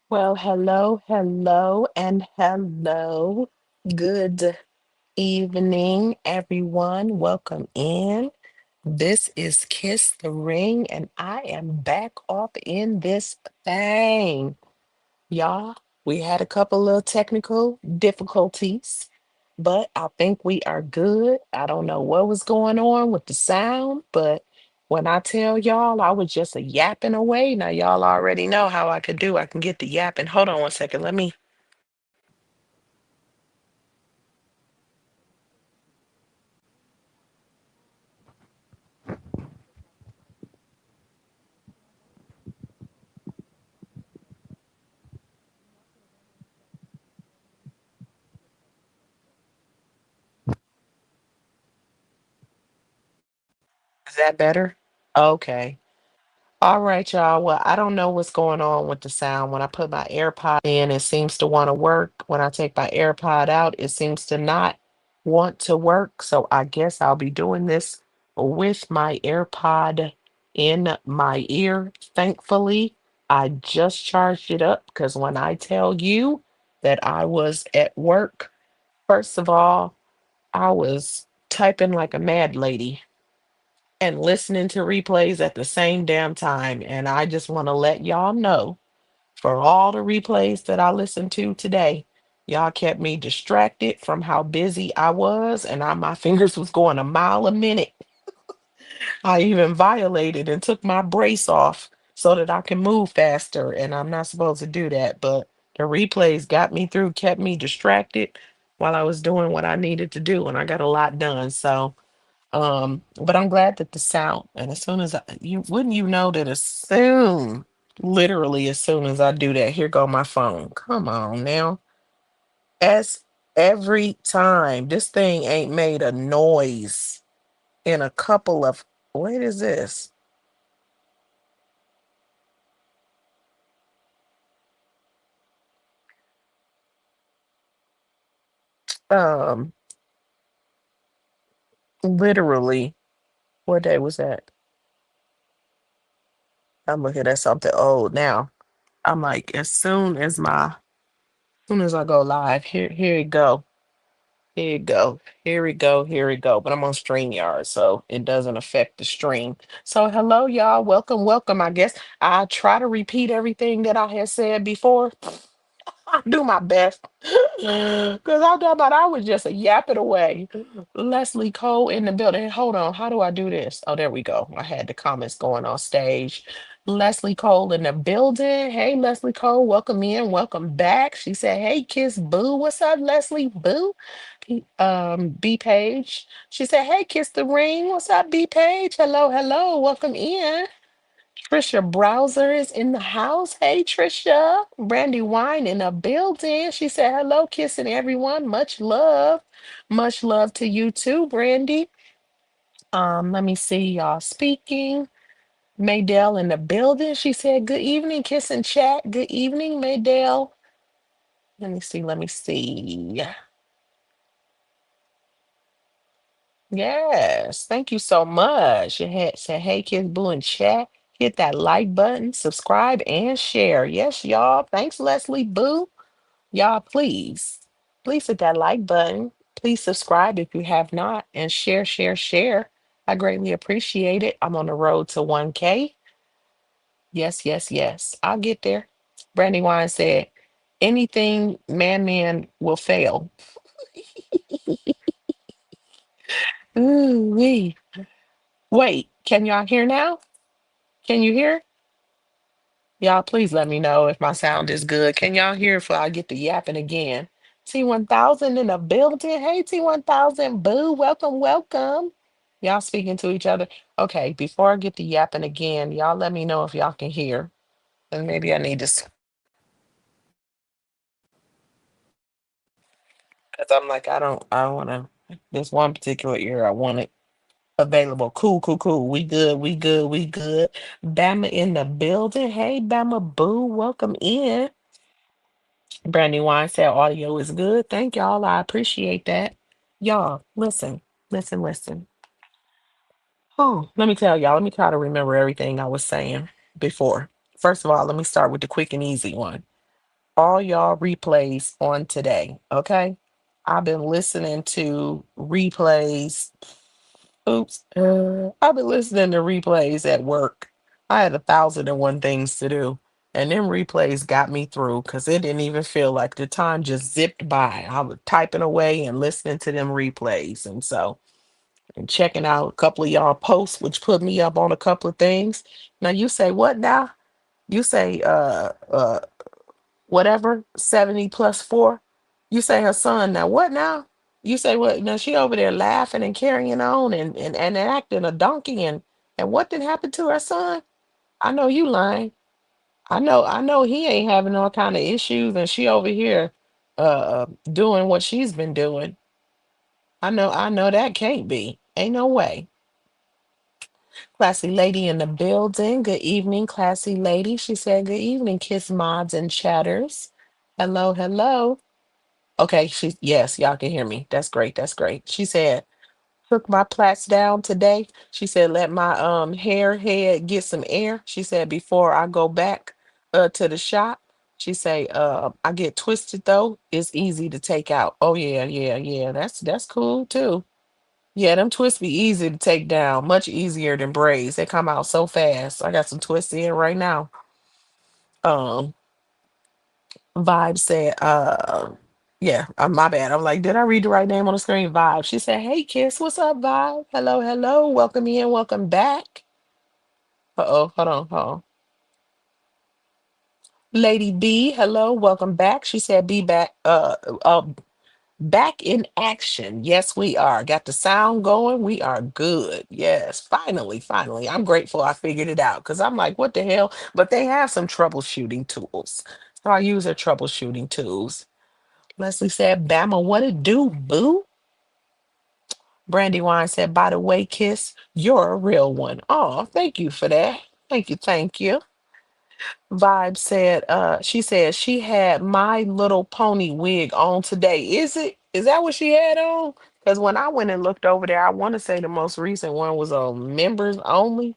Well, hello, hello, and hello. Good evening, everyone. Welcome in. This is Kiss the Ring, and I am back up in this thing. Y'all, we had a couple of technical difficulties, but I think we are good. I don't know what was going on with the sound, but when I tell y'all I was just a yapping away, now y'all already know how I could do. I can get the yapping. Hold on one second. Is that better? Okay. All right, y'all. Well, I don't know what's going on with the sound. When I put my AirPod in, it seems to want to work. When I take my AirPod out, it seems to not want to work. So I guess I'll be doing this with my AirPod in my ear. Thankfully, I just charged it up because when I tell you that I was at work, first of all, I was typing like a mad lady and listening to replays at the same damn time. And I just want to let y'all know for all the replays that I listened to today, y'all kept me distracted from how busy I was, and my fingers was going a mile a minute. I even violated and took my brace off so that I can move faster, and I'm not supposed to do that. But the replays got me through, kept me distracted while I was doing what I needed to do, and I got a lot done. So but I'm glad that the sound, and as soon as you wouldn't you know that as soon, literally as soon as I do that, here go my phone. Come on now. As every time, this thing ain't made a noise in a couple of, what is this? Um, Literally, what day was that? I'm looking at something old now. I'm like, soon as I go live, here it go. Here you go. Here we go. Here we go. But I'm on StreamYard, so it doesn't affect the stream. So hello, y'all. Welcome, welcome. I guess I try to repeat everything that I had said before. I do my best. Because I thought about I was just a yapping away. Leslie Cole in the building. Hold on. How do I do this? Oh, there we go. I had the comments going on stage. Leslie Cole in the building. Hey, Leslie Cole. Welcome in. Welcome back. She said, hey, Kiss Boo. What's up, Leslie Boo? B Page. She said, hey, Kiss the Ring. What's up, B Page? Hello, hello. Welcome in. Trisha Browser is in the house. Hey, Trisha. Brandy Wine in the building. She said, hello, kissing everyone. Much love. Much love to you too, Brandy. Let me see y'all speaking. Maydell in the building. She said, good evening, kiss and chat. Good evening, Maydell. Let me see. Let me see. Yes, thank you so much. You had said, hey, Kids Boo in chat. Hit that like button, subscribe, and share. Yes, y'all. Thanks, Leslie Boo. Y'all, please hit that like button. Please subscribe if you have not, and share, share, share. I greatly appreciate it. I'm on the road to 1K. Yes, yes, yes. I'll get there. Brandy Wine said, anything man will fail. Ooh, wee. Wait, can y'all hear now? Can you hear? Y'all, please let me know if my sound is good. Can y'all hear if I get the yapping again? T1000 in the building. Hey, T1000, boo. Welcome, welcome. Y'all speaking to each other. Okay, before I get the yapping again, y'all let me know if y'all can hear. And maybe I need to, because I'm like, I don't want to, this one particular ear, I want it available. Cool, cool, cool. We good, we good, we good. Bama in the building. Hey, Bama, boo. Welcome in. Brandy Wine said audio is good. Thank y'all. I appreciate that. Y'all, listen, listen, listen. Oh, let me tell y'all, let me try to remember everything I was saying before. First of all, let me start with the quick and easy one. all y'all replays on today. Okay. I've been listening to replays. Oops. I've been listening to replays at work. I had 1,001 things to do. And them replays got me through because it didn't even feel like the time just zipped by. I was typing away and listening to them replays. And so, and checking out a couple of y'all posts, which put me up on a couple of things. Now you say, what now? You say, whatever, 70 plus four. You say her son, now what now? You say what? Now she over there laughing and carrying on and acting a donkey and what did happen to her son? I know you lying. I know he ain't having all kind of issues and she over here doing what she's been doing. I know that can't be. Ain't no way. Classy lady in the building. Good evening, classy lady. She said, good evening, kiss mods and chatters. Hello, hello. Okay, yes, y'all can hear me. That's great. That's great. She said, took my plaits down today. She said, let my hair head get some air. She said, before I go back to the shop. She say, I get twisted though. It's easy to take out. Oh yeah, yeah, yeah. That's cool too. Yeah, them twists be easy to take down, much easier than braids. They come out so fast. I got some twists in right now. Um, Vibe said, yeah, my bad. I'm like, did I read the right name on the screen? Vibe. She said, hey, Kiss, what's up, Vibe? Hello, hello. Welcome in, welcome back. Uh-oh, hold on, hold on. Lady B, hello, welcome back. She said, be back, back in action. Yes, we are. Got the sound going. We are good. Yes, finally, finally. I'm grateful I figured it out because I'm like, what the hell? But they have some troubleshooting tools. So I use their troubleshooting tools. Leslie said, Bama, what it do, boo? Brandywine said, by the way, Kiss, you're a real one. Oh, thank you for that. Thank you, thank you. Vibe said, she said she had My Little Pony wig on today. Is that what she had on? Because when I went and looked over there, I want to say the most recent one was on members only.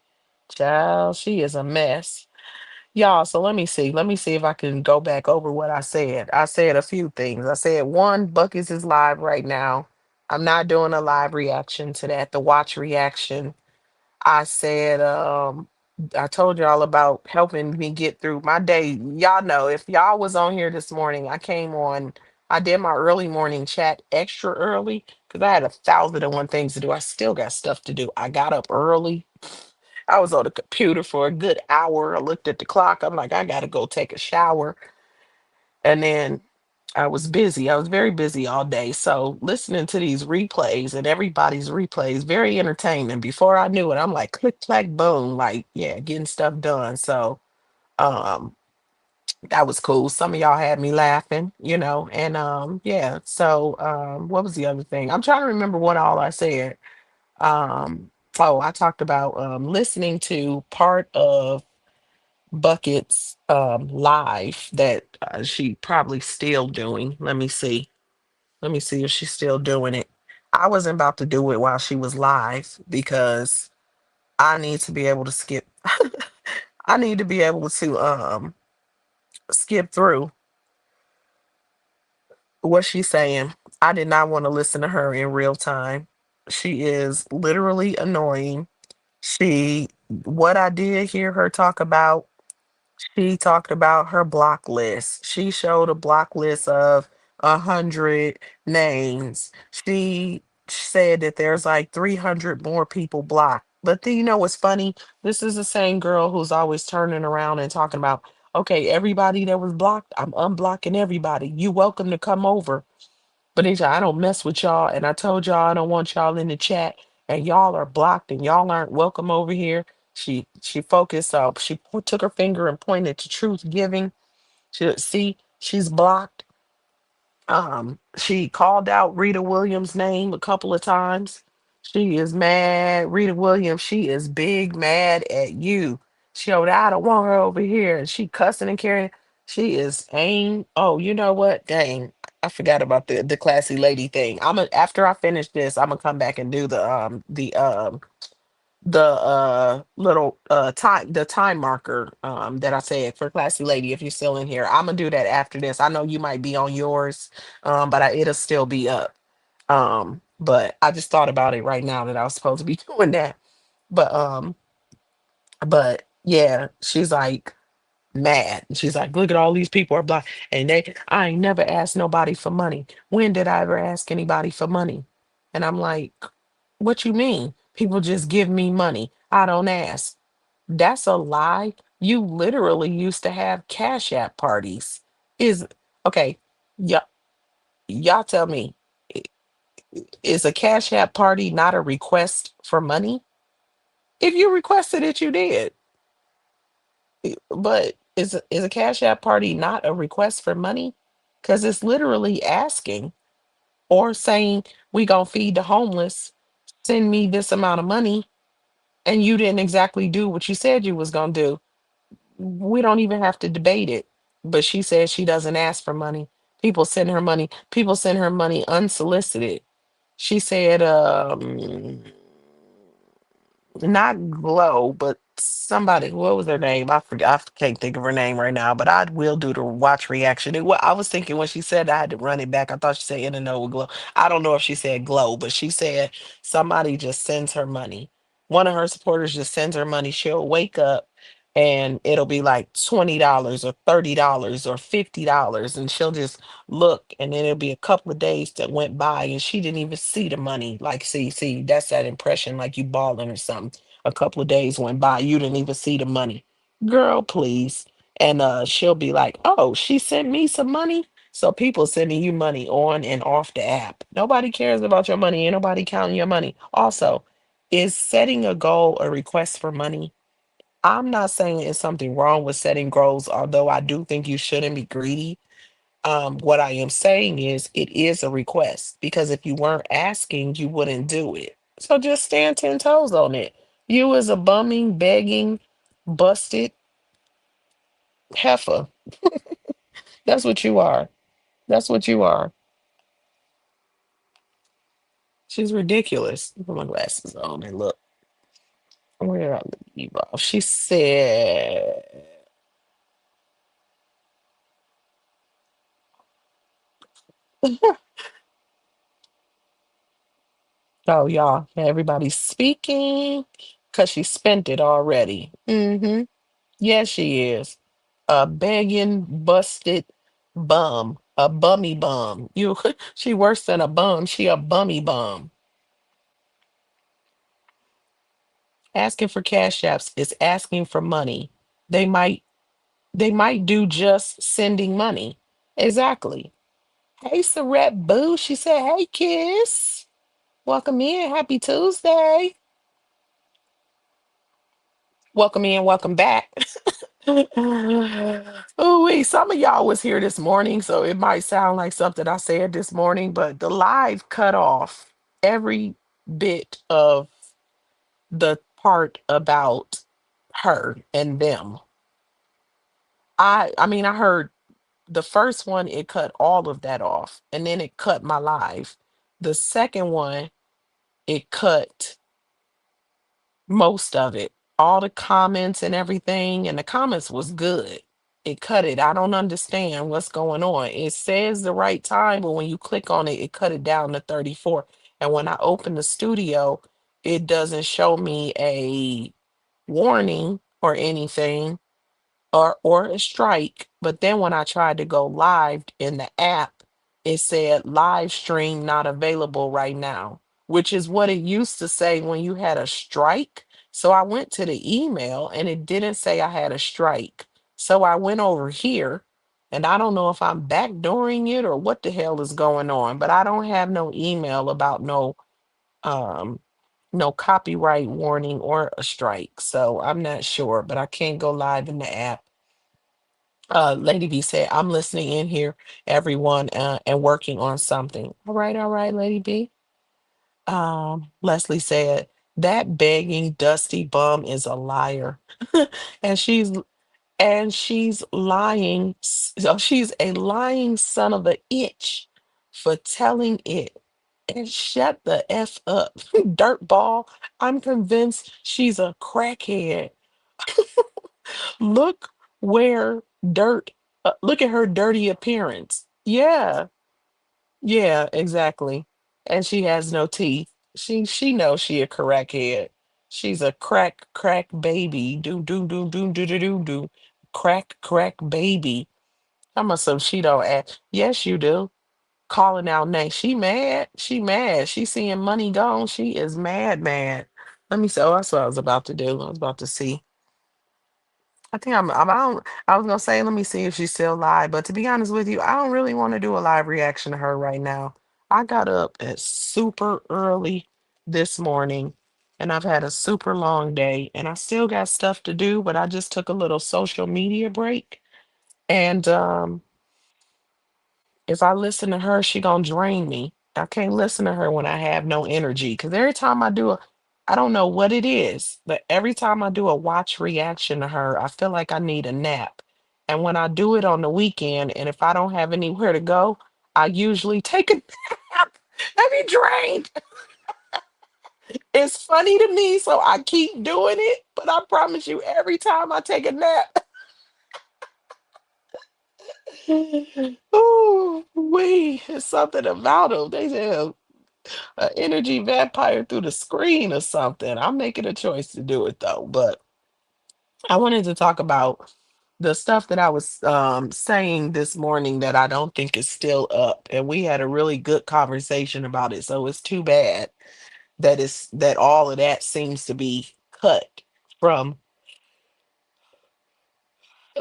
Child, she is a mess. Y'all, so let me see. Let me see if I can go back over what I said. I said a few things. I said one, Buckets is live right now. I'm not doing a live reaction to that, the watch reaction. I said, I told y'all about helping me get through my day. Y'all know if y'all was on here this morning, I came on, I did my early morning chat extra early because I had 1,001 things to do. I still got stuff to do. I got up early. I was on the computer for a good hour. I looked at the clock. I'm like, I gotta go take a shower. And then I was busy. I was very busy all day. So listening to these replays and everybody's replays, very entertaining. Before I knew it, I'm like click clack boom, like yeah, getting stuff done. So um that was cool. Some of y'all had me laughing, and yeah. So what was the other thing? I'm trying to remember what all I said. Oh, I talked about listening to part of Bucket's live that she probably still doing. Let me see. Let me see if she's still doing it. I wasn't about to do it while she was live because I need to be able to skip. I need to be able to skip through what she's saying. I did not want to listen to her in real time. She is literally annoying. What I did hear her talk about, she talked about her block list. She showed a block list of 100 names. She said that there's like 300 more people blocked. But then you know what's funny? This is the same girl who's always turning around and talking about, okay, everybody that was blocked, I'm unblocking everybody. You welcome to come over. But then I don't mess with y'all, and I told y'all I don't want y'all in the chat, and y'all are blocked, and y'all aren't welcome over here. She focused. Took her finger and pointed to truth giving. See, she's blocked. She called out Rita Williams' name a couple of times. She is mad. Rita Williams, she is big mad at you. I don't want her over here. And she cussing and carrying. She is aim. Oh, you know what? Dang. I forgot about the classy lady thing. After I finish this, I'm gonna come back and do the little time marker that I said for classy lady. If you're still in here, I'm gonna do that after this. I know you might be on yours, but it'll still be up. But I just thought about it right now that I was supposed to be doing that. But yeah, she's like mad. She's like, look at all these people are blind, and I ain't never asked nobody for money. When did I ever ask anybody for money? And I'm like, what you mean? People just give me money. I don't ask. That's a lie. You literally used to have cash app parties. Is okay. Yeah, y'all tell me, i- is a cash app party not a request for money? If you requested it, you did. But is a cash app party not a request for money? Because it's literally asking or saying, we gonna feed the homeless, send me this amount of money, and you didn't exactly do what you said you was gonna do. We don't even have to debate it. But she says she doesn't ask for money. People send her money. People send her money unsolicited. She said, not Glow, but somebody. What was her name? I forgot. I can't think of her name right now. But I will do the watch reaction. I was thinking when she said I had to run it back. I thought she said in and with Glow. I don't know if she said Glow, but she said somebody just sends her money. One of her supporters just sends her money. She'll wake up and it'll be like $20 or $30 or $50, and she'll just look, and then it'll be a couple of days that went by and she didn't even see the money. Like, see, that's that impression like you balling or something. A couple of days went by, you didn't even see the money. Girl, please. And she'll be like, oh, she sent me some money. So people sending you money on and off the app. Nobody cares about your money. Ain't nobody counting your money. Also, is setting a goal a request for money? I'm not saying it's something wrong with setting goals, although I do think you shouldn't be greedy. What I am saying is it is a request, because if you weren't asking, you wouldn't do it. So just stand 10 toes on it. You as a bumming, begging, busted heifer. That's what you are. That's what you are. She's ridiculous. Put my glasses on and look. Where I leave off? She said, oh, y'all, everybody's speaking because she spent it already. Yes, she is. A begging, busted bum, a bummy bum. You, she worse than a bum. She a bummy bum. Asking for cash apps is asking for money. They might, they might do just sending money. Exactly. Hey, Saret Boo. She said, "Hey, kiss. Welcome in. Happy Tuesday. Welcome in. Welcome back." Oh, wait, some of y'all was here this morning, so it might sound like something I said this morning, but the live cut off every bit of the part about her and them. I mean, I heard the first one, it cut all of that off, and then it cut my live. The second one, it cut most of it, all the comments and everything, and the comments was good. It cut it. I don't understand what's going on. It says the right time, but when you click on it, it cut it down to 34. And when I open the studio, it doesn't show me a warning or anything, or a strike. But then when I tried to go live in the app, it said live stream not available right now, which is what it used to say when you had a strike. So I went to the email and it didn't say I had a strike. So I went over here, and I don't know if I'm backdooring it or what the hell is going on, but I don't have no email about um no copyright warning or a strike. So I'm not sure, but I can't go live in the app. Lady B said, I'm listening in here, everyone, and working on something. All right, Lady B. Leslie said, that begging dusty bum is a liar. and she's lying. She's a lying son of a itch for telling it. And shut the F up. Dirt ball. I'm convinced she's a crackhead. Look where dirt, look at her dirty appearance. Yeah, yeah, exactly. And she has no teeth. She knows she a crackhead. She's a crack baby. Do. Crack baby. I'm a some she don't act. Yes, you do. Calling out names. She mad. She mad. She seeing money gone. She is mad. Let me see. Oh, that's what I was about to do. I was about to see. I think I don't, I was gonna say, let me see if she's still live. But to be honest with you, I don't really want to do a live reaction to her right now. I got up at super early this morning and I've had a super long day and I still got stuff to do, but I just took a little social media break. And if I listen to her, she gonna drain me. I can't listen to her when I have no energy. Cause every time I do a, I don't know what it is, but every time I do a watch reaction to her, I feel like I need a nap. And when I do it on the weekend, and if I don't have anywhere to go, I usually take a nap and be drained. It's funny to me, so I keep doing it. But I promise you, every time I take a nap, oh, wait, it's something about them. They say an energy vampire through the screen or something. I'm making a choice to do it though. But I wanted to talk about the stuff that I was saying this morning that I don't think is still up. And we had a really good conversation about it. So it's too bad that it's that all of that seems to be cut from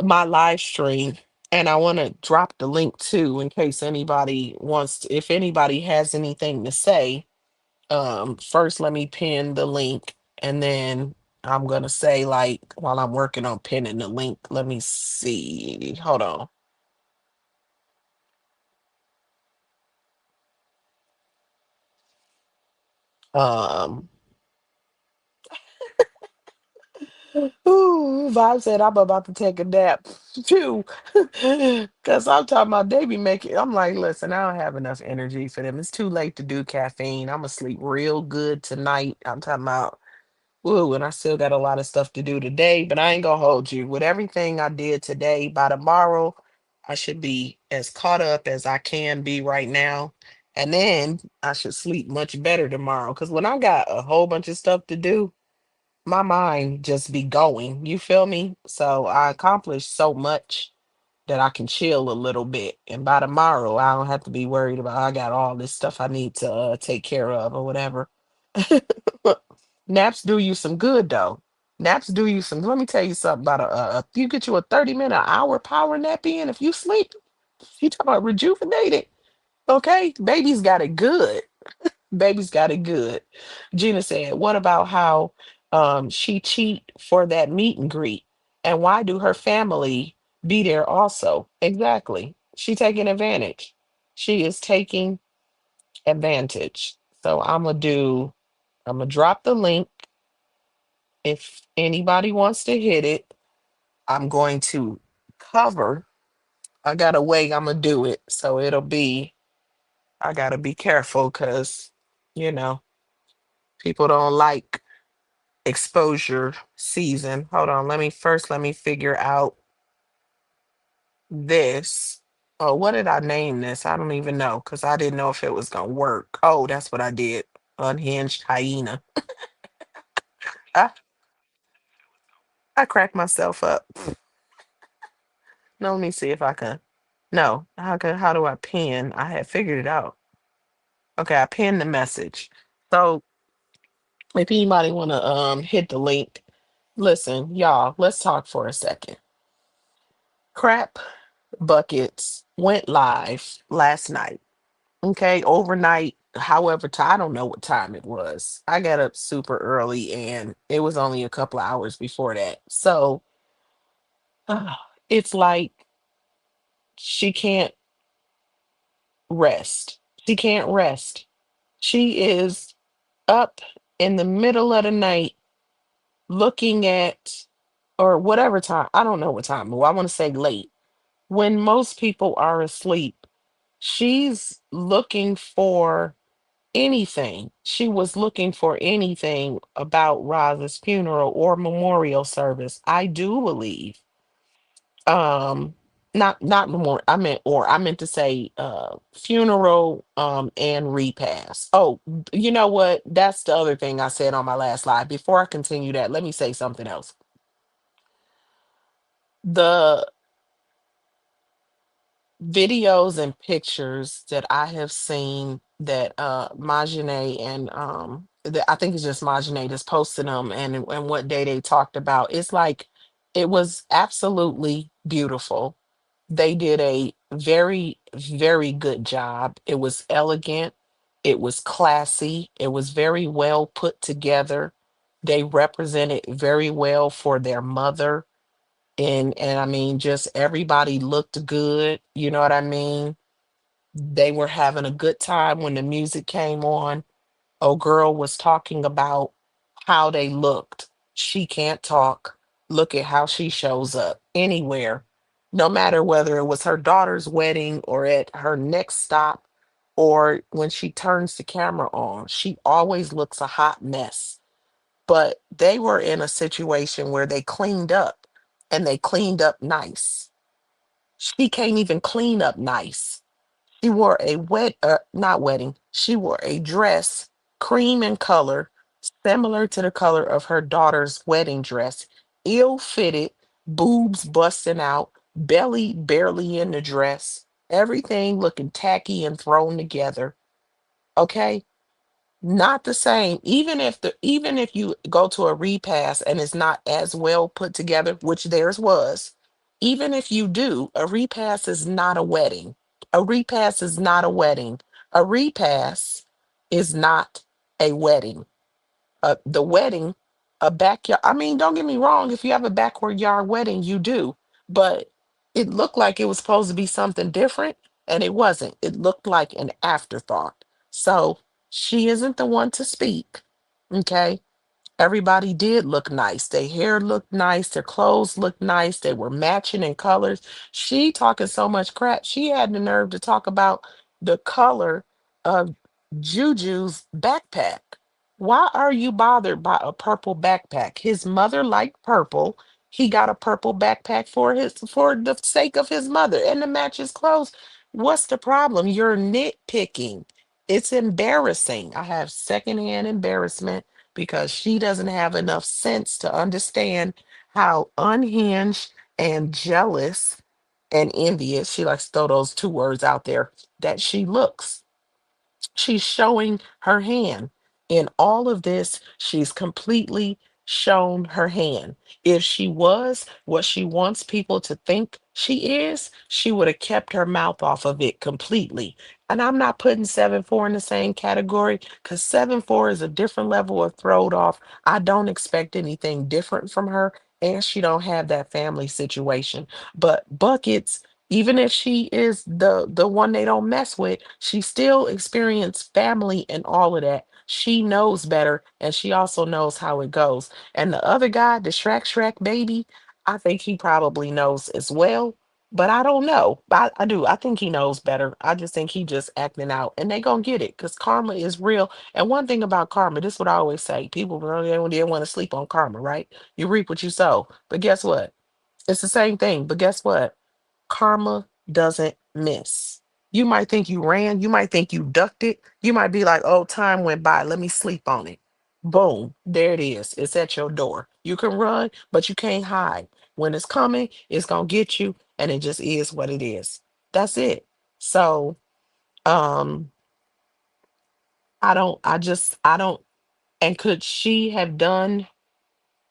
my live stream. And I want to drop the link too in case anybody wants to, if anybody has anything to say. First let me pin the link and then I'm gonna say like while I'm working on pinning the link, let me see. Hold on. Um Ooh, Vibe said I'm about to take a nap too. Cause I'm talking about they be making I'm like, listen, I don't have enough energy for them. It's too late to do caffeine. I'm gonna sleep real good tonight. I'm talking about ooh, and I still got a lot of stuff to do today, but I ain't gonna hold you. With everything I did today, by tomorrow, I should be as caught up as I can be right now. And then I should sleep much better tomorrow. Cause when I got a whole bunch of stuff to do, my mind just be going. You feel me? So I accomplished so much that I can chill a little bit. And by tomorrow, I don't have to be worried about I got all this stuff I need to take care of or whatever. Naps do you some good though. Naps do you some. Let me tell you something about you get you a 30-minute hour power nap in. If you sleep, you talk about rejuvenated. Okay, baby's got it good. Baby's got it good. Gina said, "What about how she cheat for that meet and greet, and why do her family be there also?" Exactly. She taking advantage. She is taking advantage. So I'm gonna do. I'm gonna drop the link if anybody wants to hit it. I'm going to cover. I got a way I'm gonna do it, so it'll be. I gotta be careful because, you know, people don't like exposure season. Hold on, let me figure out this. Oh, what did I name this? I don't even know because I didn't know if it was gonna work. Oh, that's what I did. Unhinged hyena. I I cracked myself up. Now let me see if I can. No, how do I pin? I had figured it out. Okay, I pinned the message. So if anybody wanna hit the link, listen, y'all, let's talk for a second. Crap Buckets went live last night. Okay, overnight, however, I don't know what time it was. I got up super early and it was only a couple of hours before that. So it's like she can't rest. She can't rest. She is up in the middle of the night looking at, or whatever time, I don't know what time, well, I want to say late, when most people are asleep, she's looking for anything. She was looking for anything about Roz's funeral or memorial service. I do believe. Um, not memorial. I meant to say funeral and repast. Oh, you know what? That's the other thing I said on my last slide. Before I continue that, let me say something else. The videos and pictures that I have seen that Majine and I think it's just Majine that's posted them, and what day they talked about. It's like it was absolutely beautiful. They did a very, very good job. It was elegant, it was classy, it was very well put together. They represented very well for their mother, and I mean, just everybody looked good, you know what I mean? They were having a good time when the music came on. Oh, girl was talking about how they looked. She can't talk. Look at how she shows up anywhere, no matter whether it was her daughter's wedding or at her next stop or when she turns the camera on. She always looks a hot mess. But they were in a situation where they cleaned up, and they cleaned up nice. She can't even clean up nice. She wore a not wedding. She wore a dress, cream in color, similar to the color of her daughter's wedding dress, ill fitted, boobs busting out, belly barely in the dress, everything looking tacky and thrown together. Okay, not the same. Even if you go to a repass and it's not as well put together, which theirs was, even if you do, a repass is not a wedding. A repass is not a wedding. A repass is not a wedding. The wedding, a backyard. I mean, don't get me wrong. If you have a backward yard wedding, you do. But it looked like it was supposed to be something different, and it wasn't. It looked like an afterthought. So she isn't the one to speak. Okay. Everybody did look nice. Their hair looked nice. Their clothes looked nice. They were matching in colors. She talking so much crap. She had the nerve to talk about the color of Juju's backpack. Why are you bothered by a purple backpack? His mother liked purple. He got a purple backpack for the sake of his mother and to match his clothes. What's the problem? You're nitpicking. It's embarrassing. I have secondhand embarrassment because she doesn't have enough sense to understand how unhinged and jealous and envious, she likes to throw those two words out there, that she looks. She's showing her hand. In all of this, she's completely shown her hand. If she was what she wants people to think she is, she would have kept her mouth off of it completely. And I'm not putting 7-4 in the same category because 7-4 is a different level of throwed off. I don't expect anything different from her, and she don't have that family situation. But buckets, even if she is the one they don't mess with, she still experienced family and all of that. She knows better, and she also knows how it goes. And the other guy, the Shrek baby, I think he probably knows as well. But I don't know. I do. I think he knows better. I just think he just acting out, and they gonna get it because karma is real. And one thing about karma, this is what I always say: people really they want to sleep on karma, right? You reap what you sow. But guess what? It's the same thing. But guess what? Karma doesn't miss. You might think you ran, you might think you ducked it, you might be like, oh, time went by, let me sleep on it. Boom, there it is. It's at your door. You can run, but you can't hide. When it's coming, it's gonna get you, and it just is what it is. That's it. So, um, I don't, and could she have done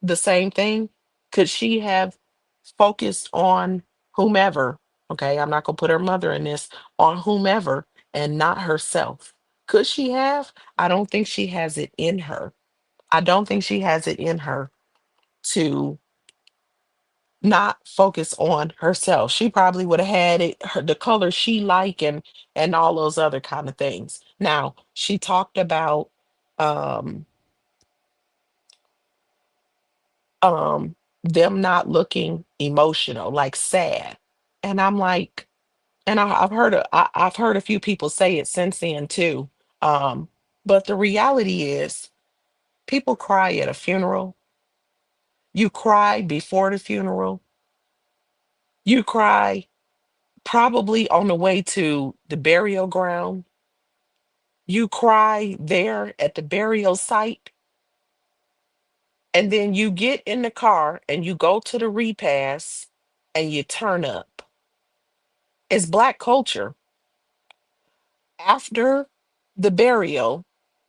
the same thing? Could she have focused on whomever? Okay, I'm not gonna put her mother in this, on whomever and not herself. Could she have? I don't think she has it in her. I don't think she has it in her to not focus on herself. She probably would have had the color she like and all those other kind of things. Now, she talked about um them not looking emotional, like sad. And I'm like, and I've heard I've heard a few people say it since then too. But the reality is, people cry at a funeral. You cry before the funeral. You cry probably on the way to the burial ground. You cry there at the burial site. And then you get in the car and you go to the repast and you turn up. It's Black culture. After the burial,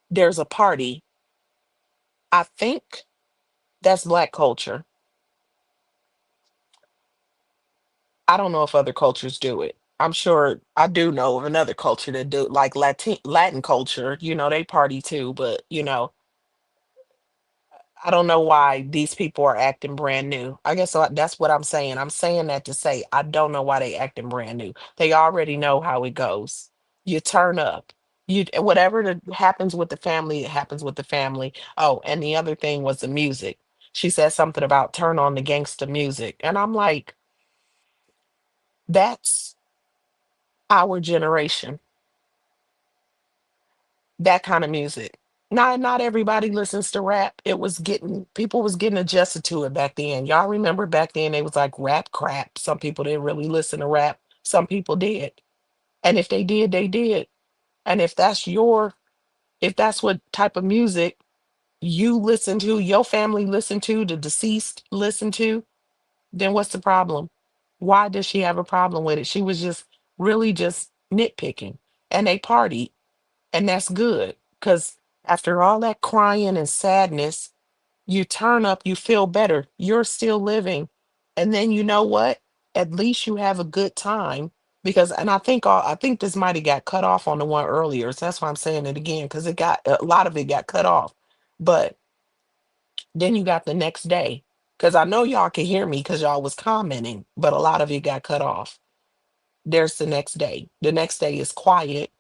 there's a party. I think that's Black culture. I don't know if other cultures do it. I'm sure I do know of another culture that do, like Latin culture, they party too, but I don't know why these people are acting brand new. I guess that's what I'm saying. I'm saying that to say I don't know why they acting brand new. They already know how it goes. You turn up. Whatever happens with the family, it happens with the family. Oh, and the other thing was the music. She said something about turn on the gangster music, and I'm like, that's our generation. That kind of music. Not everybody listens to rap. It was getting People was getting adjusted to it back then. Y'all remember back then they was like rap crap. Some people didn't really listen to rap. Some people did. And if they did, they did. And if that's what type of music you listen to, your family listen to, the deceased listen to, then what's the problem? Why does she have a problem with it? She was just really just nitpicking. And they partied, and that's good because after all that crying and sadness, you turn up, you feel better, you're still living. And then you know what? At least you have a good time because, and I think this might have got cut off on the one earlier. So that's why I'm saying it again because it got a lot of it got cut off. But then you got the next day because I know y'all can hear me because y'all was commenting, but a lot of it got cut off. There's the next day. The next day is quiet,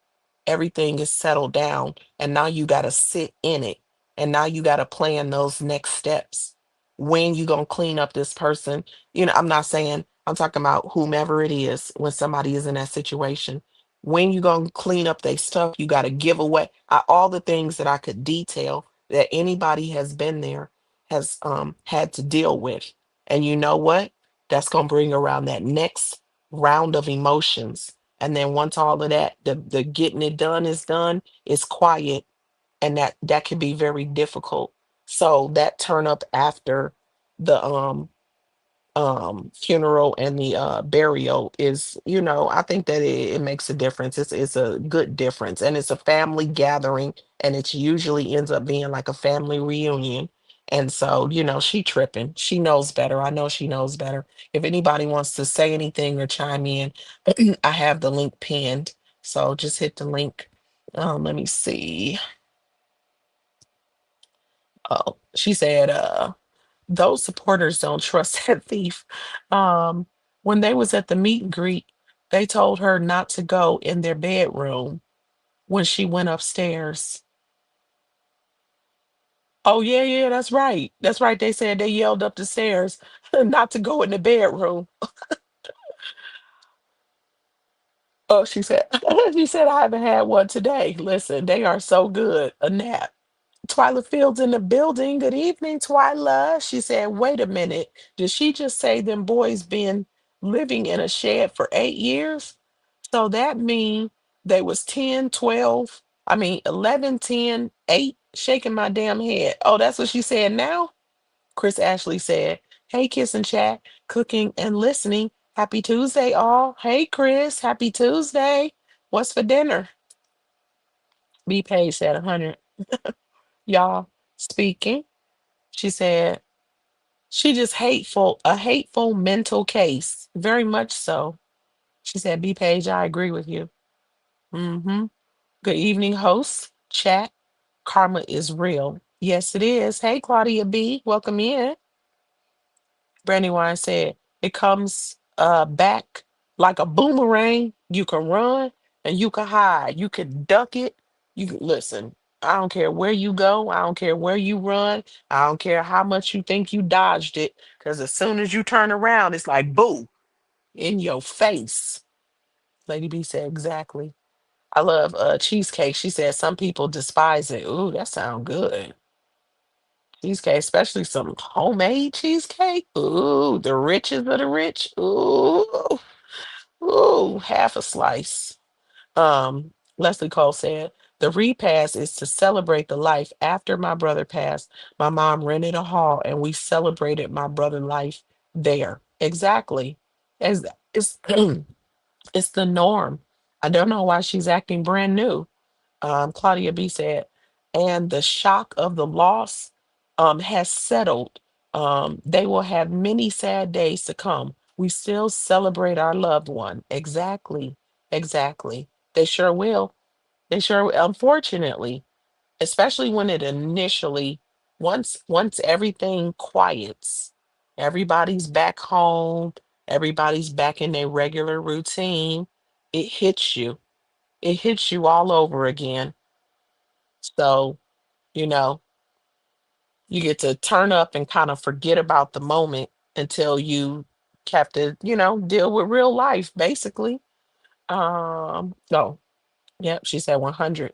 everything is settled down, and now you got to sit in it, and now you got to plan those next steps. When you gonna clean up this person? I'm not saying, I'm talking about whomever it is. When somebody is in that situation, when you gonna clean up their stuff? You got to give away all the things that I could detail that anybody has been there, has had to deal with. And you know what? That's gonna bring around that next round of emotions. And then once all of that, the getting it done is done, it's quiet, and that can be very difficult. So that turn up after the funeral and the burial is, I think that it makes a difference. It's a good difference, and it's a family gathering, and it usually ends up being like a family reunion. And so, she tripping, she knows better. I know she knows better. If anybody wants to say anything or chime in, I have the link pinned, so just hit the link. Let me see. Oh, she said those supporters don't trust that thief. Um, when they was at the meet and greet, they told her not to go in their bedroom when she went upstairs. Oh yeah, yeah, that's right. That's right. They said they yelled up the stairs not to go in the bedroom. Oh, she said, she said I haven't had one today. Listen, they are so good. A nap. Twyla Fields in the building. Good evening, Twyla. She said, wait a minute. Did she just say them boys been living in a shed for 8 years? So that mean they was 10, 12, I mean 11, 10, 8, shaking my damn head. Oh, that's what she said now? Chris Ashley said, hey, Kiss and Chat, cooking and listening. Happy Tuesday, all. Hey, Chris, happy Tuesday. What's for dinner? B Page said 100. Y'all speaking. She said, she just a hateful mental case. Very much so. She said, B Page, I agree with you. Mm-hmm. Good evening, host, chat. Karma is real. Yes, it is. Hey, Claudia B, welcome in. Brandywine said, it comes back like a boomerang. You can run and you can hide. You can duck it. You can listen. I don't care where you go. I don't care where you run. I don't care how much you think you dodged it. Because as soon as you turn around, it's like boo in your face. Lady B said exactly. I love cheesecake. She said some people despise it. Ooh, that sounds good. Cheesecake, especially some homemade cheesecake. Ooh, the richest of the rich. Ooh, ooh, half a slice. Leslie Cole said, the repast is to celebrate the life after my brother passed. My mom rented a hall and we celebrated my brother life there. Exactly. As it's it's the norm. I don't know why she's acting brand new. Claudia B said, and the shock of the loss has settled. They will have many sad days to come. We still celebrate our loved one. Exactly. Exactly. They sure will. They sure, unfortunately, especially when it initially, once everything quiets, everybody's back home, everybody's back in their regular routine, it hits you. It hits you all over again. So, you know, you get to turn up and kind of forget about the moment until you have to, deal with real life, basically. So, yep, she said 100.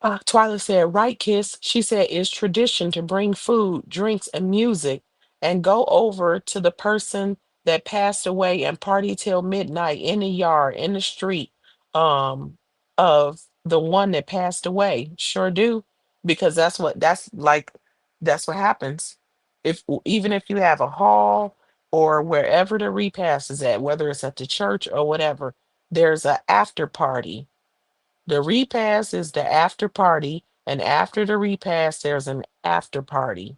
Twyla said, right, Kiss. She said, it's tradition to bring food, drinks, and music and go over to the person that passed away and party till midnight in the yard, in the street, um, of the one that passed away. Sure do. Because that's what happens. Even if you have a hall or wherever the repast is at, whether it's at the church or whatever, there's a after party. The repast is the after party, and after the repast, there's an after party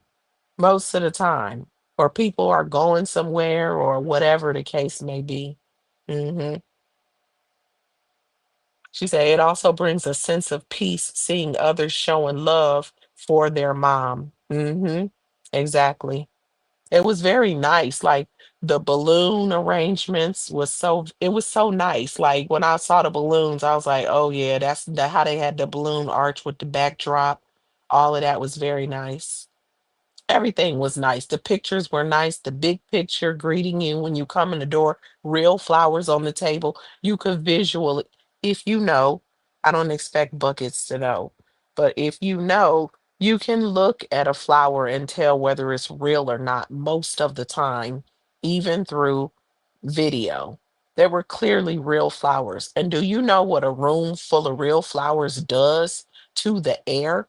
most of the time, or people are going somewhere, or whatever the case may be. hmm She said it also brings a sense of peace seeing others showing love for their mom. Exactly. It was very nice. Like the balloon arrangements it was so nice. Like when I saw the balloons, I was like, oh yeah, how they had the balloon arch with the backdrop. All of that was very nice. Everything was nice. The pictures were nice. The big picture greeting you when you come in the door, real flowers on the table. You could visually, if you know, I don't expect buckets to know, but if you know, you can look at a flower and tell whether it's real or not most of the time, even through video. There were clearly real flowers. And do you know what a room full of real flowers does to the air?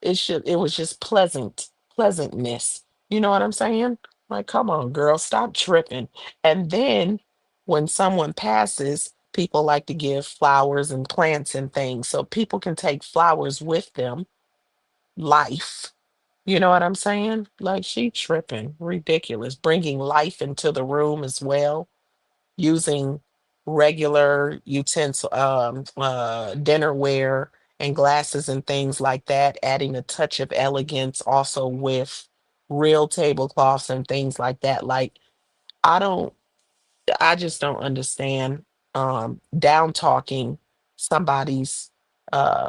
It was just pleasantness. You know what I'm saying? Like, come on, girl, stop tripping. And then when someone passes, people like to give flowers and plants and things. So people can take flowers with them, life. You know what I'm saying? Like, she tripping, ridiculous, bringing life into the room as well, using regular utensil dinnerware and glasses and things like that, adding a touch of elegance also with real tablecloths and things like that. Like, I don't I just don't understand down talking somebody's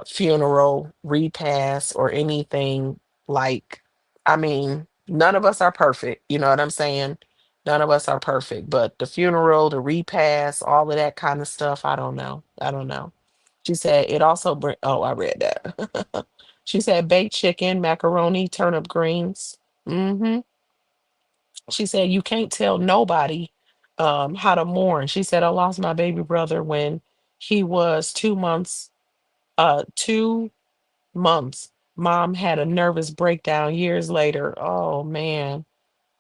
funeral, repast, or anything. Like, I mean, none of us are perfect. You know what I'm saying? None of us are perfect, but the funeral, the repast, all of that kind of stuff, I don't know. I don't know. She said it also bring. Oh, I read that. She said baked chicken, macaroni, turnip greens. hmm She said, you can't tell nobody how to mourn. She said, I lost my baby brother when he was 2 months. 2 months. Mom had a nervous breakdown years later. Oh man.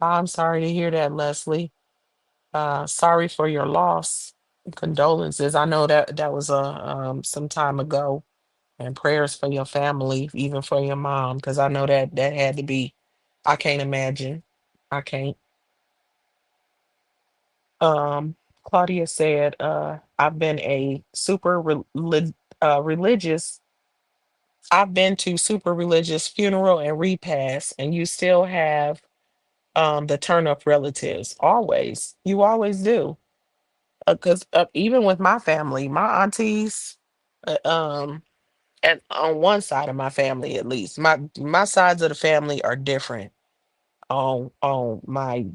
I'm sorry to hear that, Leslie. Sorry for your loss. Condolences. I know that was some time ago. And prayers for your family, even for your mom, because I know that had to be. I can't imagine. I can't. Claudia said, I've been a religious, I've been to super religious funeral and repast, and you still have the turn up relatives. Always. You always do. Because even with my family, my aunties, uh, um, and on one side of my family at least, my sides of the family are different. On my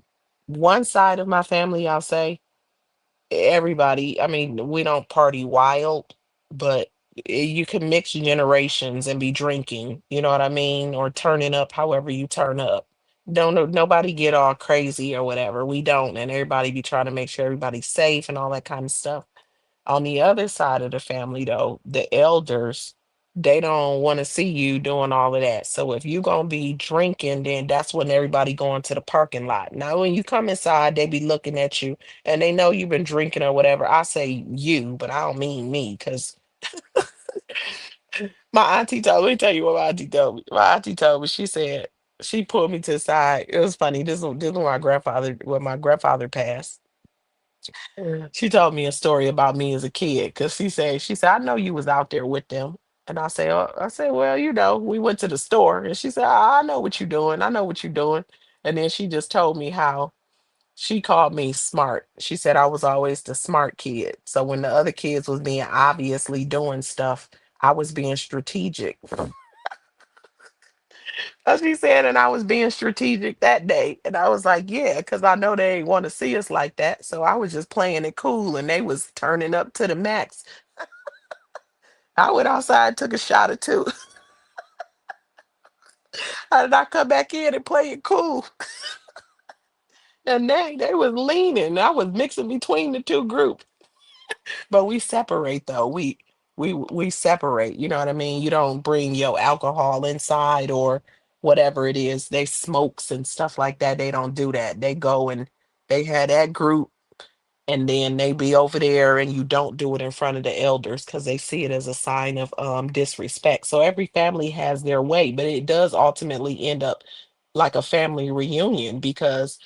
one side of my family, I'll say, everybody, I mean, we don't party wild, but you can mix generations and be drinking, you know what I mean? Or turning up however you turn up. Don't know, nobody get all crazy or whatever. We don't. And everybody be trying to make sure everybody's safe and all that kind of stuff. On the other side of the family, though, the elders, they don't want to see you doing all of that. So if you gonna be drinking, then that's when everybody going to the parking lot. Now, when you come inside, they be looking at you and they know you've been drinking or whatever. I say you, but I don't mean me, because my auntie told me, tell you what my auntie told me. My auntie told me, she said, she pulled me to the side. It was funny. This was my grandfather, when my grandfather passed. She told me a story about me as a kid, because she said, I know you was out there with them. And I said, well, we went to the store. And she said, I know what you're doing. I know what you're doing. And then she just told me how she called me smart. She said I was always the smart kid. So when the other kids was being obviously doing stuff, I was being strategic. As she said, and I was being strategic that day. And I was like, yeah, because I know they ain't want to see us like that. So I was just playing it cool and they was turning up to the max. I went outside, took a shot or two. How did I come back in and play it cool? And they was leaning. I was mixing between the two groups. But we separate though. We separate, you know what I mean? You don't bring your alcohol inside or whatever it is. They smokes and stuff like that. They don't do that. They go and they had that group, and then they be over there, and you don't do it in front of the elders because they see it as a sign of disrespect. So every family has their way, but it does ultimately end up like a family reunion, because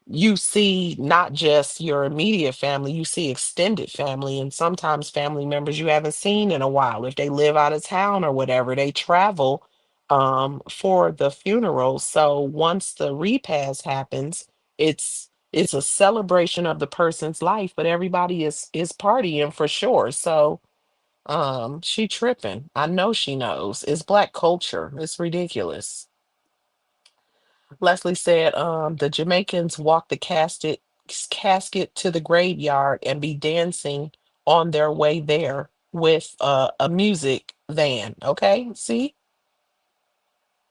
you see not just your immediate family, you see extended family, and sometimes family members you haven't seen in a while. If they live out of town or whatever, they travel for the funeral. So once the repast happens, it's a celebration of the person's life, but everybody is partying for sure. So she tripping. I know she knows. It's black culture. It's ridiculous. Leslie said, the Jamaicans walk the casket to the graveyard and be dancing on their way there with a music van. Okay, see,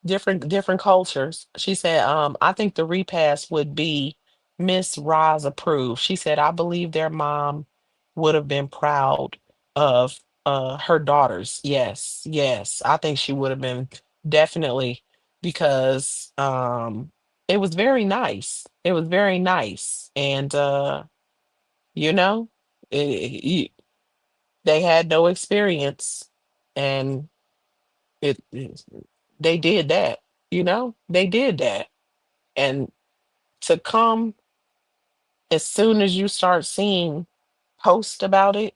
different cultures. She said, I think the repast would be Miss Roz approved. She said, I believe their mom would have been proud of her daughters. Yes, yes. I think she would have been, definitely, because it was very nice. It was very nice. And you know, it, they had no experience, and it they did that, they did that. And to come, as soon as you start seeing posts about it,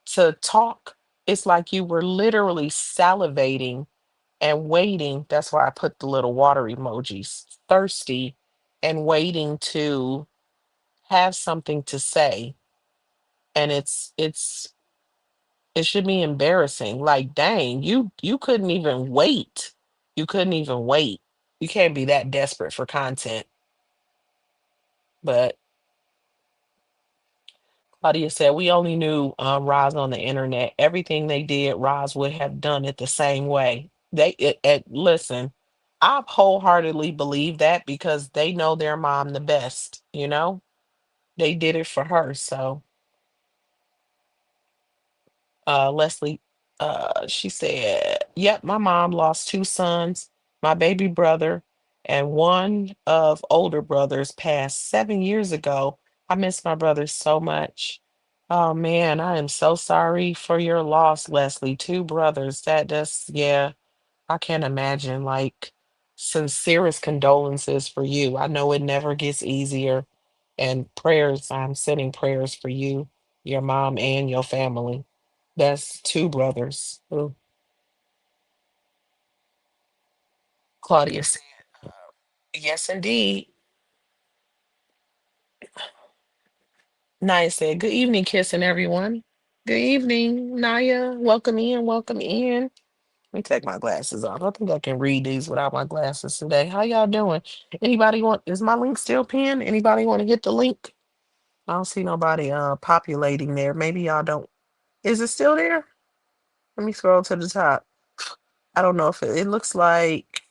to talk, it's like you were literally salivating and waiting. That's why I put the little water emojis, thirsty and waiting to have something to say. And it should be embarrassing. Like, dang, you couldn't even wait. You couldn't even wait. You can't be that desperate for content. But Claudia said, we only knew Roz on the internet. Everything they did, Roz would have done it the same way. Listen, I wholeheartedly believe that, because they know their mom the best, They did it for her. So Leslie, she said, yep, my mom lost two sons, my baby brother, and one of older brothers passed 7 years ago. I miss my brother so much. Oh man, I am so sorry for your loss, Leslie. Two brothers. Yeah, I can't imagine. Like, sincerest condolences for you. I know it never gets easier. And prayers, I'm sending prayers for you, your mom, and your family. That's two brothers. Ooh. Claudia said, yes, indeed. Naya said, good evening, kissing everyone. Good evening, Naya. Welcome in, welcome in. Let me take my glasses off. I think I can read these without my glasses today. How y'all doing? Anybody want, is my link still pinned? Anybody want to hit the link? I don't see nobody populating there. Maybe y'all don't. Is it still there? Let me scroll to the top. I don't know if it looks like,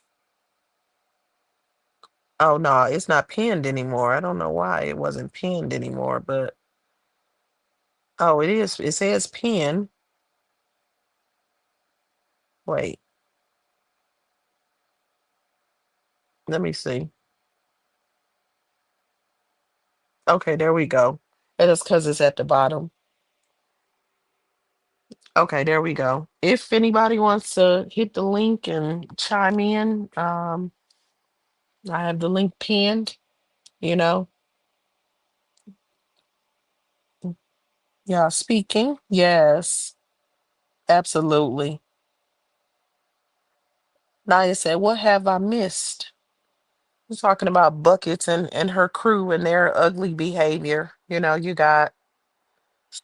oh no, it's not pinned anymore. I don't know why it wasn't pinned anymore, but oh, it is. It says pin. Wait, let me see. Okay, there we go. It is because it's at the bottom. Okay, there we go. If anybody wants to hit the link and chime in, I have the link pinned, you know. Yeah, speaking. Yes, absolutely. Naya said, "What have I missed?" We're talking about Buckets and her crew and their ugly behavior. You know, you got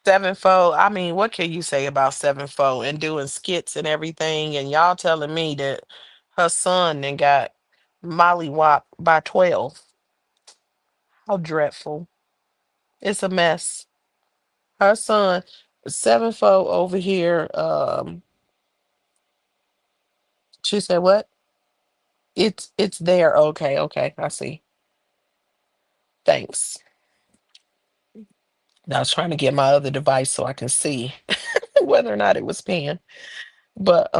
Sevenfold. I mean, what can you say about Sevenfold and doing skits and everything? And y'all telling me that her son then got mollywopped by 12. How dreadful. It's a mess. Her son, Sevenfold over here. She said, "What? It's there. Okay, okay, I see. Thanks." I was trying to get my other device so I can see whether or not it was paying. But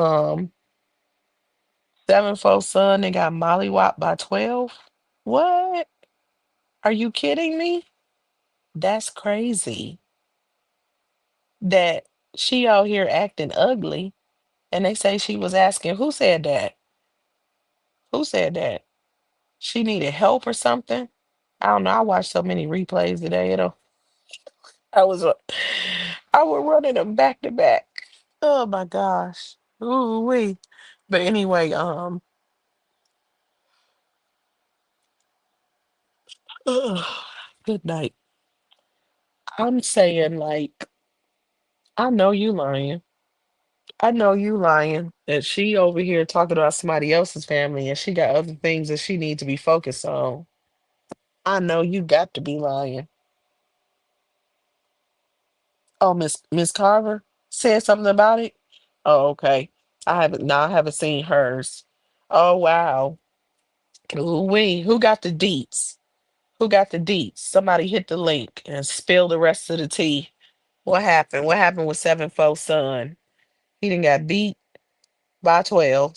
Sevenfold son and got mollywopped by 12. What? Are you kidding me? That's crazy. That she out here acting ugly. And they say she was asking, who said that? Who said that? She needed help or something? I don't know. I watched so many replays today. I was I was running them back to back. Oh my gosh. Ooh wee. But anyway, good night. I'm saying like, I know you lying. I know you lying. That she over here talking about somebody else's family and she got other things that she needs to be focused on. I know you got to be lying. Oh, Miss Carver said something about it. Oh, okay. I haven't seen hers. Oh wow. Ooh wee. Who got the deets? Who got the deets? Somebody hit the link and spill the rest of the tea. What happened? What happened with Sevenfold son? He done got beat by 12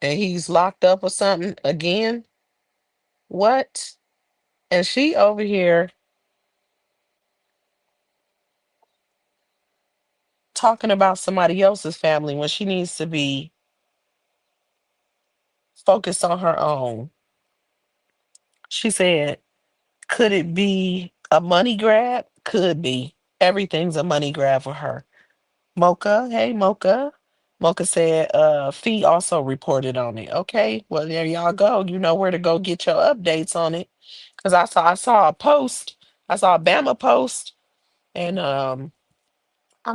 and he's locked up or something again. What? And she over here talking about somebody else's family when she needs to be focused on her own. She said, could it be a money grab? Could be. Everything's a money grab for her. Mocha, hey Mocha. Mocha said, Fee also reported on it. Okay, well there y'all go. You know where to go get your updates on it. Cause I saw a post. I saw a Bama post and I'm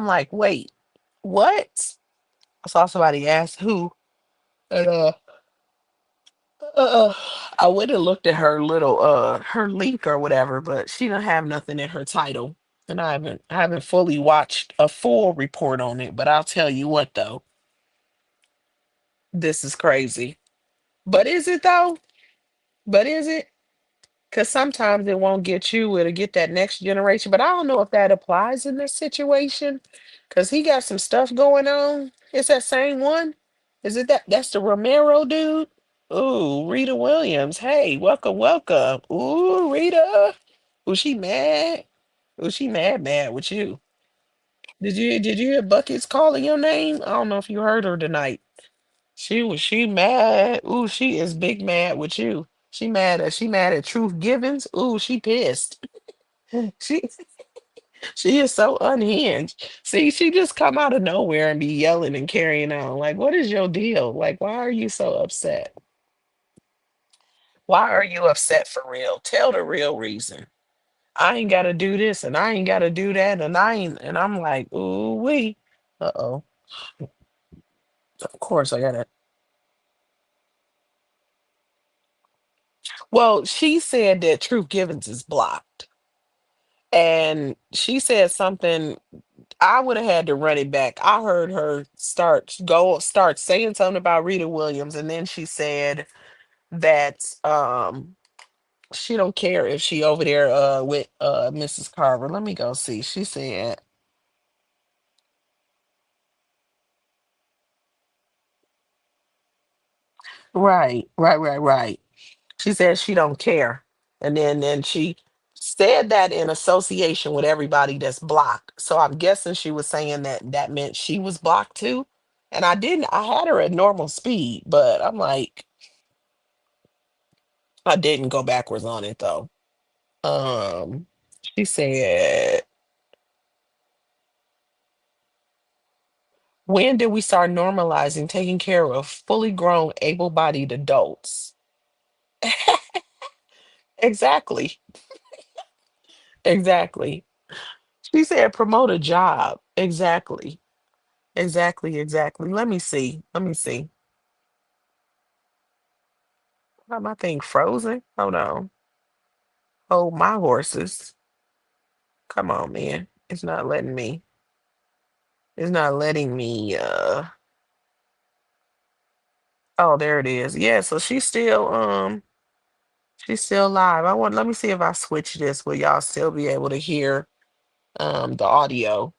like, wait, what? I saw somebody ask who, and uh, I went and looked at her little her link or whatever, but she don't have nothing in her title, and I haven't fully watched a full report on it. But I'll tell you what though, this is crazy. But is it though? But is it? Because sometimes it won't get you, it'll get that next generation. But I don't know if that applies in this situation. Because he got some stuff going on. It's that same one? Is it that's the Romero dude? Ooh, Rita Williams. Hey, welcome, welcome. Ooh, Rita. Was she mad? Was she mad with you? Did you hear Buckets calling your name? I don't know if you heard her tonight. She mad. Ooh, she is big mad with you. She mad at Truth Givens. Ooh, she pissed. She she is so unhinged. See, she just come out of nowhere and be yelling and carrying on. Like, what is your deal? Like, why are you so upset? Why are you upset for real? Tell the real reason. I ain't gotta do this and I ain't gotta do that and I ain't and I'm like, ooh wee. Uh-oh. Of course I gotta. Well, she said that Truth Givens is blocked. And she said something. I would have had to run it back. I heard her start saying something about Rita Williams, and then she said that she don't care if she over there with Mrs. Carver. Let me go see. She said, right. She said she don't care. And then she said that in association with everybody that's blocked. So I'm guessing she was saying that that meant she was blocked too. And I had her at normal speed, but I'm like, I didn't go backwards on it though. Um, she said, when did we start normalizing taking care of fully grown, able-bodied adults? Exactly. Exactly. She said promote a job. Exactly. Exactly. Let me see. Let me see. Why my thing frozen? Hold on. Hold my horses. Come on, man. It's not letting me. It's not letting me oh, there it is. Yeah, so she's still live. Let me see if I switch this. Will y'all still be able to hear the audio?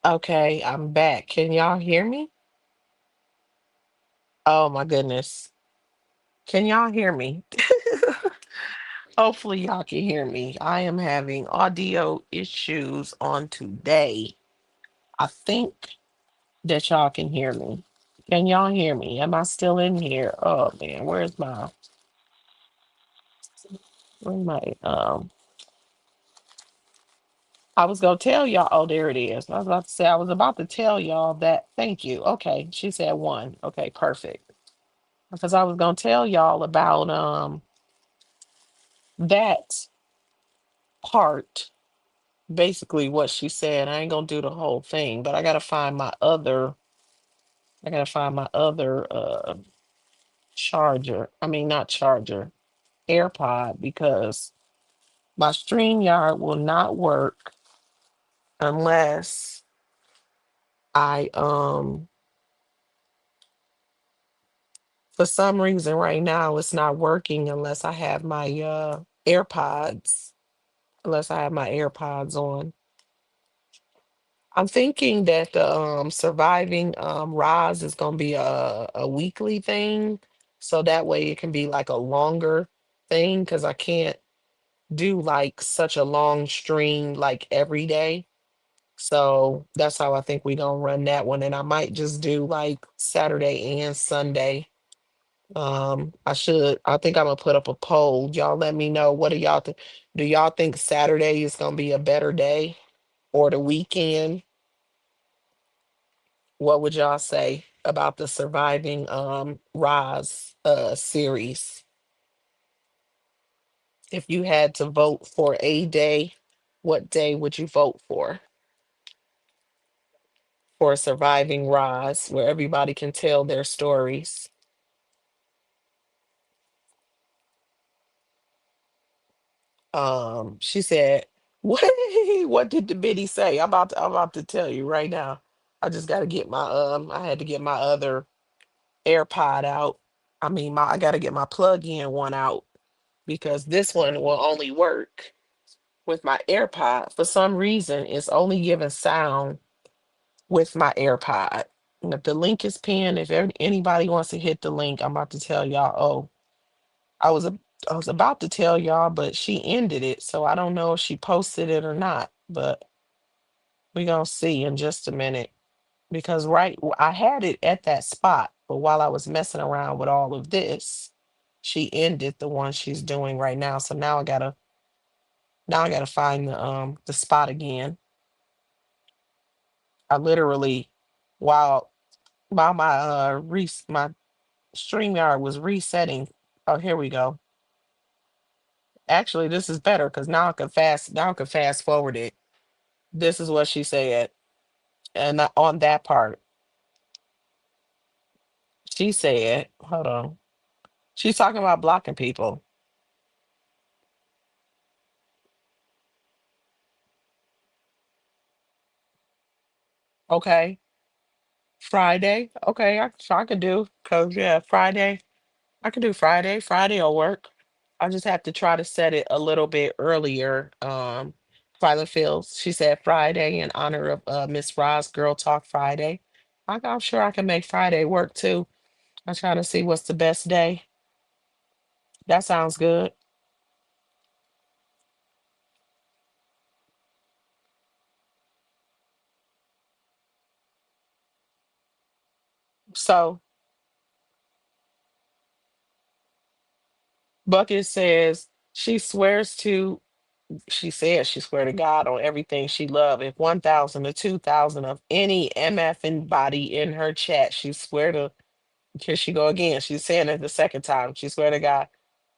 Okay, I'm back. Can y'all hear me? Oh my goodness. Can y'all hear me? Hopefully y'all can hear me. I am having audio issues on today. I think that y'all can hear me. Can y'all hear me? Am I still in here? Oh man, where's my I was gonna tell y'all, oh there it is. I was about to tell y'all that thank you. Okay, she said one. Okay, perfect. Because I was gonna tell y'all about that part, basically what she said. I ain't gonna do the whole thing, but I gotta find my other charger. I mean not charger, AirPod, because my StreamYard will not work unless I for some reason right now it's not working unless I have my AirPods, unless I have my AirPods on. I'm thinking that the surviving Rise is gonna be a weekly thing. So that way it can be like a longer thing because I can't do like such a long stream like every day. So that's how I think we gonna run that one. And I might just do like Saturday and Sunday. I think I'm gonna put up a poll. Y'all let me know, what do y'all think? Do y'all think Saturday is gonna be a better day or the weekend? What would y'all say about the surviving Roz series? If you had to vote for a day, what day would you vote for surviving Roz, where everybody can tell their stories? She said, "What? What did the biddy say?" I'm about to tell you right now. I just got to get my I had to get my other AirPod out. I mean, I got to get my plug-in one out because this one will only work with my AirPod. For some reason, it's only giving sound with my AirPod. And if the link is pinned, if anybody wants to hit the link, I'm about to tell y'all. Oh, I was a, I was about to tell y'all, but she ended it, so I don't know if she posted it or not. But we gonna see in just a minute because I had it at that spot, but while I was messing around with all of this, she ended the one she's doing right now. So now I gotta find the spot again. I literally, while my my StreamYard was resetting. Oh, here we go. Actually, this is better because now I can fast forward it. This is what she said. And on that part, she said, hold on. She's talking about blocking people. Okay. Friday. Okay, I can do, cause yeah, Friday. I can do Friday. Friday will work. I just have to try to set it a little bit earlier. Violet Fields, she said Friday in honor of Miss Roz Girl Talk Friday. I'm sure I can make Friday work too. I'm trying to see what's the best day. That sounds good. So Bucket says she said she swear to God on everything she love. If 1,000 or 2,000 of any MFing body in her chat, she swear to, here she go again. She's saying it the second time. She swear to God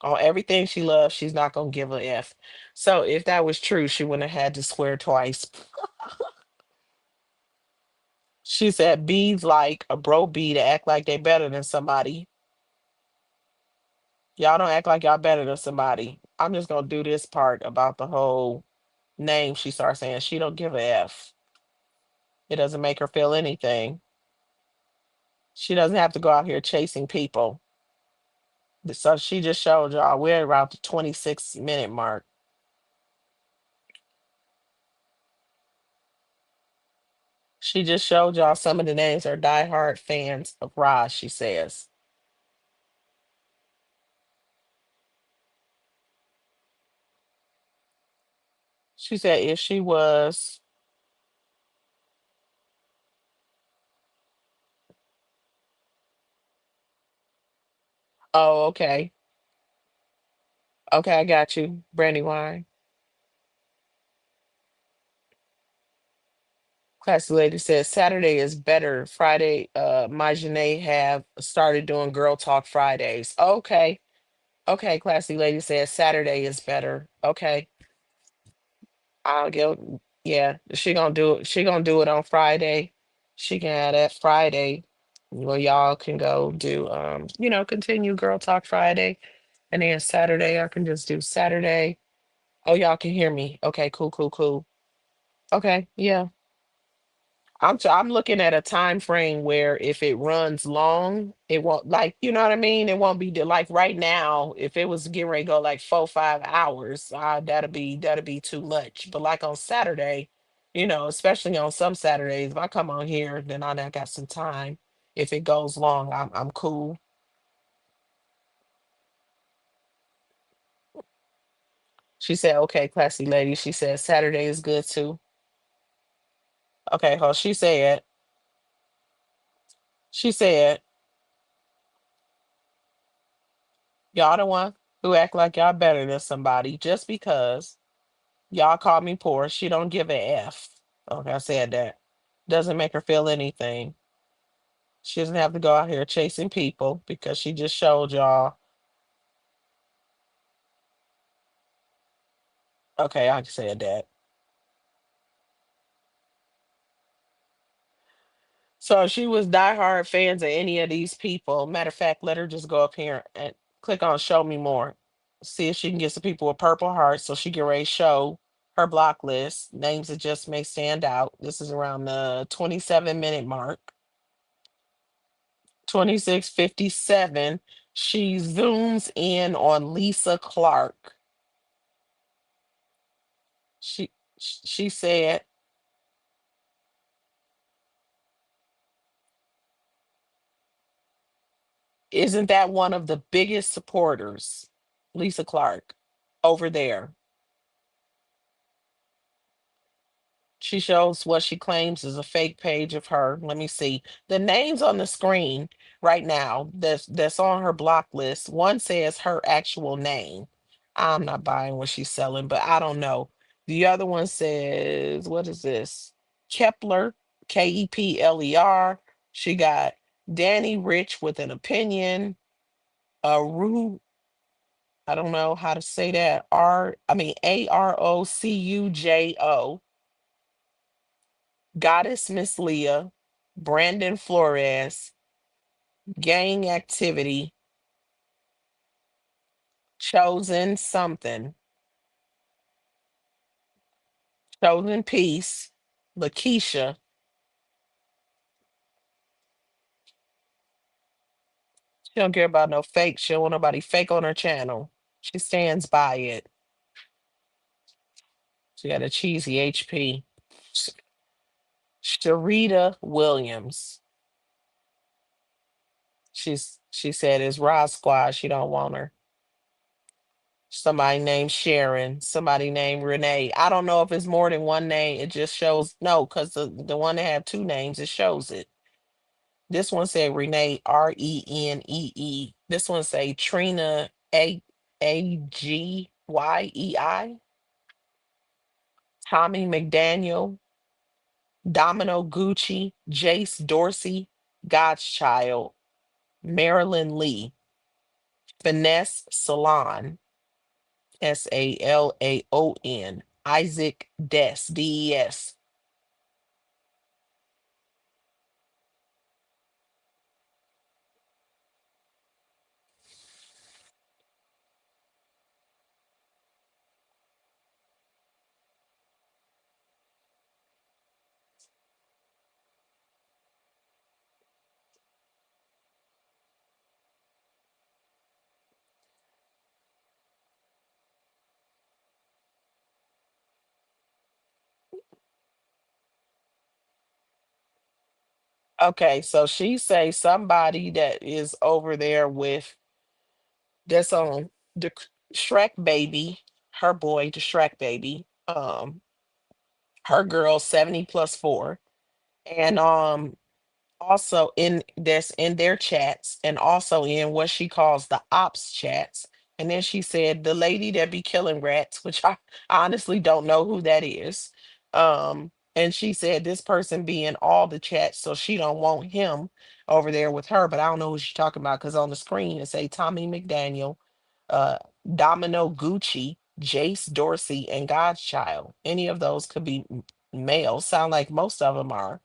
on everything she loves, she's not gonna give a F. So if that was true, she wouldn't have had to swear twice. She said bees like a bro bee to act like they better than somebody. Y'all don't act like y'all better than somebody. I'm just gonna do this part about the whole name. She starts saying she don't give a F. It doesn't make her feel anything. She doesn't have to go out here chasing people. So she just showed y'all we're around the 26-minute mark. She just showed y'all some of the names are diehard fans of Roz, she says. She said if she was, oh, okay. Okay, I got you. Brandywine. Classy lady says Saturday is better. Friday, my Janae have started doing Girl Talk Fridays. Okay. Okay, classy lady says Saturday is better. Okay. I'll go. Yeah, she gonna do it on Friday. She can have that Friday. Well, y'all can go do continue Girl Talk Friday. And then Saturday I can just do Saturday. Oh, y'all can hear me. Okay, cool, cool, cool. Okay, yeah. I'm looking at a time frame where if it runs long, it won't like what I mean. It won't be like right now. If it was getting ready to go like 4 5 hours, that'll be too much. But like on Saturday, especially on some Saturdays, if I come on here, then I got some time. If it goes long, I'm cool. She said, "Okay, classy lady." She said Saturday is good too. Okay, she said, y'all the one who act like y'all better than somebody just because y'all call me poor. She don't give a F. Okay, I said that. Doesn't make her feel anything. She doesn't have to go out here chasing people because she just showed y'all. Okay, I said that. So if she was diehard fans of any of these people. Matter of fact, let her just go up here and click on show me more. See if she can get some people with purple hearts so she can ready to show her block list. Names that just may stand out. This is around the 27-minute mark. 26:57. She zooms in on Lisa Clark. She said, "Isn't that one of the biggest supporters, Lisa Clark, over there?" She shows what she claims is a fake page of her. Let me see. The names on the screen right now that's on her block list. One says her actual name. I'm not buying what she's selling, but I don't know. The other one says, what is this? Kepler, Kepler. She got Danny Rich with an opinion. Rue, I don't know how to say that. Arocujo. Goddess Miss Leah, Brandon Flores, Gang Activity, Chosen Something, Chosen Peace, Lakeisha. She don't care about no fake. She don't want nobody fake on her channel. She stands by it. She got a cheesy HP. Sharita Williams. She said it's Rod Squad. She don't want her. Somebody named Sharon, somebody named Renee. I don't know if it's more than one name. It just shows no, because the one that have two names, it shows it. This one said Renee Renee. This one say Trina Agyei. Tommy McDaniel, Domino Gucci, Jace Dorsey, God's Child, Marilyn Lee, Finesse Salon, Salaon, Isaac Des. Okay, so she say somebody that is over there with that's on the Shrek baby, her boy, the Shrek baby, her girl 70 plus 4. And also in this in their chats and also in what she calls the ops chats. And then she said the lady that be killing rats, which I honestly don't know who that is. And she said this person be in all the chats, so she don't want him over there with her. But I don't know who she's talking about because on the screen it say Tommy McDaniel, uh, Domino Gucci, Jace Dorsey, and Godchild. Any of those could be male. Sound like most of them are.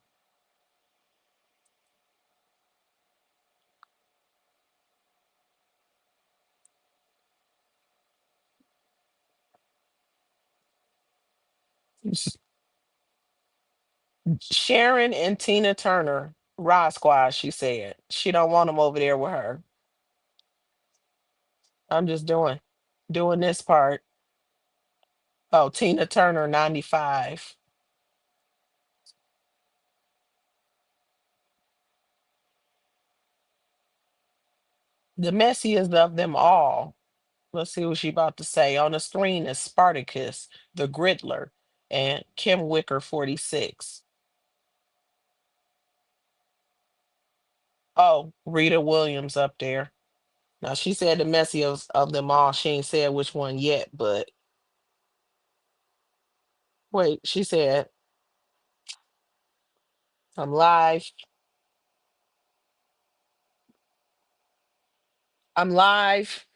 Sharon and Tina Turner, Rod Squad, she said. She don't want him over there with her. I'm just doing this part. Oh, Tina Turner, 95. The messiest of them all. Let's see what she about to say. On the screen is Spartacus, the Griddler, and Kim Wicker, 46. Oh, Rita Williams up there. Now she said the messiest of them all. She ain't said which one yet, but wait, she said, I'm live. I'm live.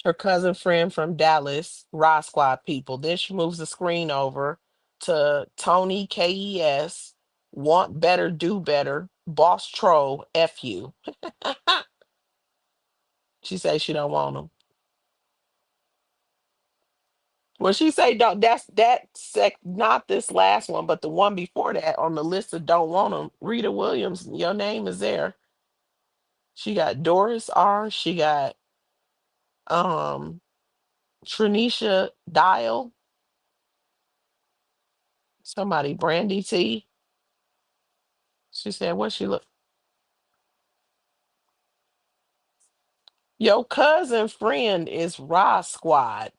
Her cousin friend from Dallas, Rod Squad people. Then she moves the screen over to Tony KES, Want Better, Do Better, Boss Troll, F you. She says she don't want them. Well, she say don't. Not this last one, but the one before that on the list of don't want them. Rita Williams, your name is there. She got Doris R. She got um Trinisha Dial. Somebody Brandy T. She said what she look. Your cousin friend is Raw Squad.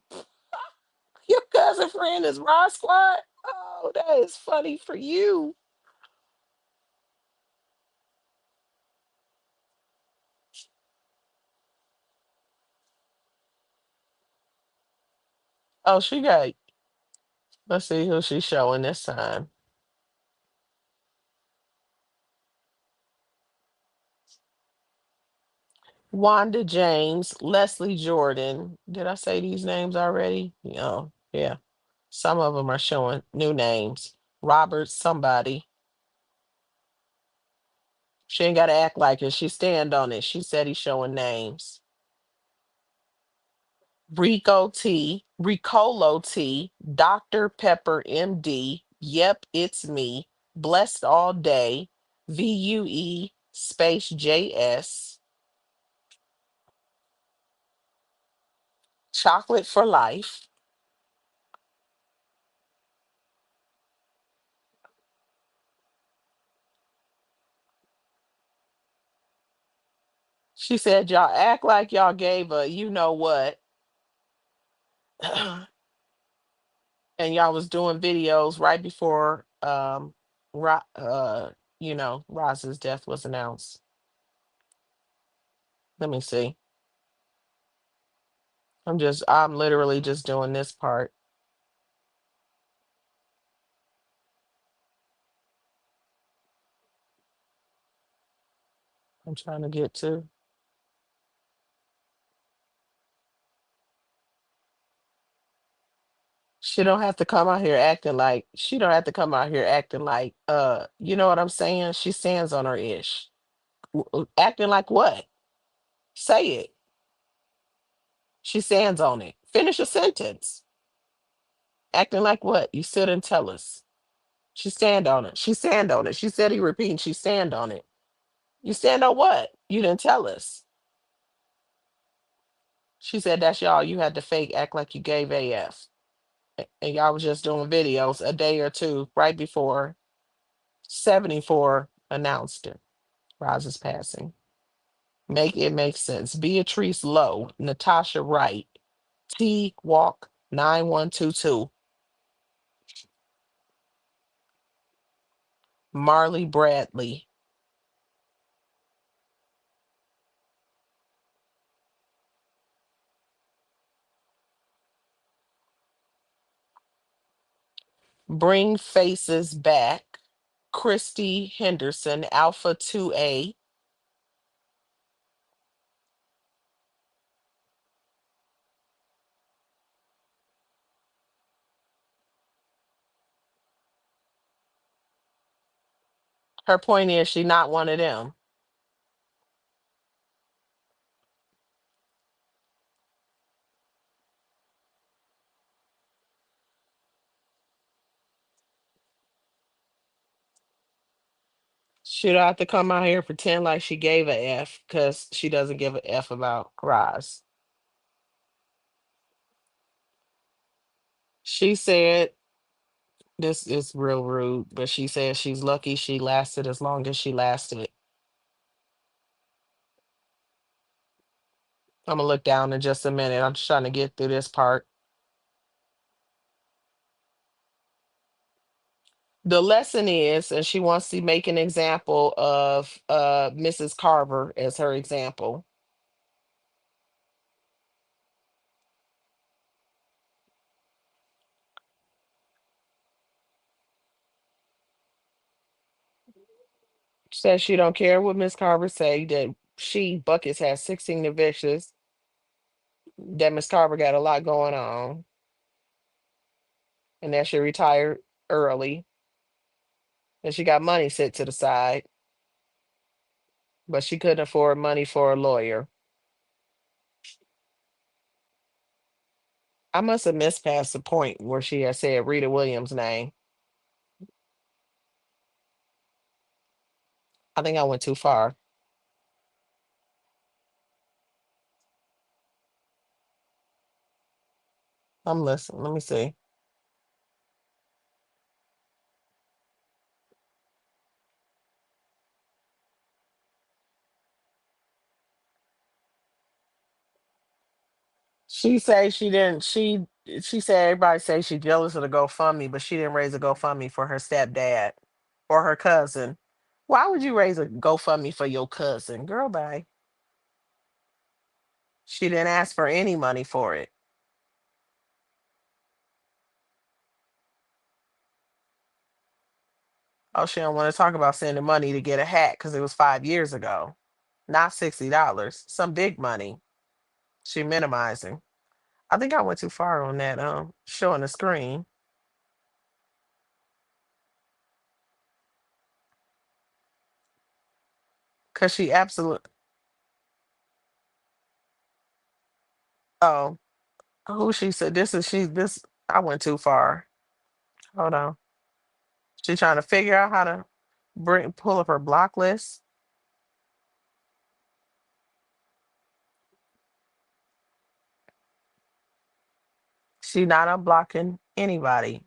Your cousin friend is Raw Squad? Oh, that is funny for you. Oh, she got, let's see who she's showing this time. Wanda James, Leslie Jordan. Did I say these names already? Oh, yeah. Some of them are showing new names. Robert, somebody. She ain't got to act like it. She stand on it. She said he's showing names. Rico T, Ricolo T, Dr. Pepper MD, Yep, It's Me, Blessed All Day, VUE, Space JS, Chocolate for Life. She said, y'all act like y'all gave a you know what, and y'all was doing videos right before Roz's death was announced. Let me see. I'm literally just doing this part. I'm trying to get to. She don't have to come out here acting like you know what I'm saying? She stands on her ish. Acting like what? Say it. She stands on it. Finish a sentence. Acting like what? You still didn't tell us. She stand on it. She stand on it. She said he repeating, she stand on it. You stand on what? You didn't tell us. She said that's y'all. You had to fake act like you gave AF. And y'all was just doing videos a day or two right before 74 announced it. Roz's passing. Make it make sense. Beatrice Lowe, Natasha Wright, T Walk 9122, Marley Bradley. Bring Faces Back, Christy Henderson, Alpha 2A. Her point is she not one of them. She don't have to come out here and pretend like she gave a F because she doesn't give a F about Roz. She said this is real rude, but she said she's lucky she lasted as long as she lasted. I'm gonna look down in just a minute. I'm just trying to get through this part. The lesson is, and she wants to make an example of Mrs. Carver as her example. Says she don't care what Miss Carver say, that she Buckets has 16 evictions, that Miss Carver got a lot going on, and that she retired early, and she got money set to the side, but she couldn't afford money for a lawyer. I must have missed past the point where she had said Rita Williams' name. I think I went too far. I'm listening. Let me see. She say she didn't. She said everybody say she jealous of the GoFundMe, but she didn't raise a GoFundMe for her stepdad or her cousin. Why would you raise a GoFundMe for your cousin, girl? Bye. She didn't ask for any money for it. Oh, she don't want to talk about sending money to get a hat because it was 5 years ago, not $60. Some big money. She minimizing. I think I went too far on that. Showing the screen because she absolutely. Oh, who she said this is she this. I went too far. Hold on. She trying to figure out how to pull up her block list. She not unblocking anybody.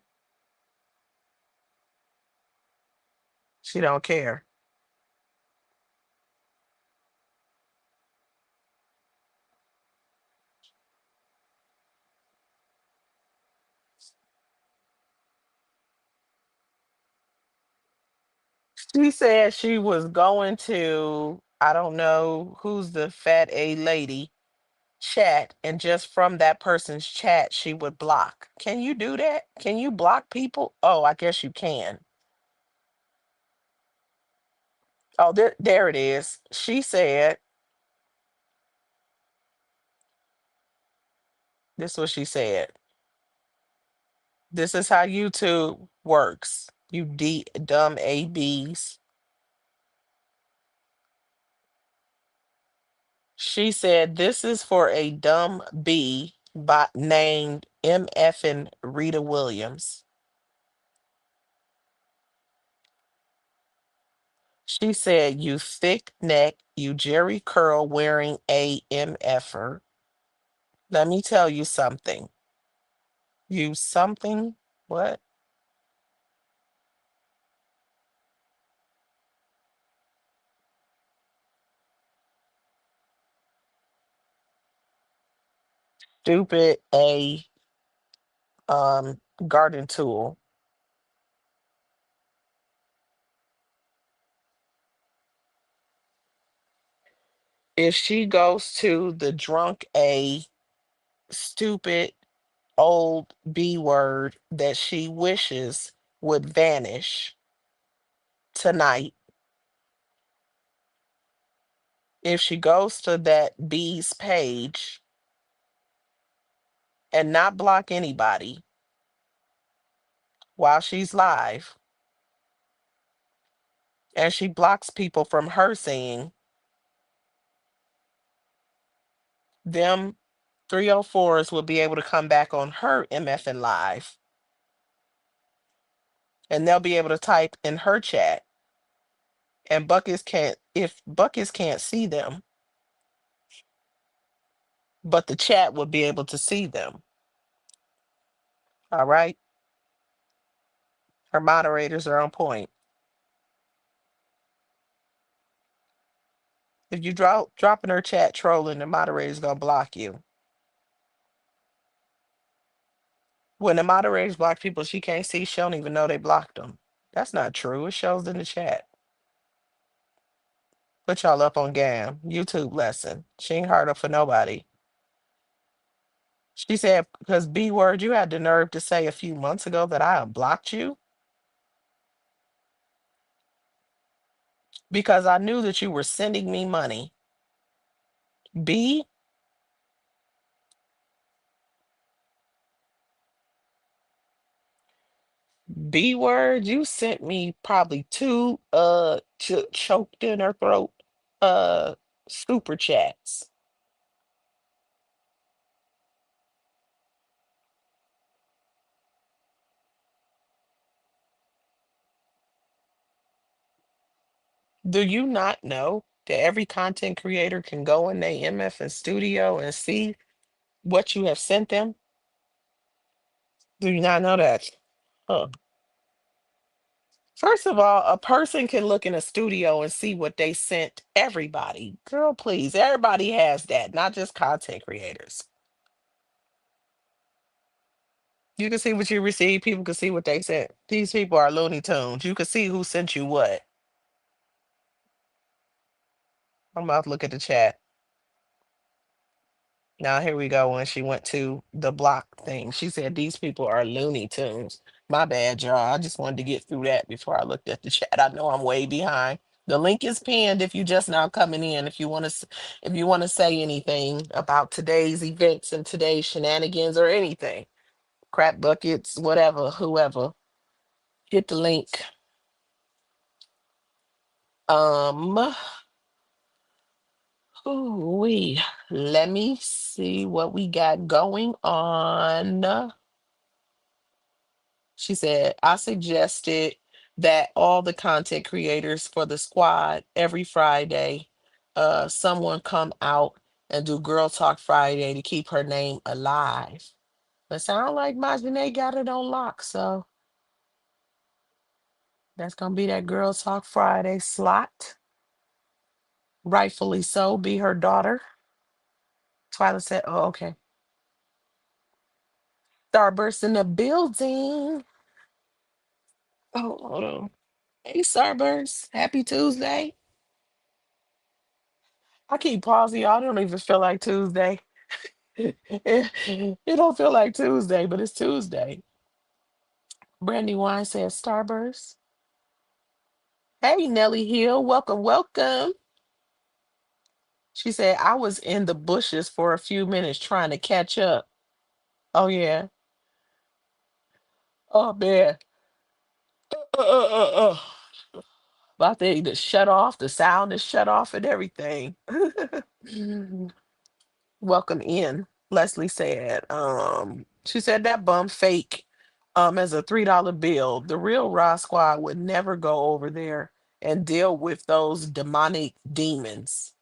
She don't care. She said she was going to, I don't know who's the fat A lady, chat, and just from that person's chat, she would block. Can you do that? Can you block people? Oh, I guess you can. Oh, there it is. She said, this is what she said. This is how YouTube works. You dumb ABs. She said, this is for a dumb B named MF and Rita Williams. She said, you thick neck, you Jerry curl wearing a MFer. Let me tell you something. You something? What? Stupid a garden tool. If she goes to the drunk a stupid old B word that she wishes would vanish tonight, if she goes to that B's page and not block anybody while she's live, and she blocks people from her seeing, them 304s will be able to come back on her MFN live, and they'll be able to type in her chat, and Buckets can't, if Buckets can't see them, but the chat will be able to see them. All right. Her moderators are on point. If you drop in her chat trolling, the moderator's gonna block you. When the moderators block people she can't see, she don't even know they blocked them. That's not true. It shows in the chat. Put y'all up on GAM. YouTube lesson. She ain't hard up for nobody. She said, because B word, you had the nerve to say a few months ago that I unblocked you because I knew that you were sending me money. B, B word, you sent me probably two choked in her throat uh super chats. Do you not know that every content creator can go in their MFN studio and see what you have sent them? Do you not know that? Huh. First of all, a person can look in a studio and see what they sent everybody. Girl, please. Everybody has that, not just content creators. You can see what you received. People can see what they sent. These people are Looney Tunes. You can see who sent you what. I'm about to look at the chat. Now here we go when she went to the block thing. She said these people are Looney Tunes. My bad, y'all. I just wanted to get through that before I looked at the chat. I know I'm way behind. The link is pinned if you just now coming in. If you want to say anything about today's events and today's shenanigans or anything. Crap buckets, whatever, whoever. Hit the link. Um ooh, we let me see what we got going on. She said, I suggested that all the content creators for the squad every Friday, someone come out and do Girl Talk Friday to keep her name alive. But sound like Majane got it on lock, so that's gonna be that Girl Talk Friday slot. Rightfully so, be her daughter. Twyla said, oh, okay. Starburst in the building. Oh, hold on. Hey, Starburst. Happy Tuesday. I keep pausing, y'all. I don't even feel like Tuesday. It don't feel like Tuesday, but it's Tuesday. Brandy Wine says Starburst. Hey, Nelly Hill. Welcome, welcome. She said, I was in the bushes for a few minutes trying to catch up. Oh, yeah. Oh, man. Uh. About to shut off. The sound is shut off and everything. Welcome in. Leslie said, she said that bum fake as a $3 bill. The real Raw Squad would never go over there and deal with those demonic demons.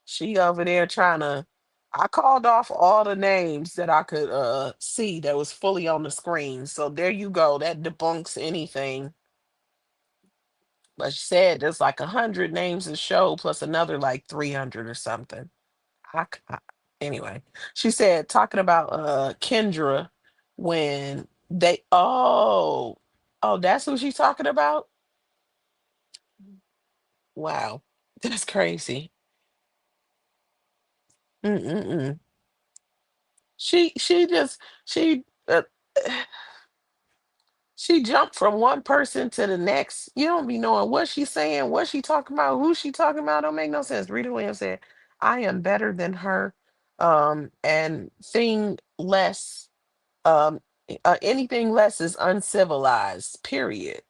She over there trying to, I called off all the names that I could see that was fully on the screen. So there you go. That debunks anything. But she said there's like 100 names to show plus another like 300 or something. Anyway, she said talking about Kendra when they oh that's who she's talking about. Wow, that's crazy. Mm-mm-mm. She just she jumped from one person to the next. You don't be knowing what she's saying, what she talking about, who she talking about. Don't make no sense. Rita Williams said, "I am better than her," and thing less. Anything less is uncivilized. Period.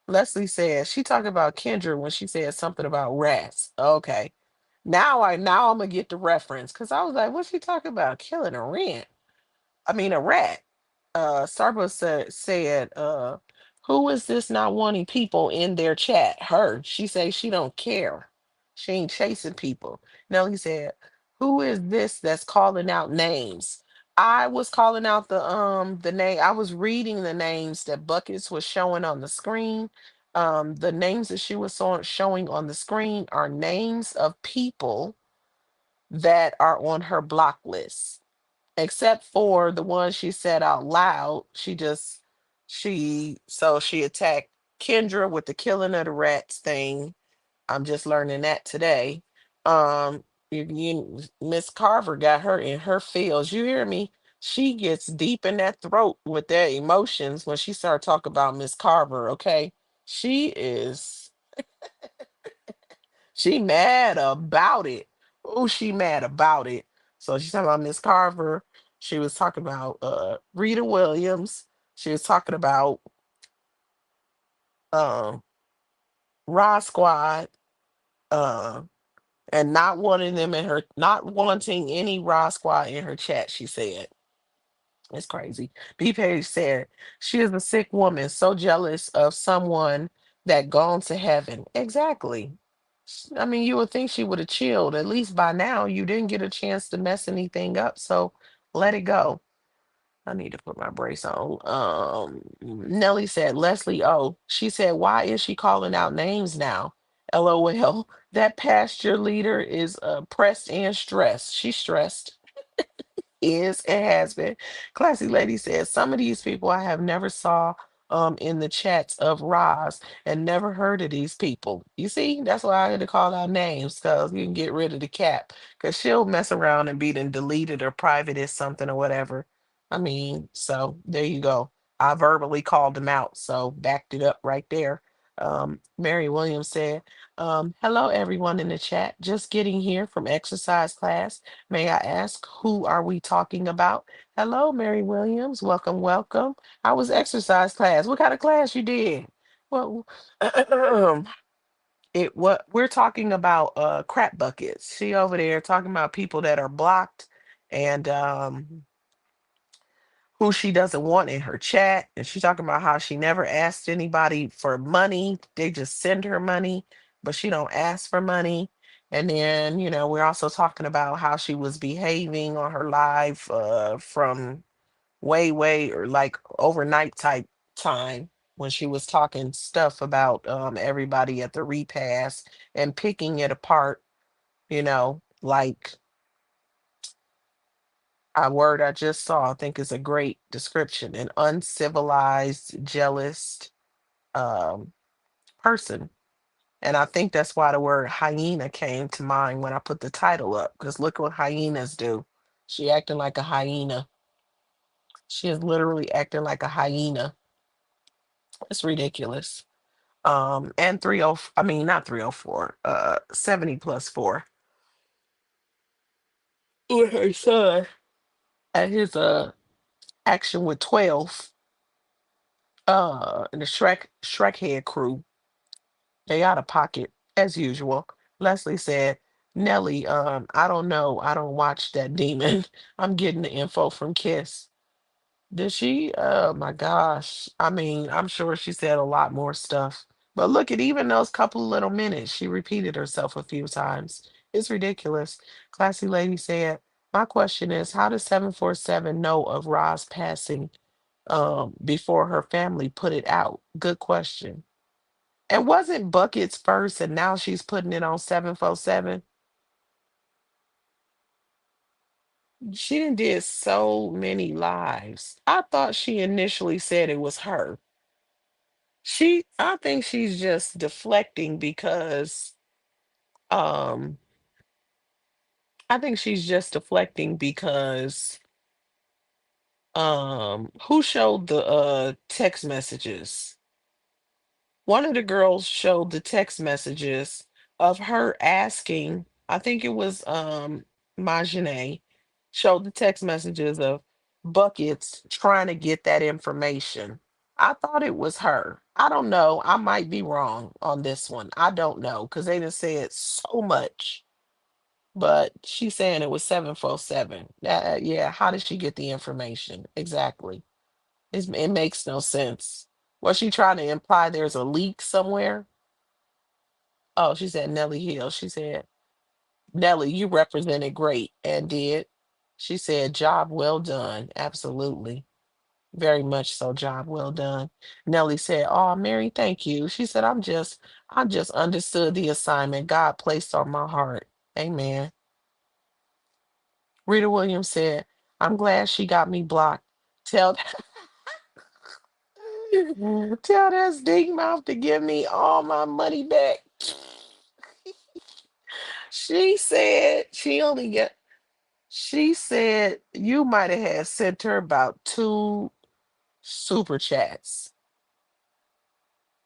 Leslie says she talked about Kendra when she said something about rats. Okay, now I'm gonna get the reference because I was like, what's she talking about? Killing a rent? I mean a rat. Starbucks said, who is this not wanting people in their chat? Her. She say she don't care. She ain't chasing people. Nelly said, who is this that's calling out names? I was calling out the name. I was reading the names that Buckets was showing on the screen. The names that she was showing on the screen are names of people that are on her block list, except for the one she said out loud. She attacked Kendra with the killing of the rats thing. I'm just learning that today. Miss Carver got her in her feels. You hear me? She gets deep in that throat with their emotions when she started talking about Miss Carver. Okay, she is she mad about it. Oh, she mad about it. So she's talking about Miss Carver. She was talking about Rita Williams. She was talking about um Raw Squad. Uh, and not wanting any Raw Squad in her chat, she said. It's crazy. B Page said, she is a sick woman, so jealous of someone that gone to heaven. Exactly. I mean, you would think she would have chilled. At least by now, you didn't get a chance to mess anything up, so let it go. I need to put my brace on. Nelly said, Leslie, oh, she said, why is she calling out names now? LOL. That pasture leader is pressed and stressed. She's stressed, is and has been. Classy Lady says some of these people I have never saw in the chats of Roz and never heard of these people. You see, that's why I had to call out names because you can get rid of the cap because she'll mess around and be then deleted or private as something or whatever. I mean, so there you go. I verbally called them out, so backed it up right there. Mary Williams said, hello everyone in the chat. Just getting here from exercise class. May I ask, who are we talking about? Hello, Mary Williams. Welcome, welcome. How was exercise class? What kind of class you did? Well, what we're talking about crap buckets. She over there talking about people that are blocked and who she doesn't want in her chat. And she's talking about how she never asked anybody for money. They just send her money, but she don't ask for money. And then, we're also talking about how she was behaving on her live from way or like overnight type time when she was talking stuff about everybody at the repast and picking it apart, like a word I just saw, I think is a great description. An uncivilized, jealous um, person. And I think that's why the word hyena came to mind when I put the title up. Because look what hyenas do. She acting like a hyena. She is literally acting like a hyena. It's ridiculous. And 30, I mean not 304, 70 plus 4. With her son at his action with 12. And the Shrek head crew, they out of pocket as usual. Leslie said, Nelly, I don't know. I don't watch that demon. I'm getting the info from Kiss. Did she? Oh my gosh. I mean, I'm sure she said a lot more stuff. But look at even those couple little minutes, she repeated herself a few times. It's ridiculous. Classy lady said, my question is, how does 747 know of Ra's passing before her family put it out? Good question. And wasn't Buckets first and now she's putting it on 747? She done did so many lives. I thought she initially said it was her. I think she's just deflecting because um I think she's just deflecting because who showed the text messages? One of the girls showed the text messages of her asking, I think it was Majane, showed the text messages of Buckets trying to get that information. I thought it was her. I don't know. I might be wrong on this one. I don't know because they done said so much. But she's saying it was 747. Yeah, how did she get the information? Exactly. It makes no sense. Was she trying to imply there's a leak somewhere? Oh, she said Nellie Hill. She said, Nellie, you represented great and did. She said, job well done. Absolutely. Very much so, job well done. Nellie said, oh, Mary, thank you. She said, I just understood the assignment God placed on my heart. Amen. Rita Williams said, I'm glad she got me blocked. Tell tell that stink mouth to give me all my money back. She said she said you might have had sent her about two super chats.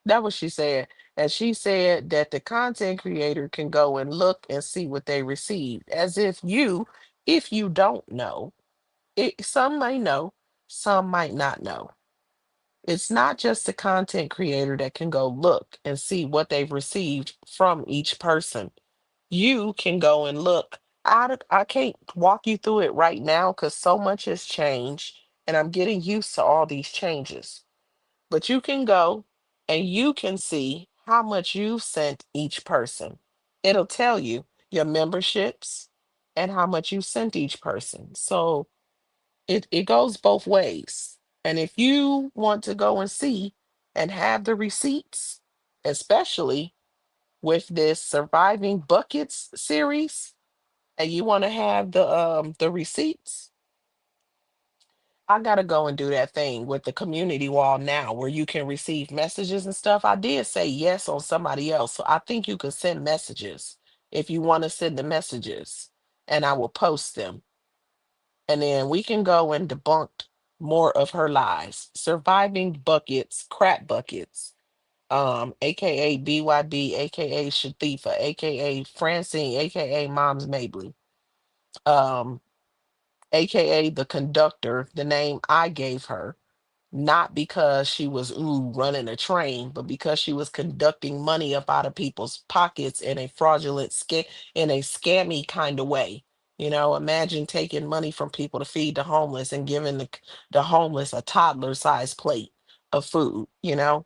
That was she said. And she said that the content creator can go and look and see what they received. As if you don't know, some may know, some might not know. It's not just the content creator that can go look and see what they've received from each person. You can go and look. I can't walk you through it right now because so much has changed and I'm getting used to all these changes. But you can go and you can see how much you've sent each person. It'll tell you your memberships and how much you sent each person. So it goes both ways. And if you want to go and see and have the receipts, especially with this surviving buckets series, and you want to have the receipts, I gotta go and do that thing with the community wall now where you can receive messages and stuff. I did say yes on somebody else, so I think you can send messages if you want to send the messages, and I will post them, and then we can go and debunk more of her lies. Surviving buckets, crap buckets, aka BYB, aka Shatifa, aka Francine, aka Mom's Mabley, um, aka the conductor, the name I gave her, not because she was running a train, but because she was conducting money up out of people's pockets in a fraudulent in a scammy kind of way. You know, imagine taking money from people to feed the homeless and giving the homeless a toddler-sized plate of food, you know?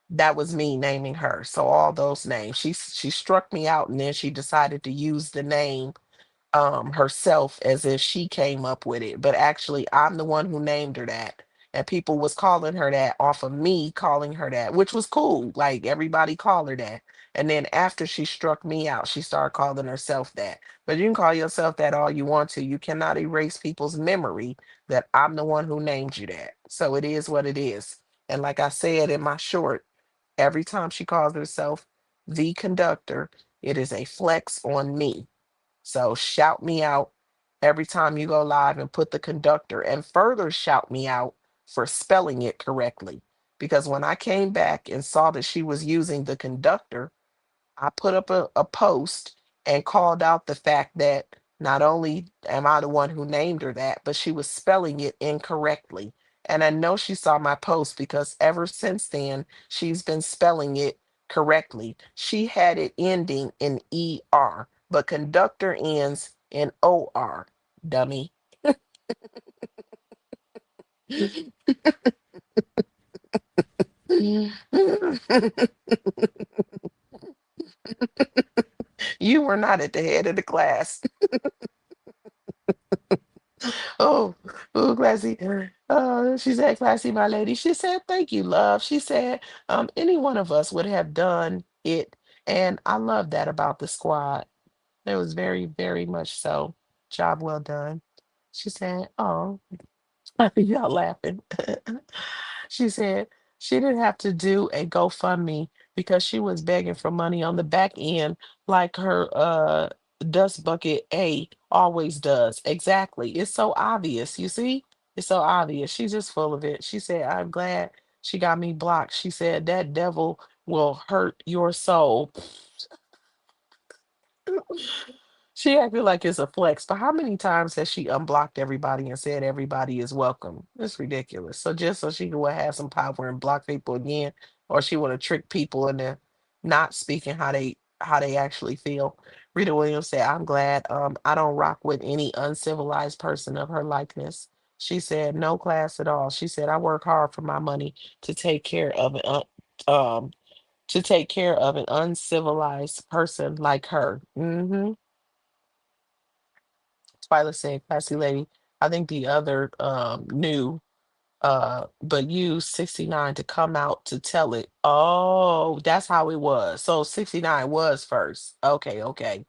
That was me naming her. So all those names. She struck me out and then she decided to use the name herself as if she came up with it, but actually I'm the one who named her that, and people was calling her that off of me calling her that, which was cool. Like everybody called her that, and then after she struck me out she started calling herself that. But you can call yourself that all you want to. You cannot erase people's memory that I'm the one who named you that. So it is what it is. And like I said in my short, every time she calls herself the conductor, it is a flex on me. So shout me out every time you go live and put the conductor, and further shout me out for spelling it correctly. Because when I came back and saw that she was using the conductor, I put up a post and called out the fact that not only am I the one who named her that, but she was spelling it incorrectly. And I know she saw my post because ever since then, she's been spelling it correctly. She had it ending in ER, but conductor ends in OR, dummy. You were not at the head of the class. Oh, oh, classy. She said, classy, my lady. She said, thank you, love. She said, any one of us would have done it. And I love that about the squad. It was very, very much so. Job well done. She said, oh, y'all laughing. She said she didn't have to do a GoFundMe because she was begging for money on the back end, like her dust bucket A always does. Exactly. It's so obvious. You see? It's so obvious. She's just full of it. She said, I'm glad she got me blocked. She said that devil will hurt your soul. She acted like it's a flex, but how many times has she unblocked everybody and said everybody is welcome? It's ridiculous. So just so she would have some power and block people again, or she want to trick people into not speaking how they actually feel. Rita Williams said, "I'm glad. I don't rock with any uncivilized person of her likeness." She said, "No class at all." She said, "I work hard for my money to take care of um to take care of an uncivilized person like her." Twyla said, classy lady. I think the other knew, but used 69 to come out to tell it. Oh, that's how it was. So 69 was first. Okay, okay.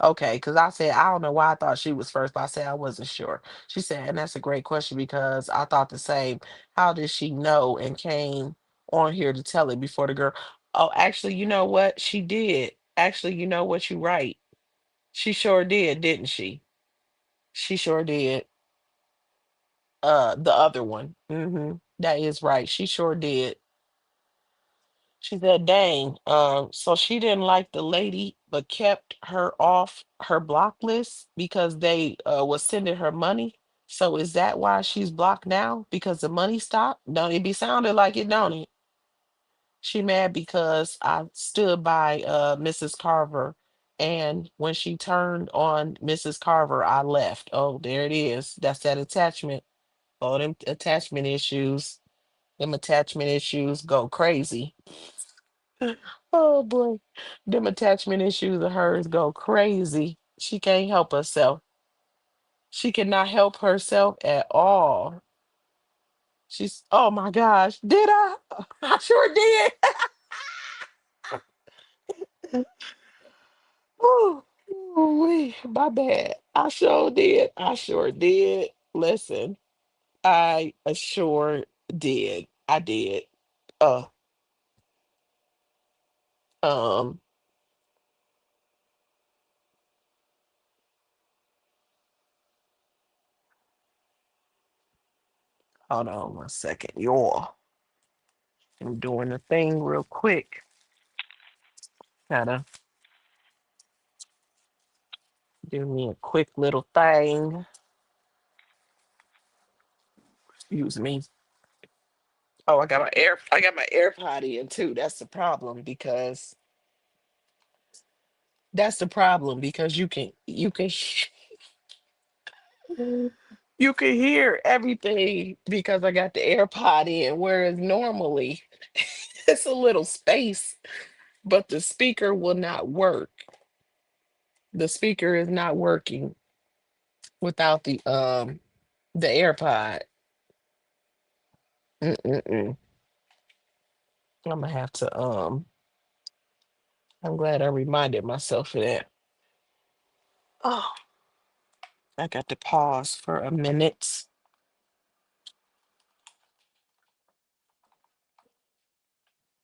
Okay, because I said, I don't know why I thought she was first, but I said I wasn't sure. She said, and that's a great question because I thought the same. How did she know and came on here to tell it before the girl? Oh, actually, you know what? She did. Actually, you know what? You right. She sure did, didn't she? She sure did. The other one. That is right. She sure did. She said, dang. So she didn't like the lady, but kept her off her block list because they was sending her money. So is that why she's blocked now? Because the money stopped? Don't it be sounded like it, don't it? She mad because I stood by Mrs. Carver, and when she turned on Mrs. Carver, I left. Oh, there it is. That's that attachment. Oh, them attachment issues. Them attachment issues go crazy. Oh boy. Them attachment issues of hers go crazy. She can't help herself. She cannot help herself at all. She's, oh my gosh, did I? I sure did. Oh, my bad. I sure did. I sure did. Listen, I sure did. I did. Uh, um, hold on one second. Y'all. I'm doing the thing real quick. Gotta do me a quick little thing. Excuse me. Oh, I got my AirPod in too. That's the problem because you can hear everything because I got the AirPod in, whereas normally it's a little space, but the speaker will not work. The speaker is not working without the AirPod. Mm-mm-mm. I'm gonna have to I'm glad I reminded myself of that. Oh, I got to pause for a minute.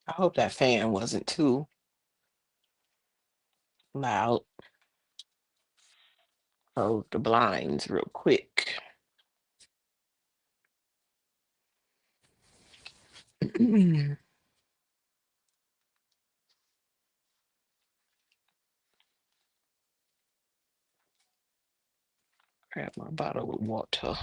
I hope that fan wasn't too loud. Close the blinds real quick. Grab my bottle of water.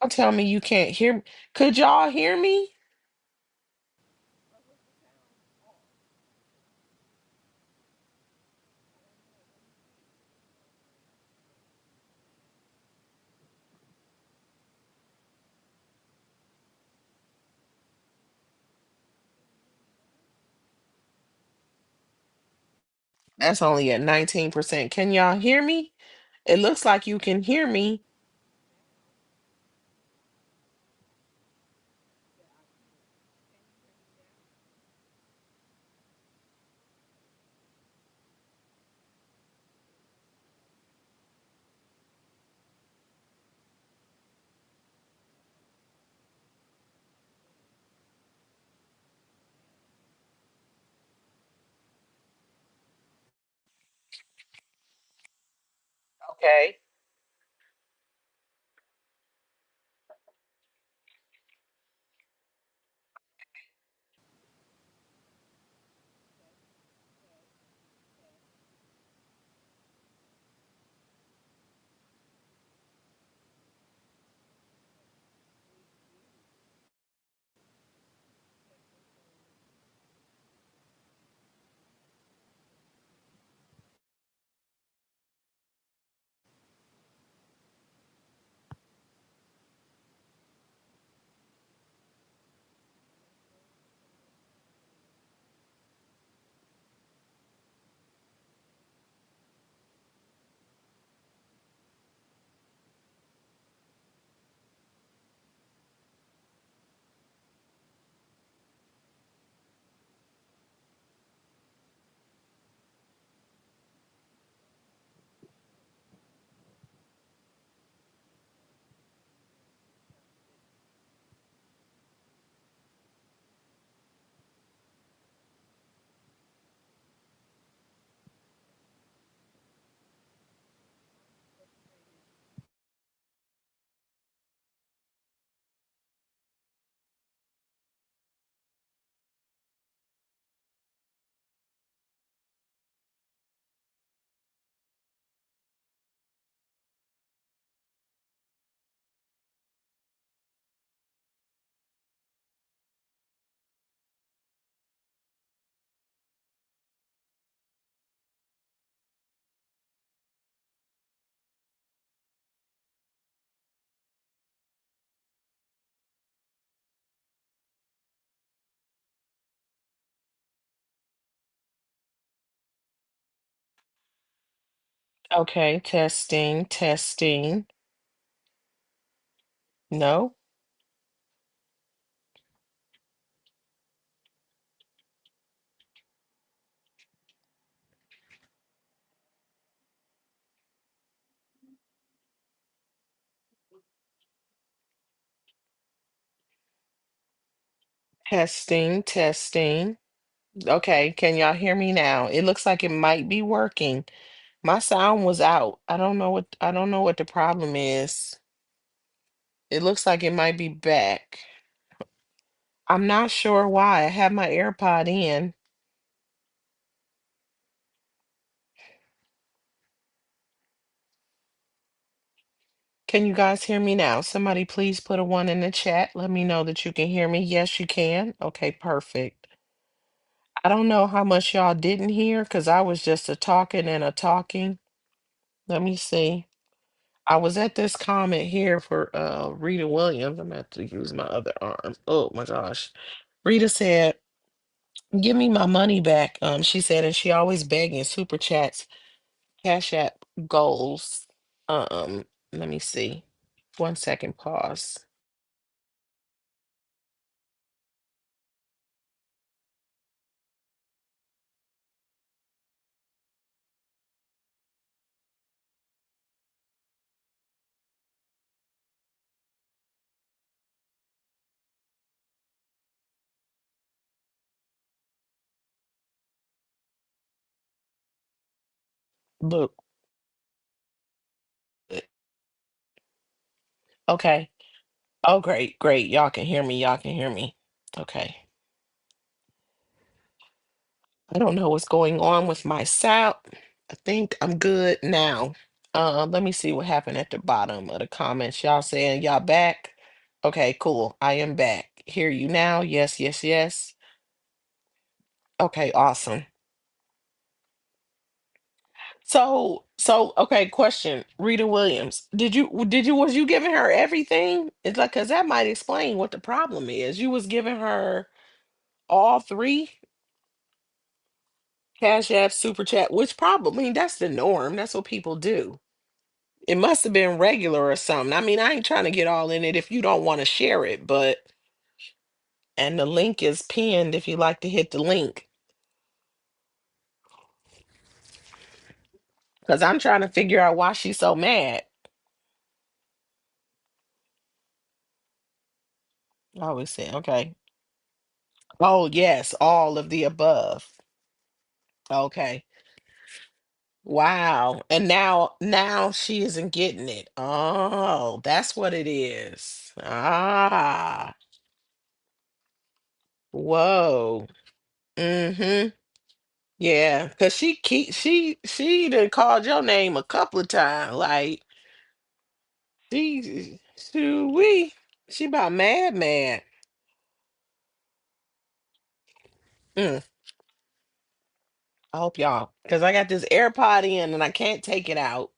Don't tell me you can't hear me. Could y'all hear me? That's only at 19%. Can y'all hear me? It looks like you can hear me. Okay. Okay. Testing, testing. No. Testing, testing. Okay. Can y'all hear me now? It looks like it might be working. My sound was out. I don't know what the problem is. It looks like it might be back. I'm not sure why. I have my AirPod in. Can you guys hear me now? Somebody please put a one in the chat. Let me know that you can hear me. Yes, you can. Okay, perfect. I don't know how much y'all didn't hear because I was just a talking and a talking. Let me see. I was at this comment here for Rita Williams. I'm gonna have to use my other arm. Oh my gosh. Rita said, "Give me my money back." She said, and she always begging super chats, Cash App goals. Let me see. 1 second, pause. Look. Okay. Oh, great, great. Y'all can hear me. Y'all can hear me. Okay. I don't know what's going on with my sound. I think I'm good now. Let me see what happened at the bottom of the comments. Y'all saying y'all back? Okay, cool. I am back. Hear you now. Yes, yes, yes. Okay, awesome. So okay, question. Rita Williams, was you giving her everything? It's like, cause that might explain what the problem is. You was giving her all three Cash App, Super Chat, which probably, I mean, that's the norm. That's what people do. It must have been regular or something. I mean, I ain't trying to get all in it if you don't want to share it, but and the link is pinned if you like to hit the link. Cause I'm trying to figure out why she's so mad. I always say, okay. Oh yes, all of the above. Okay. Wow. And now she isn't getting it. Oh, that's what it is. Ah. Whoa. Mm-hmm. Yeah. Cause she done called your name a couple of times. Like she about mad. Mm, I hope y'all, because I got this AirPod in and I can't take it out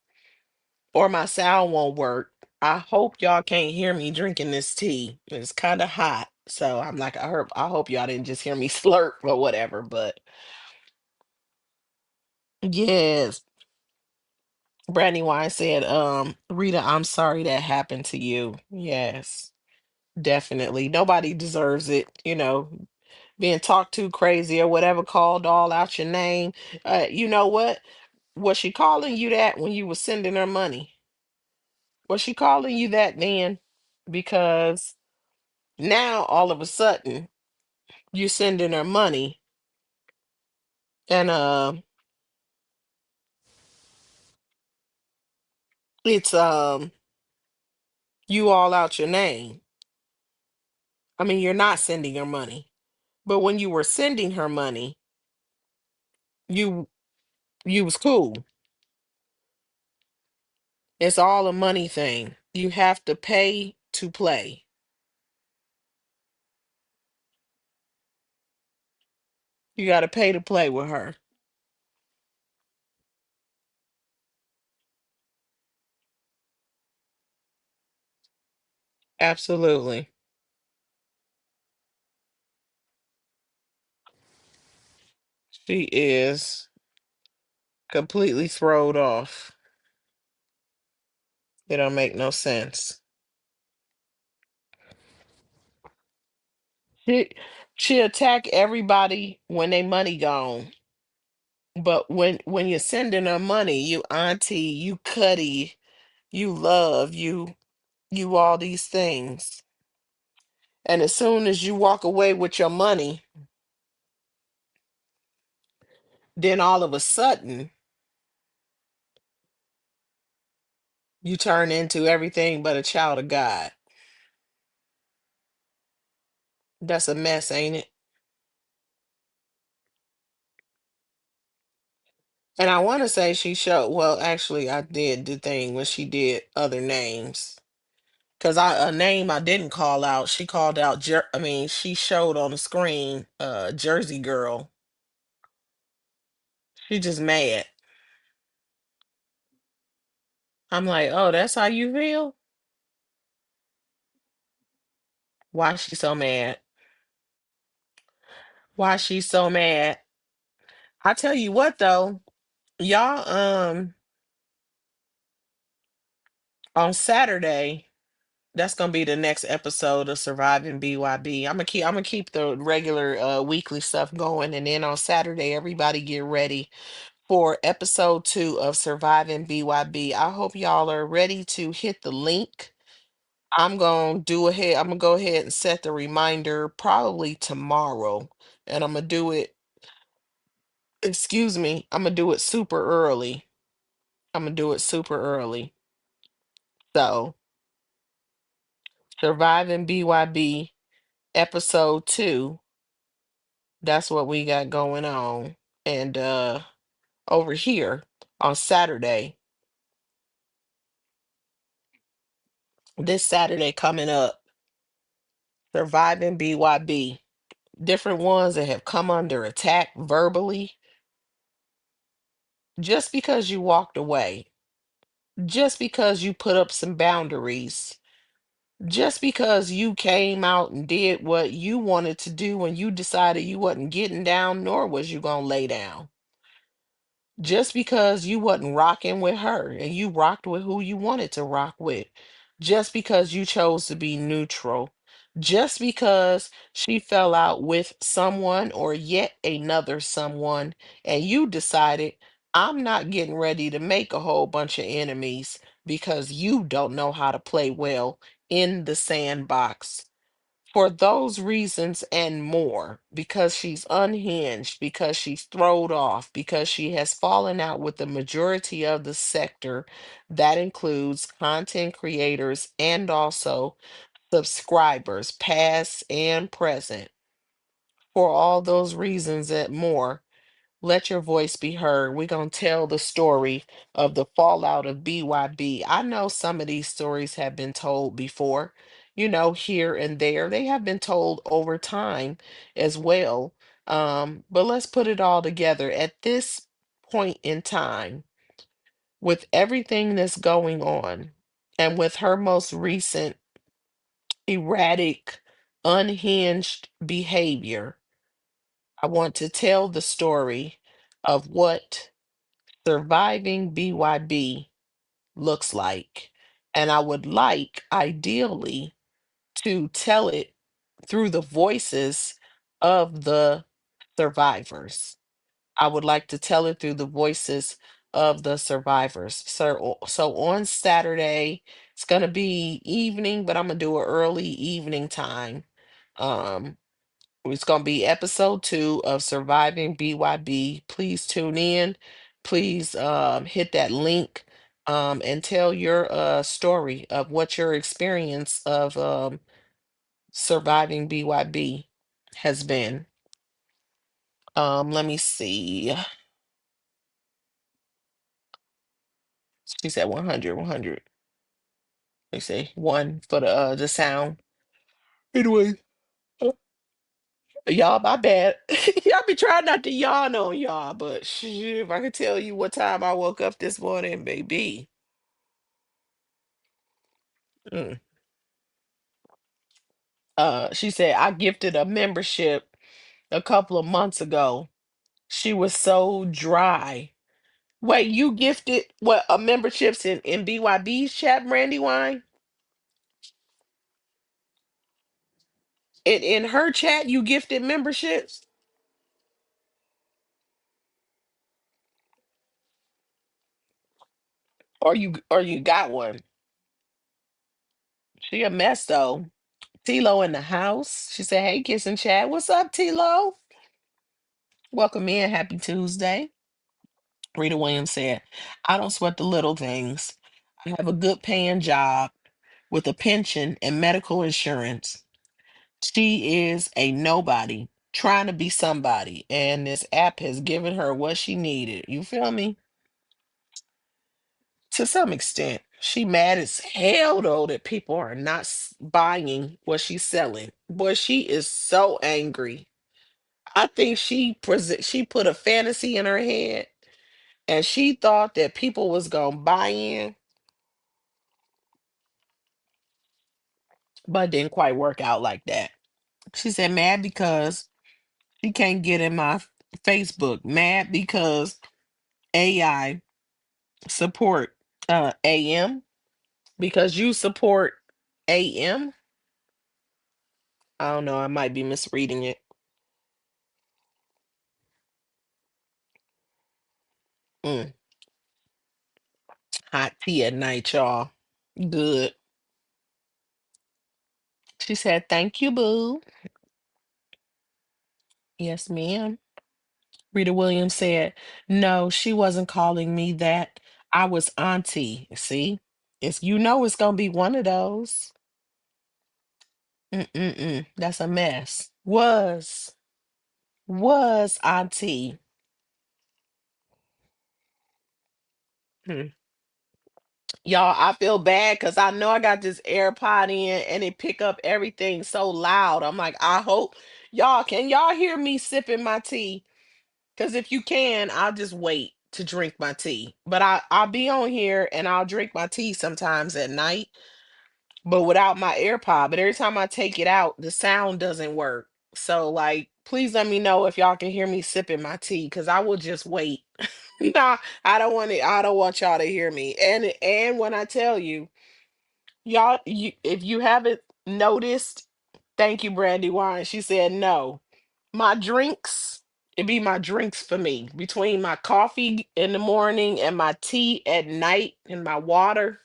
or my sound won't work. I hope y'all can't hear me drinking this tea. It's kind of hot. So I'm like, I hope y'all didn't just hear me slurp or whatever. But yes, Brandy Wine said, Rita, I'm sorry that happened to you. Yes, definitely. Nobody deserves it, being talked to crazy or whatever, called all out your name. You know what? Was she calling you that when you were sending her money? Was she calling you that then? Because now all of a sudden you're sending her money and it's you all out your name. I mean, you're not sending her money. But when you were sending her money, you you was cool. It's all a money thing. You have to pay to play. You got to pay to play with her. Absolutely. She is completely throwed off. It don't make no sense. She she attack everybody when they money gone. But when you're sending her money, you auntie, you cutty, you love, you all these things. And as soon as you walk away with your money, then all of a sudden you turn into everything but a child of God. That's a mess, ain't it? And I want to say she showed, well, actually, I did the thing when she did other names. Because a name I didn't call out, she called out, she showed on the screen, Jersey Girl. She just mad. I'm like, oh, that's how you feel? Why she so mad? Why she so mad? I tell you what though, y'all, on Saturday, that's gonna be the next episode of Surviving BYB. I'm gonna keep the regular weekly stuff going, and then on Saturday, everybody get ready for episode 2 of Surviving BYB. I hope y'all are ready to hit the link. I'm gonna go ahead and set the reminder probably tomorrow. And I'm gonna do it, excuse me, I'm gonna do it super early. I'm gonna do it super early. So, Surviving BYB episode 2, that's what we got going on. And over here on Saturday, This Saturday coming up, Surviving BYB. Different ones that have come under attack verbally just because you walked away, just because you put up some boundaries, just because you came out and did what you wanted to do when you decided you wasn't getting down, nor was you going to lay down. Just because you wasn't rocking with her and you rocked with who you wanted to rock with, just because you chose to be neutral, just because she fell out with someone or yet another someone, and you decided, I'm not getting ready to make a whole bunch of enemies because you don't know how to play well in the sandbox. For those reasons and more, because she's unhinged, because she's throwed off, because she has fallen out with the majority of the sector, that includes content creators and also subscribers, past and present. For all those reasons and more, let your voice be heard. We're going to tell the story of the fallout of BYB. I know some of these stories have been told before, here and there. They have been told over time as well. But let's put it all together. At this point in time, with everything that's going on, and with her most recent erratic, unhinged behavior, I want to tell the story of what surviving BYB looks like. And I would like, ideally, to tell it through the voices of the survivors. I would like to tell it through the voices of the survivors. So on Saturday, it's going to be evening, but I'm going to do it early evening time. Um, it's going to be episode 2 of Surviving BYB. Please tune in. Please hit that link and tell your story of what your experience of surviving BYB has been. Let me see. She said 100, 100. Let me see. One for the sound. Anyway, uh, y'all, my bad. Y'all be trying not to yawn on y'all, but shit, if I could tell you what time I woke up this morning, baby. Mm. She said I gifted a membership a couple of months ago. She was so dry. Wait, you gifted what a memberships in BYB's chat, Brandy Wine? In her chat, you gifted memberships, or you got one? She a mess though. Tilo in the house. She said, "Hey, kiss and chat. What's up, Tilo? Welcome in. Happy Tuesday." Rita Williams said, "I don't sweat the little things. I have a good paying job with a pension and medical insurance. She is a nobody trying to be somebody, and this app has given her what she needed. You feel me? To some extent, she mad as hell though that people are not buying what she's selling. Boy, she is so angry. I think she put a fantasy in her head, and she thought that people was gonna buy in, but it didn't quite work out like that. She said mad because she can't get in my Facebook. Mad because AI support AM, because you support AM. I don't know. I might be misreading it. Mm, hot tea at night, y'all. Good. She said, "Thank you, boo." Yes, ma'am. Rita Williams said, "No, she wasn't calling me that. I was auntie." See, it's gonna be one of those. Mm-mm-mm. That's a mess. Was auntie. Hmm. Y'all, I feel bad because I know I got this AirPod in and it pick up everything so loud. I'm like, I hope can y'all hear me sipping my tea? Because if you can, I'll just wait to drink my tea. But I'll be on here and I'll drink my tea sometimes at night, but without my AirPod. But every time I take it out, the sound doesn't work. So like, please let me know if y'all can hear me sipping my tea because I will just wait. Nah, I don't want it. I don't want y'all to hear me. And when I tell you, y'all, if you haven't noticed, thank you, Brandy Wine. She said no. My drinks, it be my drinks for me. Between my coffee in the morning and my tea at night and my water.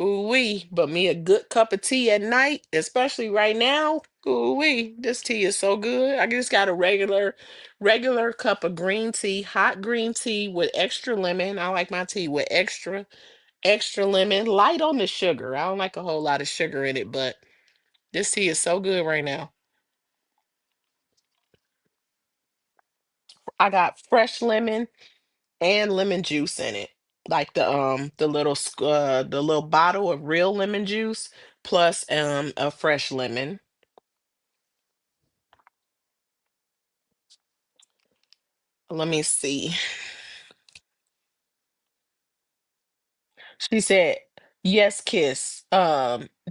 Ooh wee. But me a good cup of tea at night, especially right now. Ooh wee. This tea is so good. I just got a regular cup of green tea, hot green tea with extra lemon. I like my tea with extra lemon, light on the sugar. I don't like a whole lot of sugar in it, but this tea is so good right now. I got fresh lemon and lemon juice in it. Like the little bottle of real lemon juice plus a fresh lemon. Let me see. She said, "Yes, kiss.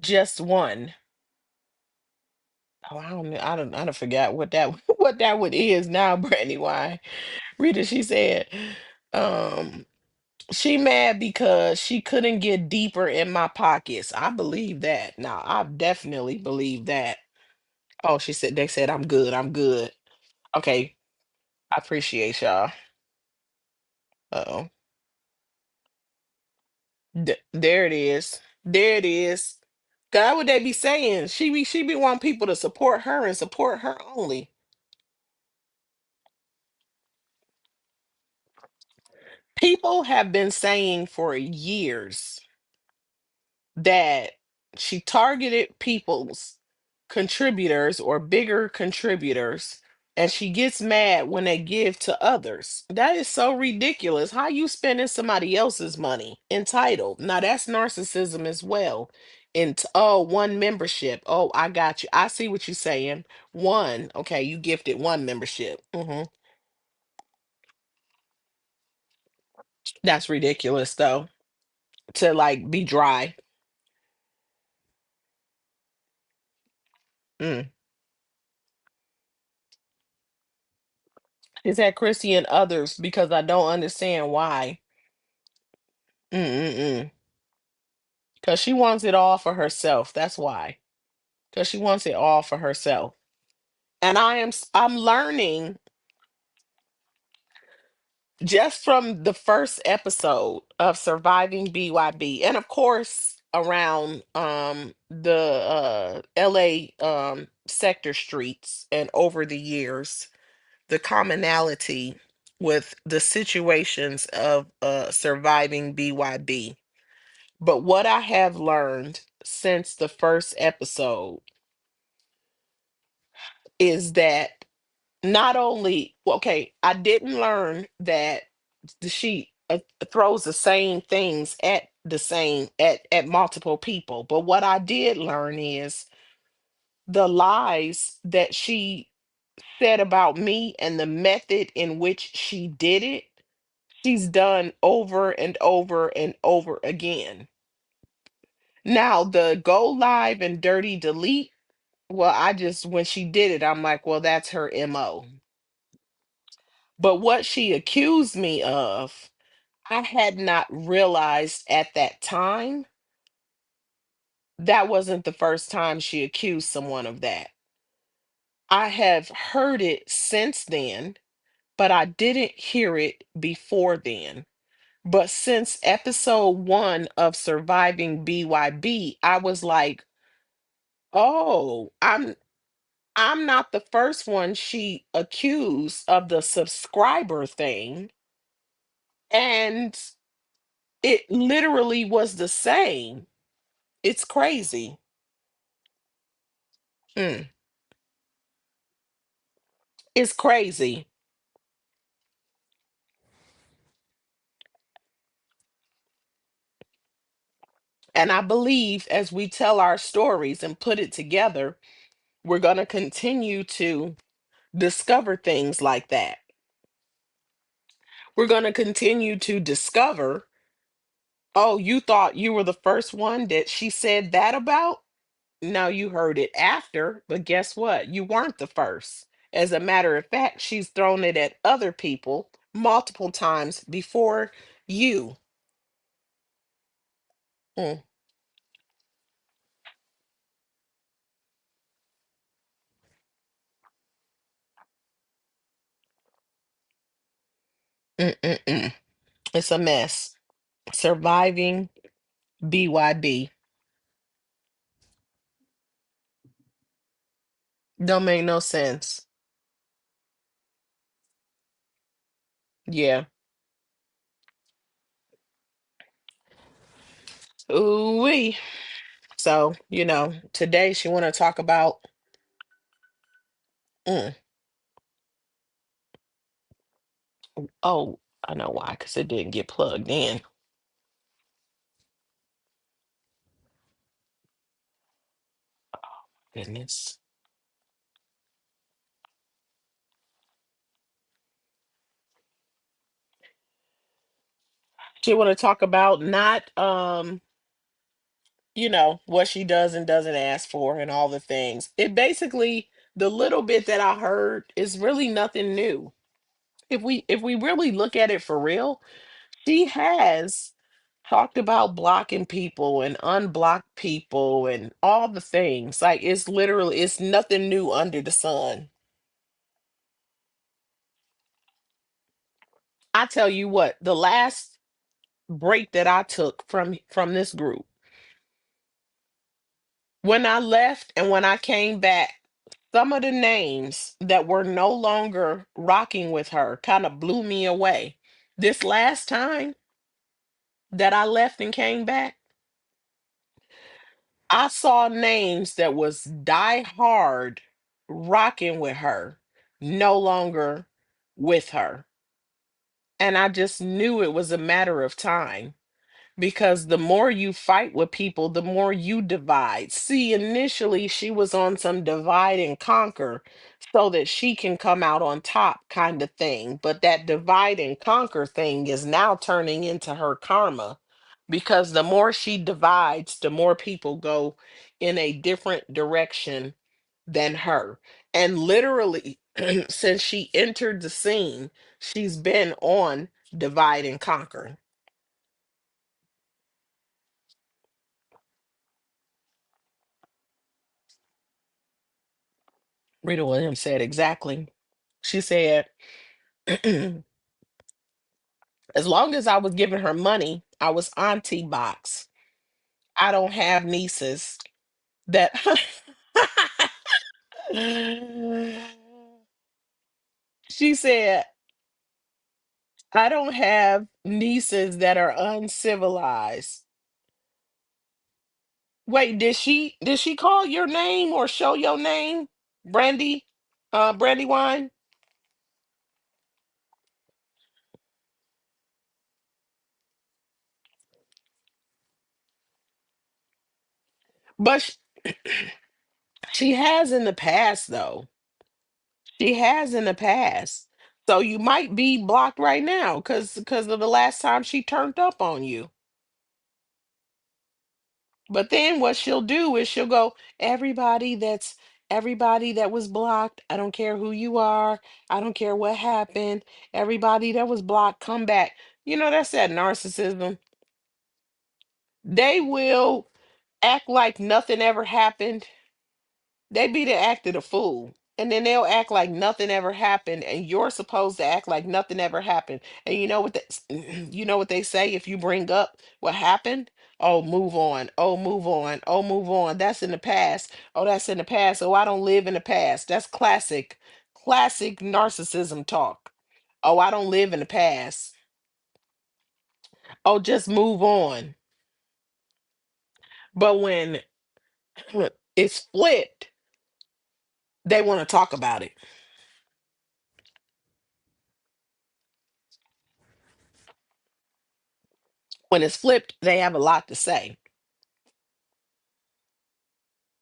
Just one." Oh, I don't forget what that what that one is now, Brandy. Why? Rita, she said, um, she mad because she couldn't get deeper in my pockets. I believe that. Now, I definitely believe that. Oh, she said they said I'm good. I'm good. Okay, I appreciate y'all. Uh-oh. There it is. There it is. God, what they be saying? She be wanting people to support her and support her only. People have been saying for years that she targeted people's contributors or bigger contributors and she gets mad when they give to others. That is so ridiculous. How you spending somebody else's money entitled? Now that's narcissism as well. And oh, one membership. Oh, I got you. I see what you're saying. One. Okay, you gifted one membership. That's ridiculous though. To like be dry. Mm. Is that Chrissy and others because I don't understand why. Mm-mm-mm. Because she wants it all for herself. That's why. Because she wants it all for herself. And I'm learning just from the first episode of Surviving BYB. And of course, around the LA sector streets and over the years, the commonality with the situations of surviving BYB. But what I have learned since the first episode is that not only, okay, I didn't learn that she throws the same things at the same at multiple people, but what I did learn is the lies that she said about me and the method in which she did it, she's done over and over and over again. Now, the go live and dirty delete, well, I just, when she did it, I'm like, well, that's her MO. But what she accused me of, I had not realized at that time that wasn't the first time she accused someone of that. I have heard it since then, but I didn't hear it before then. But since episode one of Surviving BYB, I was like, oh, I'm not the first one she accused of the subscriber thing. And it literally was the same. It's crazy. Mm, it's crazy. And I believe as we tell our stories and put it together, we're going to continue to discover things like that. We're going to continue to discover, oh, you thought you were the first one that she said that about? No, you heard it after, but guess what? You weren't the first. As a matter of fact, she's thrown it at other people multiple times before you. Mm, mm. It's a mess. Surviving BYB. Don't make no sense. Yeah. Ooh wee. So, today she want to talk about, mm, oh, I know why, because it didn't get plugged in. Goodness. She want to talk about not what she does and doesn't ask for and all the things. It basically, the little bit that I heard is really nothing new. If we really look at it for real, she has talked about blocking people and unblocked people and all the things. Like, it's nothing new under the sun. I tell you what, the last break that I took from this group, when I left and when I came back, some of the names that were no longer rocking with her kind of blew me away. This last time that I left and came back, I saw names that was die hard rocking with her, no longer with her. And I just knew it was a matter of time, because the more you fight with people, the more you divide. See, initially she was on some divide and conquer so that she can come out on top kind of thing. But that divide and conquer thing is now turning into her karma, because the more she divides, the more people go in a different direction than her. And literally, since she entered the scene, she's been on divide and conquer. Rita Williams said exactly. She said, as long as I was giving her money, I was auntie box. I don't have nieces that. She said, I don't have nieces that are uncivilized. Wait, did she call your name or show your name? Brandy? Brandy wine? But she has in the past though. She has in the past. So you might be blocked right now because of the last time she turned up on you. But then what she'll do is she'll go, everybody that was blocked, I don't care who you are, I don't care what happened, everybody that was blocked, come back. That's that narcissism. They will act like nothing ever happened. They be the acted a fool. And then they'll act like nothing ever happened, and you're supposed to act like nothing ever happened. And you know what you know what they say if you bring up what happened? Oh, move on. Oh, move on. Oh, move on. That's in the past. Oh, that's in the past. Oh, I don't live in the past. That's classic narcissism talk. Oh, I don't live in the past. Oh, just move on. But when it's flipped, they want to talk about it. When it's flipped, they have a lot to say.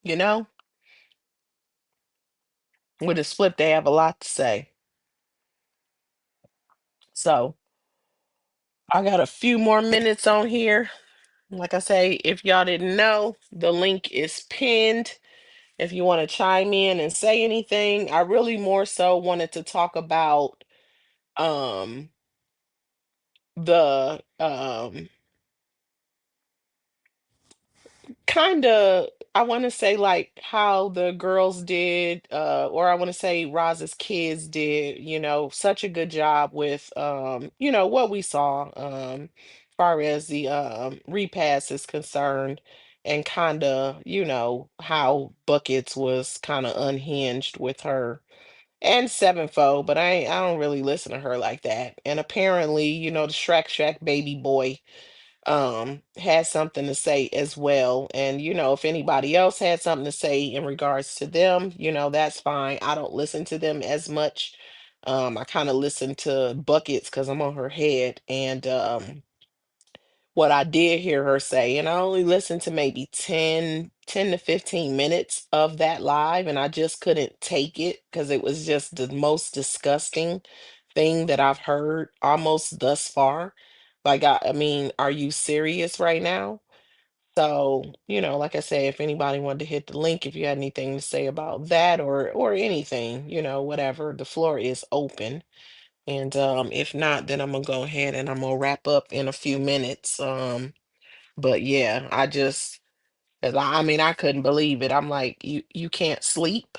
you know? With a split, they have a lot to say. So I got a few more minutes on here. Like I say, if y'all didn't know, the link is pinned. If you want to chime in and say anything, I really more so wanted to talk about um the kind of, I want to say like how the girls did, or I want to say Roz's kids did, such a good job with what we saw far as the repass is concerned, and kind of, how Buckets was kind of unhinged with her and Sevenfold, but I don't really listen to her like that. And apparently, the Shrek baby boy had something to say as well. And if anybody else had something to say in regards to them, that's fine. I don't listen to them as much. I kind of listen to Buckets because I'm on her head. And what I did hear her say, and I only listened to maybe 10 to 15 minutes of that live, and I just couldn't take it because it was just the most disgusting thing that I've heard almost thus far. Like, I mean, are you serious right now? So, like I say, if anybody wanted to hit the link, if you had anything to say about that or anything, whatever, the floor is open. And if not, then I'm gonna go ahead and I'm gonna wrap up in a few minutes. But yeah, I just, 'cause I mean, I couldn't believe it. I'm like, you can't sleep?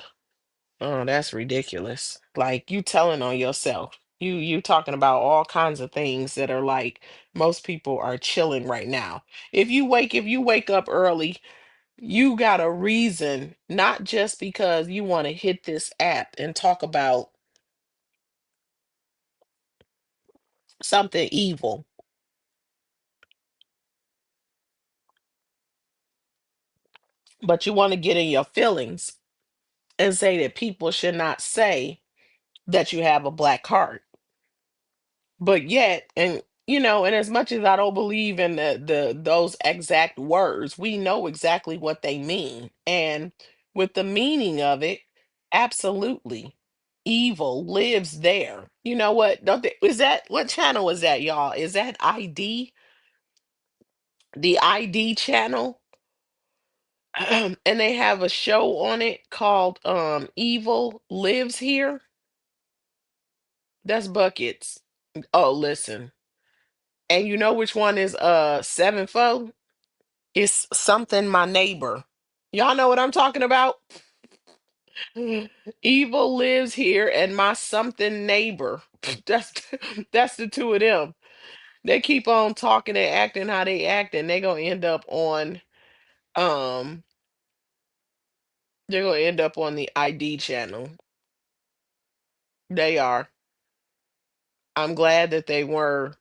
Oh, that's ridiculous. Like, you telling on yourself. You talking about all kinds of things that are like most people are chilling right now. If you wake up early, you got a reason, not just because you want to hit this app and talk about something evil, but you want to get in your feelings and say that people should not say that you have a black heart. But yet, and as much as I don't believe in the those exact words, we know exactly what they mean. And with the meaning of it, absolutely, evil lives there. You know what? Don't they, is that what channel is that, y'all? Is that ID? The ID channel? And they have a show on it called Evil Lives Here. That's Buckets. Oh, listen. And you know which one is Sevenfold? It's something my neighbor. Y'all know what I'm talking about? Evil lives here and my something neighbor. That's that's the two of them. They keep on talking and acting how they act, and um they're gonna end up on the ID channel. They are. I'm glad that they were,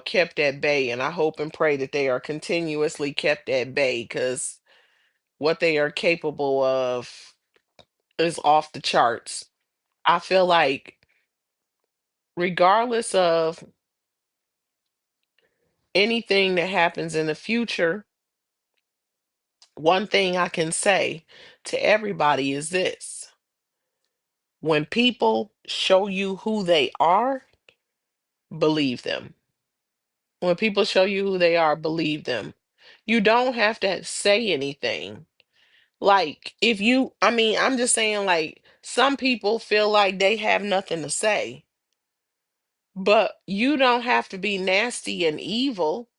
kept at bay, and I hope and pray that they are continuously kept at bay because what they are capable of is off the charts. I feel like, regardless of anything that happens in the future, one thing I can say to everybody is this: when people show you who they are, believe them. When people show you who they are, believe them. You don't have to say anything. Like, I mean, I'm just saying, like, some people feel like they have nothing to say, but you don't have to be nasty and evil.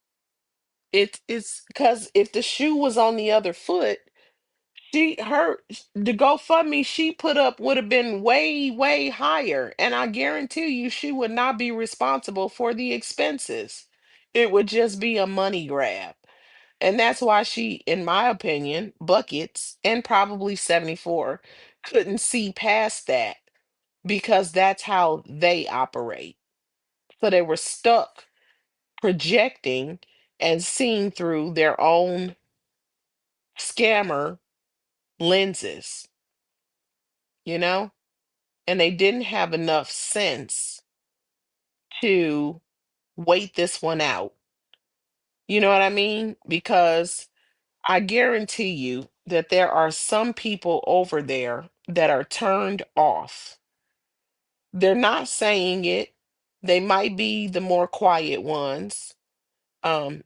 It's because if the shoe was on the other foot, the GoFundMe she put up would have been way, way higher. And I guarantee you she would not be responsible for the expenses. It would just be a money grab. And that's why she, in my opinion, Buckets and probably 74 couldn't see past that because that's how they operate. So they were stuck projecting and seeing through their own scammer lenses, you know? And they didn't have enough sense to wait this one out. You know what I mean? Because I guarantee you, that there are some people over there that are turned off. They're not saying it. They might be the more quiet ones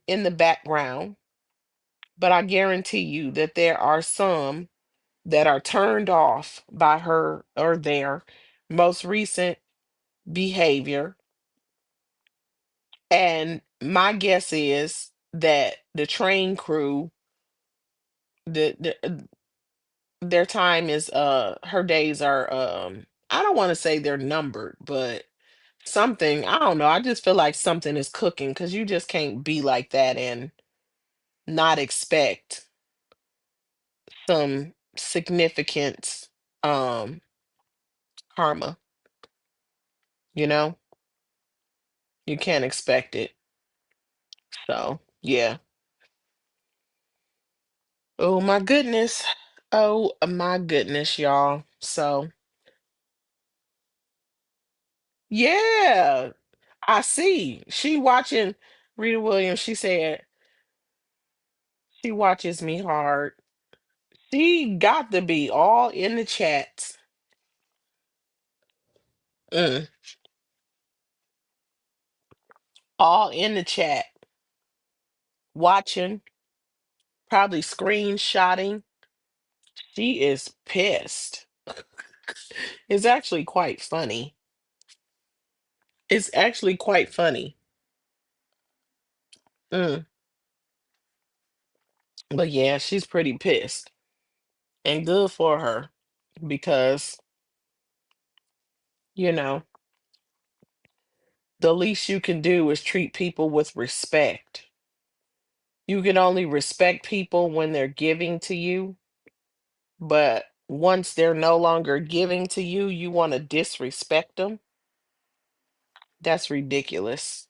in the background, but I guarantee you that there are some that are turned off by her or their most recent behavior. And my guess is that the train crew, the their time is her days are I don't want to say they're numbered, but something, I don't know. I just feel like something is cooking because you just can't be like that and not expect some significant um karma, you know? You can't expect it. So, yeah. Oh my goodness. Oh my goodness, y'all. So, yeah, I see. She watching Rita Williams. She said she watches me hard. She got to be all in the chats. Mm, all in the chat, watching, probably screenshotting. She is pissed. It's actually quite funny. It's actually quite funny. Mm, but yeah, she's pretty pissed. And good for her because, you know, the least you can do is treat people with respect. You can only respect people when they're giving to you, but once they're no longer giving to you, you want to disrespect them. That's ridiculous.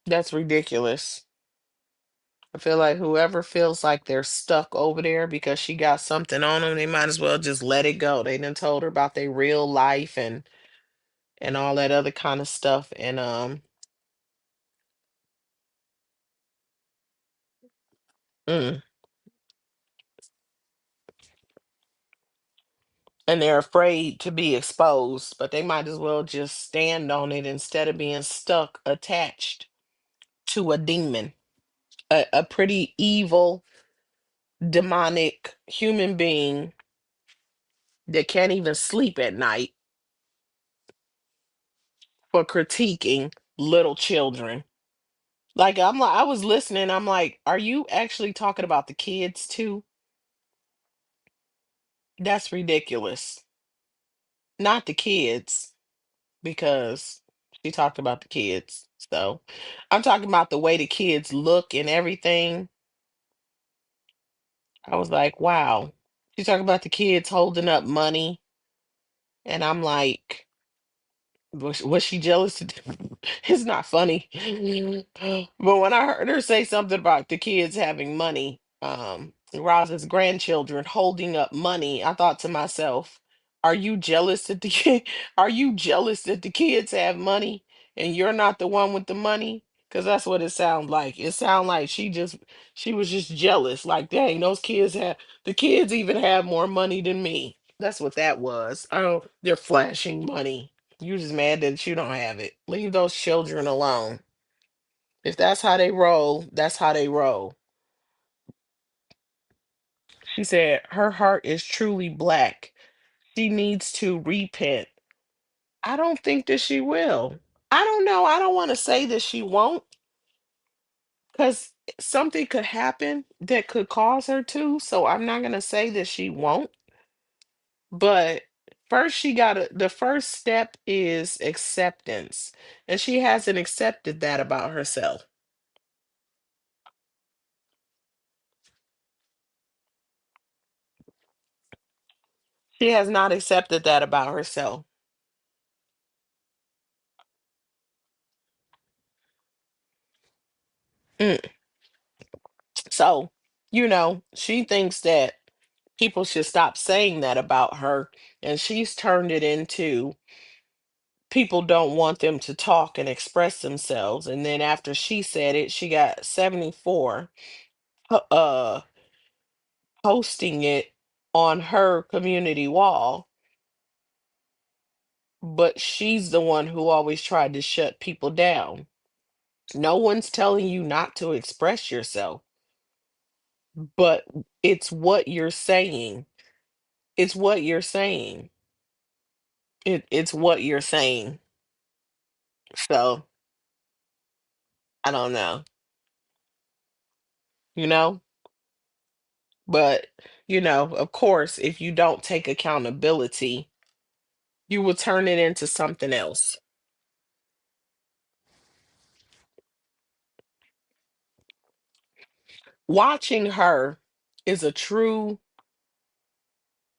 That's ridiculous. I feel like whoever feels like they're stuck over there because she got something on them, they might as well just let it go. They done told her about their real life and all that other kind of stuff. Mm, and they're afraid to be exposed, but they might as well just stand on it instead of being stuck attached to a demon, a pretty evil, demonic human being that can't even sleep at night for critiquing little children. Like I was listening, I'm like, are you actually talking about the kids too? That's ridiculous. Not the kids, because she talked about the kids. So I'm talking about the way the kids look and everything. I was like, wow. She's talking about the kids holding up money. And I'm like, was she jealous? It's not funny. But when I heard her say something about the kids having money, Roz's grandchildren holding up money, I thought to myself, are you jealous that the are you jealous that the kids have money and you're not the one with the money? Because that's what it sounds like. It sounds like she was just jealous. Like, dang, those kids have the kids even have more money than me. That's what that was. Oh, they're flashing money. You just mad that you don't have it. Leave those children alone. If that's how they roll, that's how they roll. She said her heart is truly black. She needs to repent. I don't think that she will. I don't know. I don't want to say that she won't because something could happen that could cause her to. So I'm not going to say that she won't. But first, the first step is acceptance. And she hasn't accepted that about herself. She has not accepted that about herself. Mm. So, she thinks that people should stop saying that about her. And she's turned it into people don't want them to talk and express themselves. And then after she said it, she got 74 uh posting it on her community wall, but she's the one who always tried to shut people down. No one's telling you not to express yourself, but it's what you're saying. It's what you're saying. It's what you're saying. So I don't know, you know? But, of course, if you don't take accountability, you will turn it into something else. Watching her is a true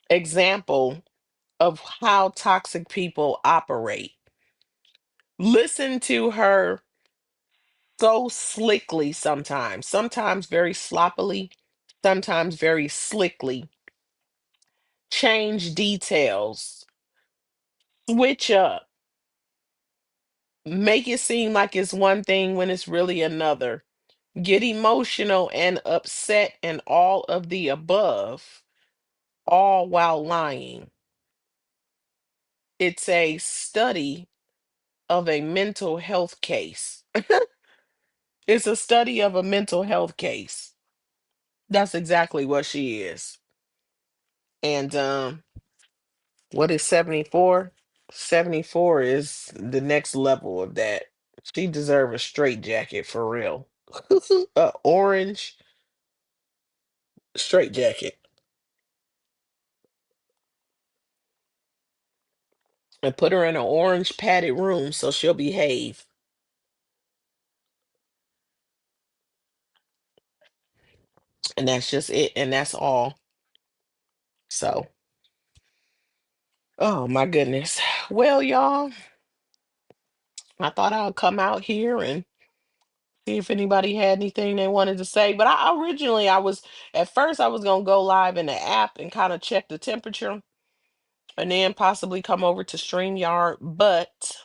example of how toxic people operate. Listen to her so slickly sometimes very sloppily, sometimes very slickly, change details, switch up, make it seem like it's one thing when it's really another, get emotional and upset and all of the above, all while lying. It's a study of a mental health case. It's a study of a mental health case. That's exactly what she is. And what is 74? 74 is the next level of that. She deserve a straight jacket for real. A orange straight jacket. And put her in an orange padded room so she'll behave. And that's just it. And that's all. So, oh my goodness. Well, y'all, I thought I'd come out here and see if anybody had anything they wanted to say. But I was, at first, I was going to go live in the app and kind of check the temperature and then possibly come over to StreamYard. But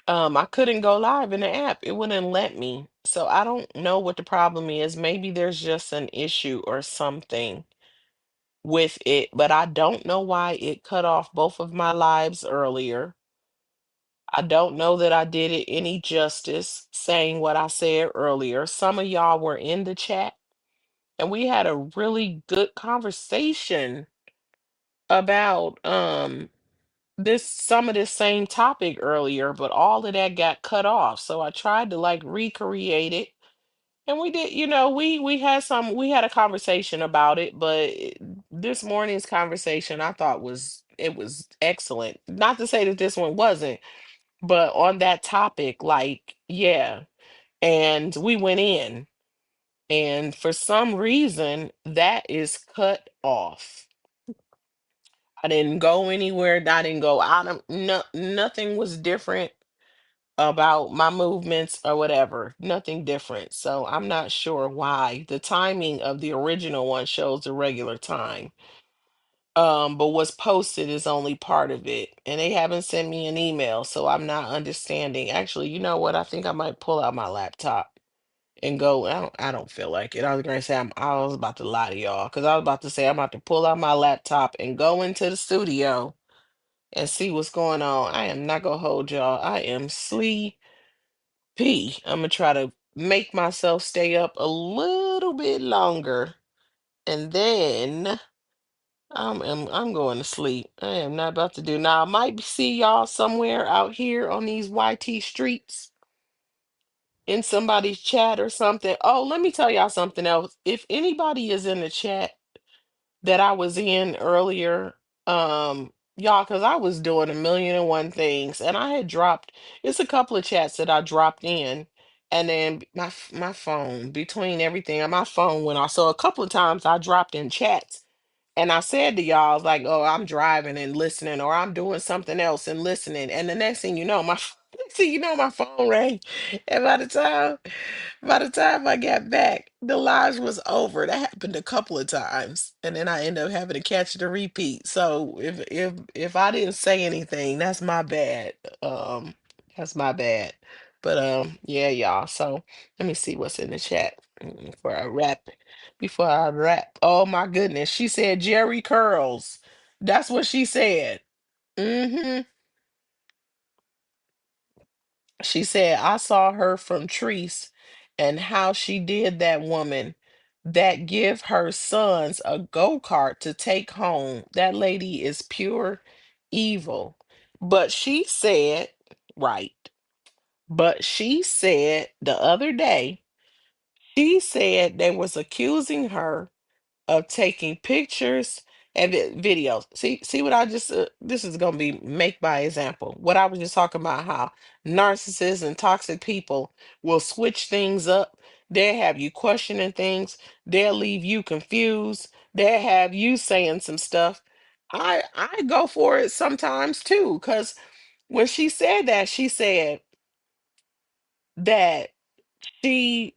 I couldn't go live in the app. It wouldn't let me. So I don't know what the problem is. Maybe there's just an issue or something with it, but I don't know why it cut off both of my lives earlier. I don't know that I did it any justice saying what I said earlier. Some of y'all were in the chat and we had a really good conversation about this some of this same topic earlier, but all of that got cut off. So I tried to like recreate it. And we did, we had a conversation about it, but this morning's conversation I thought was excellent. Not to say that this one wasn't, but on that topic, like, yeah. And we went in, and for some reason that is cut off. I didn't go anywhere. I didn't go out of no, nothing was different about my movements or whatever. Nothing different. So I'm not sure why. The timing of the original one shows the regular time. But what's posted is only part of it. And they haven't sent me an email, so I'm not understanding. Actually, you know what? I think I might pull out my laptop and go. I don't feel like it. I was gonna say I was about to lie to y'all because I was about to say I'm about to pull out my laptop and go into the studio and see what's going on. I am not gonna hold y'all. I am sleepy. I'm gonna try to make myself stay up a little bit longer, and then I'm going to sleep. I am not about to do now. I might see y'all somewhere out here on these YT streets in somebody's chat or something. Oh, let me tell y'all something else. If anybody is in the chat that I was in earlier, y'all, because I was doing a million and one things, and I had dropped. It's a couple of chats that I dropped in, and then my phone between everything, and my phone went off. So a couple of times I dropped in chats, and I said to y'all, I was like, "Oh, I'm driving and listening, or I'm doing something else and listening." And the next thing you know, next thing you know, my phone rang, and by the time I got back, the live was over. That happened a couple of times, and then I ended up having to catch the repeat. So if I didn't say anything, that's my bad. Um, that's my bad. But yeah, y'all. So let me see what's in the chat. Before I rap, before I rap. Oh my goodness. She said Jerry curls. That's what she said. Hmm. She said, I saw her from Treese and how she did that woman that give her sons a go-kart to take home. That lady is pure evil. But she said, right. But she said the other day, she said they was accusing her of taking pictures and videos. See what I just this is gonna be make by example. What I was just talking about, how narcissists and toxic people will switch things up. They'll have you questioning things. They'll leave you confused. They'll have you saying some stuff. I go for it sometimes too, because when she said that, she said that she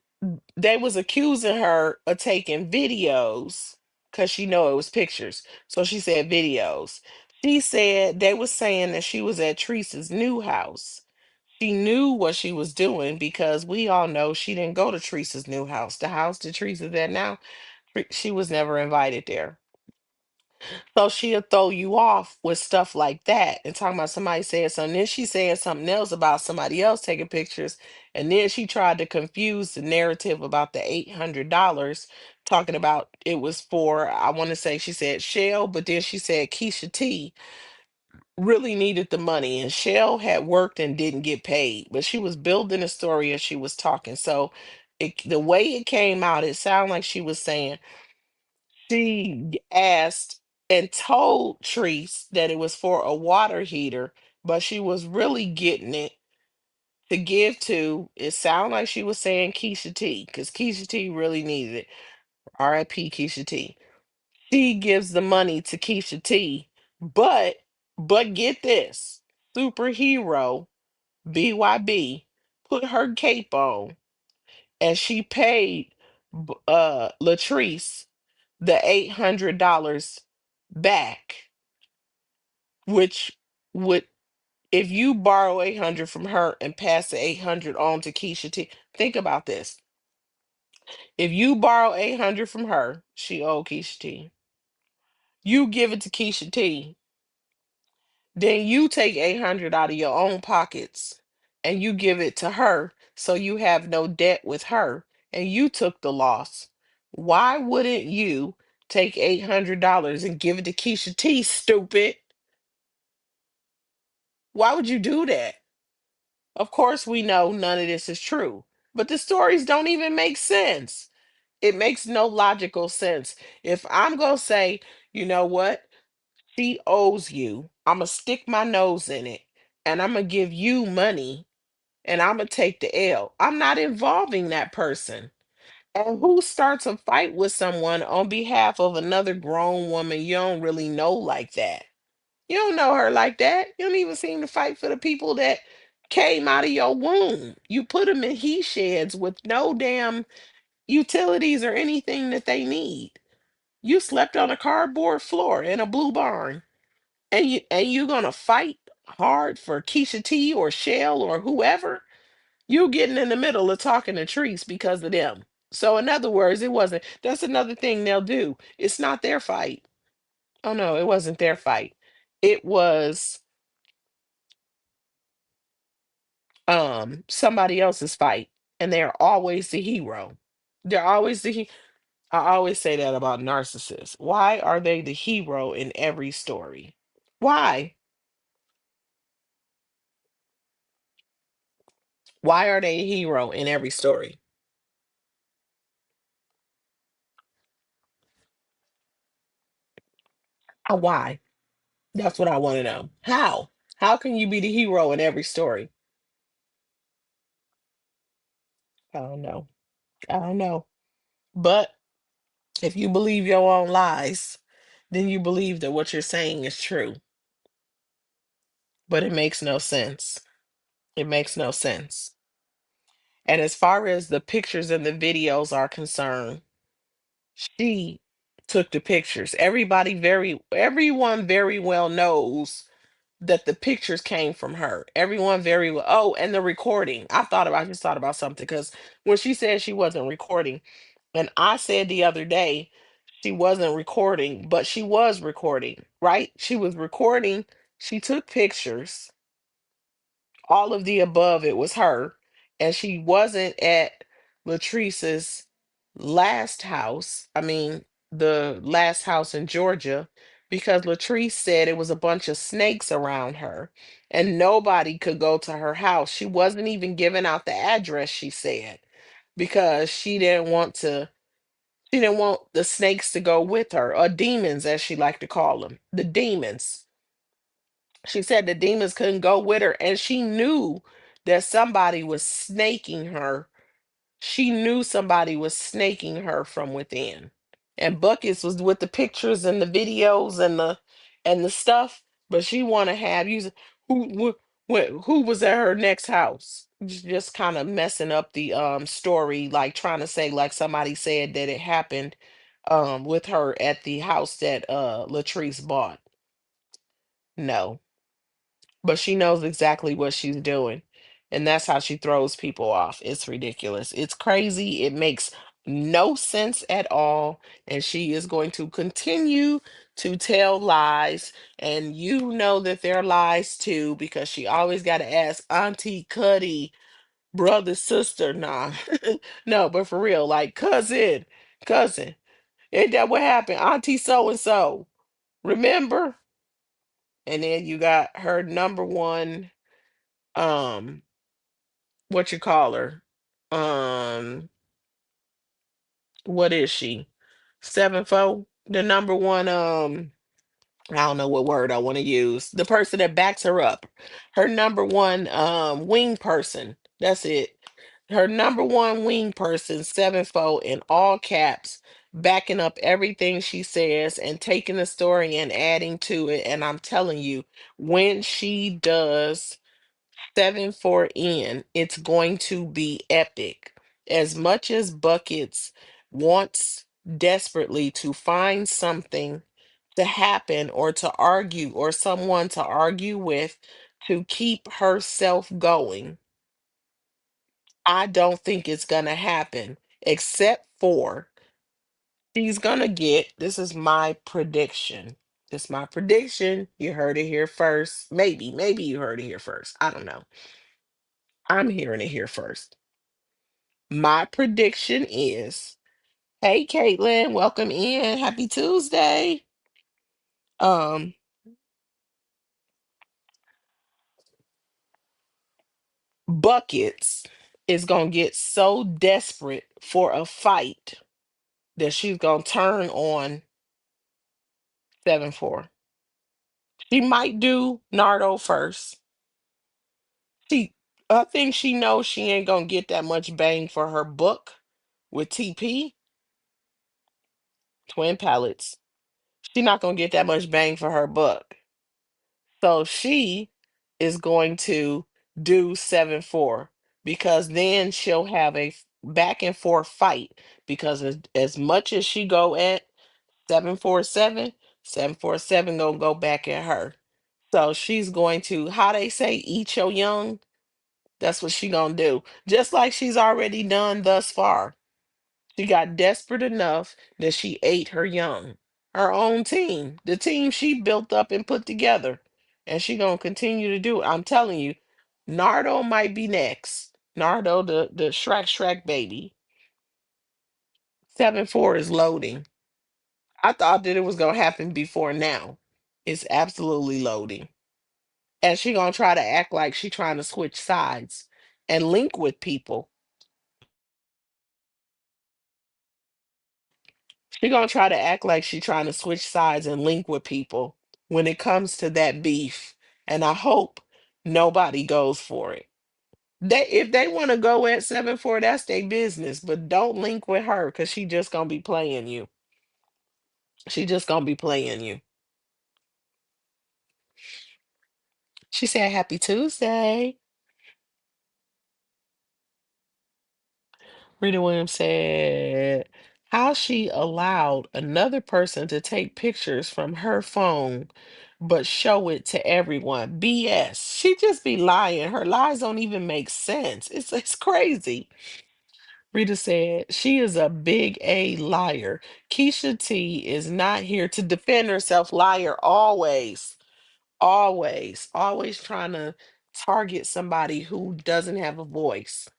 they was accusing her of taking videos because she know it was pictures. So she said videos. She said they was saying that she was at Teresa's new house. She knew what she was doing because we all know she didn't go to Teresa's new house. The house that Teresa's at now, she was never invited there. So she'll throw you off with stuff like that and talking about somebody saying something. Then she said something else about somebody else taking pictures. And then she tried to confuse the narrative about the $800, talking about it was for, I want to say she said Shell, but then she said Keisha T really needed the money. And Shell had worked and didn't get paid. But she was building a story as she was talking. So the way it came out, it sounded like she was saying, she asked and told Treese that it was for a water heater, but she was really getting it to give to. It sounded like she was saying Keisha T, because Keisha T really needed it. R.I.P. Keisha T. She gives the money to Keisha T, but get this, superhero BYB put her cape on and she paid Latrice the $800 back, which would, if you borrow 800 from her and pass the 800 on to Keisha T, think about this. If you borrow 800 from her, she owed Keisha T. You give it to Keisha T, then you take 800 out of your own pockets and you give it to her so you have no debt with her and you took the loss. Why wouldn't you take $800 and give it to Keisha T, stupid? Why would you do that? Of course, we know none of this is true, but the stories don't even make sense. It makes no logical sense. If I'm going to say, you know what, she owes you, I'm going to stick my nose in it and I'm going to give you money and I'm going to take the L. I'm not involving that person. And who starts a fight with someone on behalf of another grown woman you don't really know like that? You don't know her like that. You don't even seem to fight for the people that came out of your womb. You put them in he sheds with no damn utilities or anything that they need. You slept on a cardboard floor in a blue barn, and you gonna fight hard for Keisha T or Shell or whoever? You getting in the middle of talking to trees because of them. So in other words, it wasn't. That's another thing they'll do. It's not their fight. Oh no, it wasn't their fight. It was somebody else's fight, and they're always the hero. They're always I always say that about narcissists. Why are they the hero in every story? Why? Why are they a hero in every story? Why? That's what I want to know. How can you be the hero in every story? I don't know. I don't know. But if you believe your own lies, then you believe that what you're saying is true. But it makes no sense. It makes no sense. And as far as the pictures and the videos are concerned, she took the pictures. Everyone very well knows that the pictures came from her. Everyone very well. Oh, and the recording. I just thought about something because when she said she wasn't recording, and I said the other day she wasn't recording, but she was recording, right? She was recording. She took pictures, all of the above. It was her, and she wasn't at Latrice's last house. I mean, the last house in Georgia, because Latrice said it was a bunch of snakes around her, and nobody could go to her house. She wasn't even giving out the address. She said because she didn't want to. She didn't want the snakes to go with her, or demons, as she liked to call them, the demons. She said the demons couldn't go with her, and she knew that somebody was snaking her. She knew somebody was snaking her from within. And Buckets was with the pictures and the videos and the stuff, but she want to have you. Who was at her next house? Just kind of messing up the story, like trying to say like somebody said that it happened with her at the house that Latrice bought. No, but she knows exactly what she's doing. And that's how she throws people off. It's ridiculous. It's crazy. It makes no sense at all. And she is going to continue to tell lies. And you know that they're lies too, because she always got to ask Auntie Cuddy, brother, sister. Nah, no, but for real, like cousin. Ain't that what happened? Auntie so and so. Remember? And then you got her number one um what you call her, um what is she, 7-4, the number one, I don't know what word I want to use, the person that backs her up, her number one wing person, that's it, her number one wing person, 7-4, in all caps, backing up everything she says and taking the story and adding to it. And I'm telling you, when she does 7-4 in, it's going to be epic. As much as Buckets wants desperately to find something to happen or to argue or someone to argue with to keep herself going, I don't think it's going to happen, except for she's going to get, this is my prediction. This is my prediction. You heard it here first. Maybe you heard it here first. I don't know. I'm hearing it here first. My prediction is, hey Caitlin, welcome in. Happy Tuesday. Um, Buckets is gonna get so desperate for a fight that she's gonna turn on 7-4. She might do Nardo first. She I think she knows she ain't gonna get that much bang for her book with TP, Twin Palettes. She's not gonna get that much bang for her buck. So she is going to do 7-4 because then she'll have a back and forth fight because as much as she go at 747, 747 gonna go back at her. So she's going to, how they say, eat your young. That's what she gonna do. Just like she's already done thus far. She got desperate enough that she ate her young, her own team, the team she built up and put together. And she gonna continue to do it. I'm telling you, Nardo might be next. Nardo, the Shrek baby. 7-4 is loading. I thought that it was gonna happen before now. It's absolutely loading. And she gonna try to act like she trying to switch sides and link with people. She gonna try to act like she trying to switch sides and link with people when it comes to that beef. And I hope nobody goes for it. They if they want to go at 7-4, that's their business. But don't link with her because she just gonna be playing you. She just gonna be playing you. She said happy Tuesday. Rita Williams said how she allowed another person to take pictures from her phone but show it to everyone. BS. She just be lying. Her lies don't even make sense. It's crazy. Rita said, she is a big A liar. Keisha T is not here to defend herself. Liar always. Always. Always trying to target somebody who doesn't have a voice.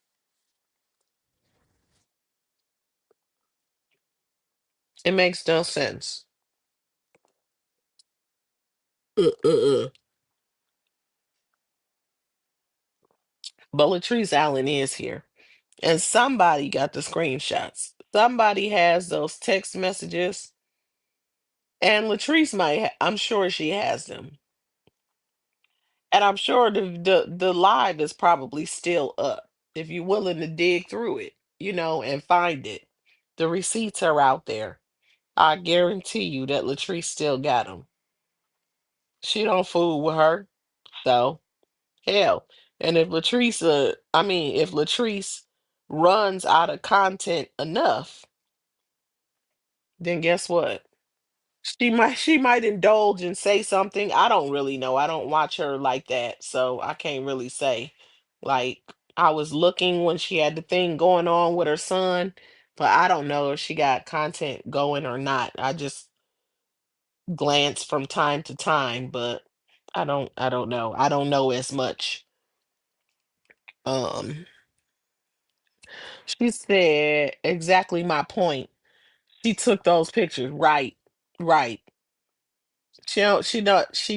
It makes no sense. Uh. But Latrice Allen is here. And somebody got the screenshots. Somebody has those text messages. And Latrice I'm sure she has them. And I'm sure the live is probably still up. If you're willing to dig through it, and find it. The receipts are out there. I guarantee you that Latrice still got them. She don't fool with her. So, hell. And if Latrice runs out of content enough, then guess what? She might indulge and say something. I don't really know. I don't watch her like that, so I can't really say. Like, I was looking when she had the thing going on with her son, but I don't know if she got content going or not. I just glance from time to time, but I don't know. I don't know as much. Um she said exactly my point. She took those pictures. Right. Right. She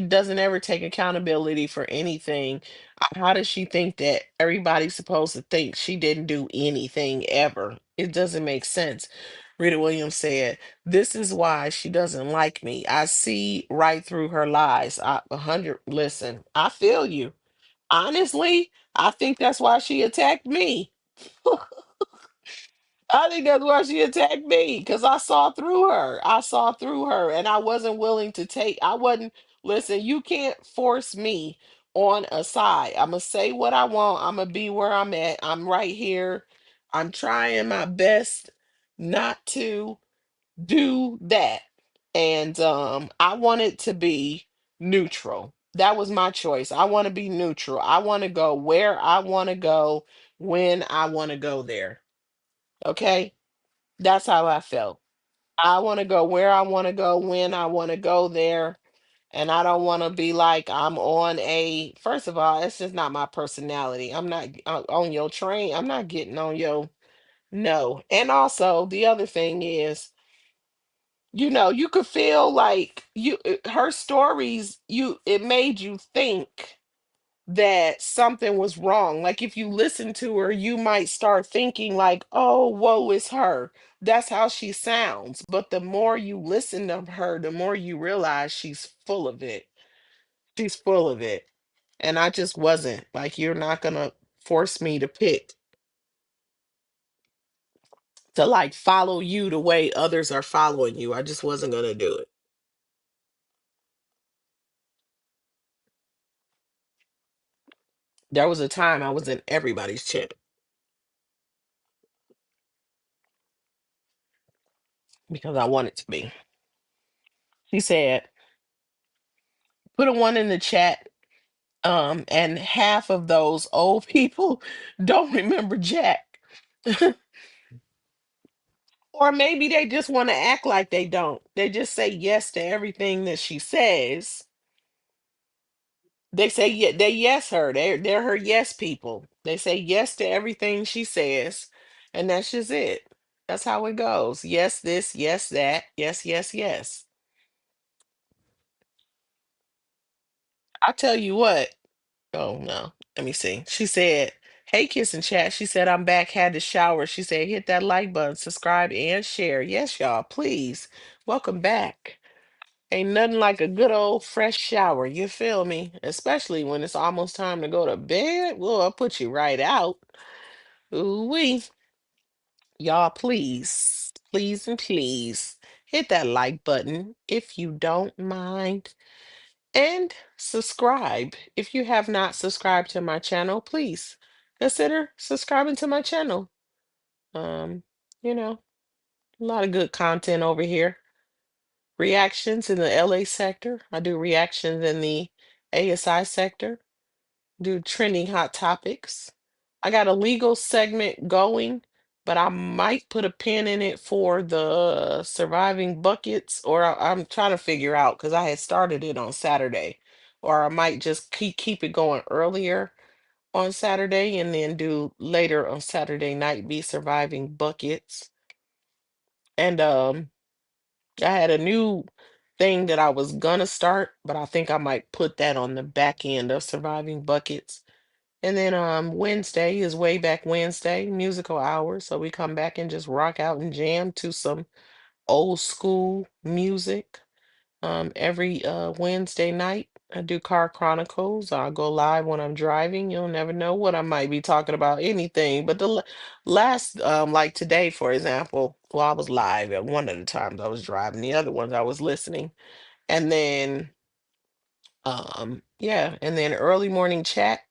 doesn't ever take accountability for anything. How does she think that everybody's supposed to think she didn't do anything ever? It doesn't make sense. Rita Williams said, "This is why she doesn't like me. I see right through her lies." 100, listen, I feel you. Honestly, I think that's why she attacked me. I think that's why she attacked me because I saw through her. I saw through her, and I wasn't willing to take. I wasn't. Listen, you can't force me on a side. I'm gonna say what I want. I'm gonna be where I'm at. I'm right here. I'm trying my best not to do that, and I wanted to be neutral. That was my choice. I want to be neutral. I want to go where I want to go when I want to go there. Okay, that's how I felt. I want to go where I want to go when I want to go there. And I don't want to be like I'm on first of all, it's just not my personality. I'm not on your train. I'm not getting on your, no. And also, the other thing is, you could feel like her stories, it made you think that something was wrong. Like if you listen to her, you might start thinking like, "Oh, woe is her." That's how she sounds. But the more you listen to her, the more you realize she's full of it. She's full of it. And I just wasn't. Like, you're not gonna force me to pick to like follow you the way others are following you. I just wasn't gonna do it. There was a time I was in everybody's chat because I wanted to be. She said, put a one in the chat. And half of those old people don't remember Jack. Or maybe they just want to act like they don't. They just say yes to everything that she says. They say yeah, they yes her. They're her yes people. They say yes to everything she says, and that's just it. That's how it goes. Yes, this, yes, that, yes, yes, yes. I tell you what. Oh no. Let me see. She said, "Hey, Kiss and Chat." She said, "I'm back, had to shower." She said, "Hit that like button, subscribe, and share." Yes, y'all, please. Welcome back. Ain't nothing like a good old fresh shower. You feel me? Especially when it's almost time to go to bed. Well, I'll put you right out. Ooh wee. Y'all, please, please, and please hit that like button if you don't mind. And subscribe. If you have not subscribed to my channel, please consider subscribing to my channel. Um, you know, a lot of good content over here. reactions in the LA sector. I do reactions in the ASI sector. Do trending hot topics. I got a legal segment going, but I might put a pin in it for the surviving buckets, or I'm trying to figure out because I had started it on Saturday, or I might just keep it going earlier on Saturday and then do later on Saturday night be surviving buckets. And I had a new thing that I was gonna start, but I think I might put that on the back end of surviving buckets. And then Wednesday is way back Wednesday, musical hour. So we come back and just rock out and jam to some old school music. Every Wednesday night, I do car chronicles. I'll go live when I'm driving. You'll never know what I might be talking about, anything. But the last, like today, for example, well, I was live at one of the times I was driving, the other ones I was listening. And then, yeah, and then early morning chat.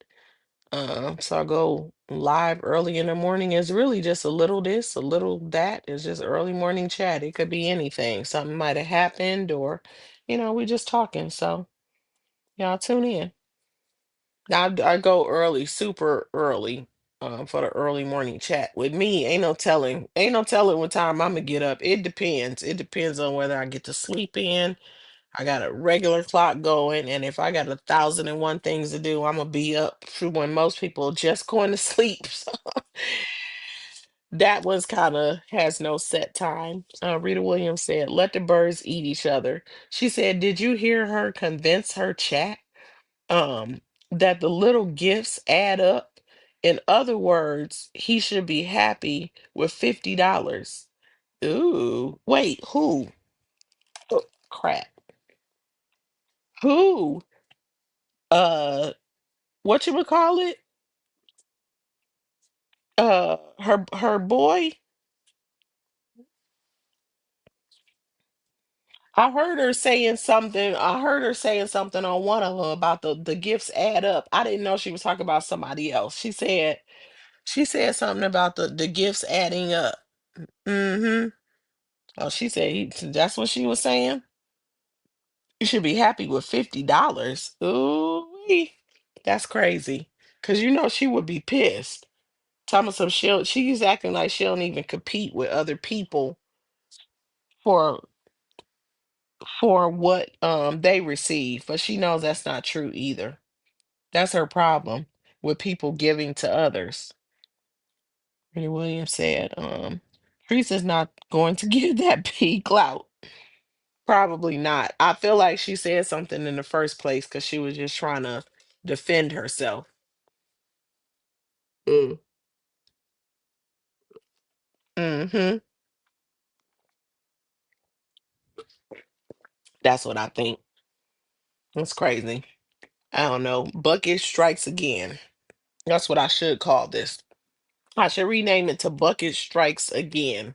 So I go live early in the morning. It's really just a little this, a little that. It's just early morning chat. It could be anything. Something might have happened, or, we just talking. So y'all tune in. I go early, super early, for the early morning chat. With me, ain't no telling what time I'm gonna get up. It depends. It depends on whether I get to sleep in. I got a regular clock going, and if I got 1,001 things to do, I'm gonna be up when most people just going to sleep. So that one's kind of has no set time. Rita Williams said, "Let the birds eat each other." She said, "Did you hear her convince her chat um that the little gifts add up? In other words, he should be happy with $50." Ooh, wait, who? Oh, crap. Who? What you would call it? Her boy. I heard her saying something on one of them about the gifts add up. I didn't know she was talking about somebody else. She said something about the gifts adding up. Mm-hmm. Oh, she said that's what she was saying. You should be happy with $50. Ooh, that's crazy. Cause she would be pissed. Talking some she's acting like she don't even compete with other people for what they receive, but she knows that's not true either. That's her problem with people giving to others. Rennie Williams said, Teresa's not going to give that pig clout. Probably not. I feel like she said something in the first place because she was just trying to defend herself. Mm. Hmm. That's what I think. It's crazy. I don't know. Bucket strikes again. That's what I should call this. I should rename it to Bucket Strikes Again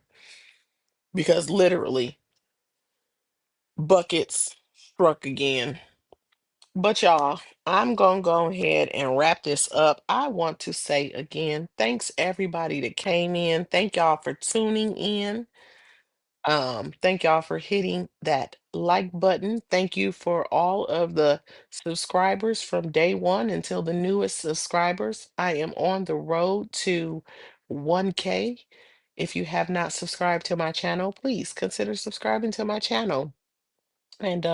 because literally buckets struck again. But y'all, I'm gonna go ahead and wrap this up. I want to say again, thanks everybody that came in. Thank y'all for tuning in. Thank y'all for hitting that like button. Thank you for all of the subscribers from day one until the newest subscribers. I am on the road to 1K. If you have not subscribed to my channel, please consider subscribing to my channel. And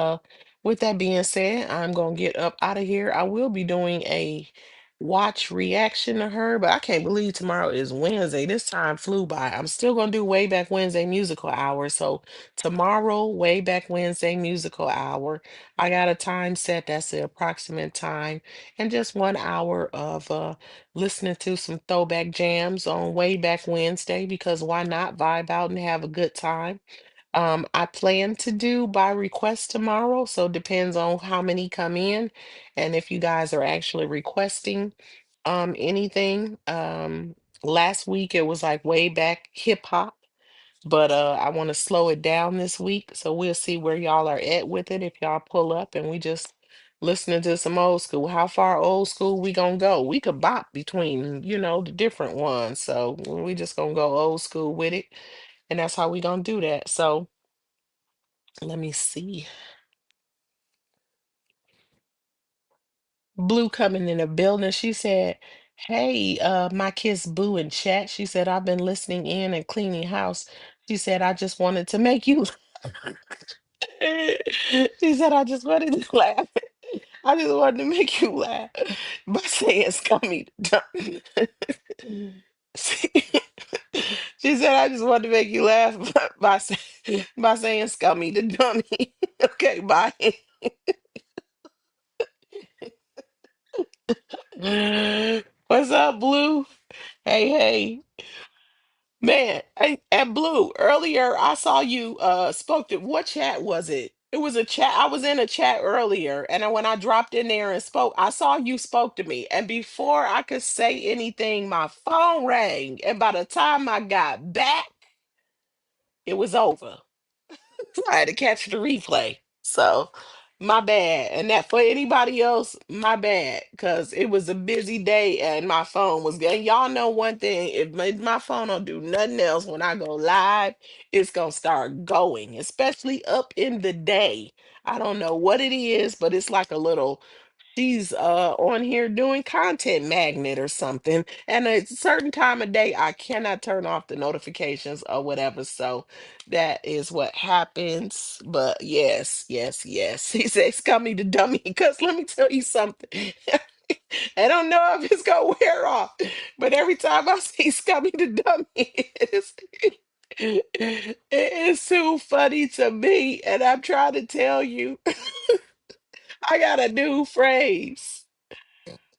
with that being said, I'm gonna get up out of here. I will be doing a watch reaction to her, but I can't believe tomorrow is Wednesday. This time flew by. I'm still gonna do way back Wednesday musical hour. So tomorrow, way back Wednesday musical hour. I got a time set that's the approximate time, and just 1 hour of listening to some throwback jams on way back Wednesday because why not vibe out and have a good time? I plan to do by request tomorrow, so depends on how many come in and if you guys are actually requesting anything. Last week it was like way back hip hop, but I want to slow it down this week, so we'll see where y'all are at with it if y'all pull up and we just listening to some old school. How far old school we gonna go? We could bop between, the different ones. So we just gonna go old school with it, and that's how we gonna do that. So Let me see. Blue coming in the building. She said, "Hey, my kiss Boo in chat." She said, "I've been listening in and cleaning house." She said, "I just wanted to make you." She said, "I just wanted to laugh. I just wanted to make you laugh by saying scummy dumb." She she said, "I just wanted to make you laugh by saying scummy the dummy." Okay, bye. What's up, Blue? Hey, hey. Man, and Blue, earlier I saw you spoke to what chat was it? It was a chat. I was in a chat earlier, and then when I dropped in there and spoke, I saw you spoke to me. And before I could say anything, my phone rang. And by the time I got back, it was over. I had to catch the replay. So my bad. And that for anybody else, my bad. Cause it was a busy day and my phone was getting y'all know one thing. If my phone don't do nothing else when I go live, it's gonna start going, especially up in the day. I don't know what it is, but it's like a little she's on here doing content magnet or something, and a certain time of day I cannot turn off the notifications or whatever, so that is what happens. But yes, yes, yes. He says scummy the dummy because let me tell you something. I don't know if it's gonna wear off, but every time I see scummy the dummy, it is too funny to me, and I'm trying to tell you I got a new phrase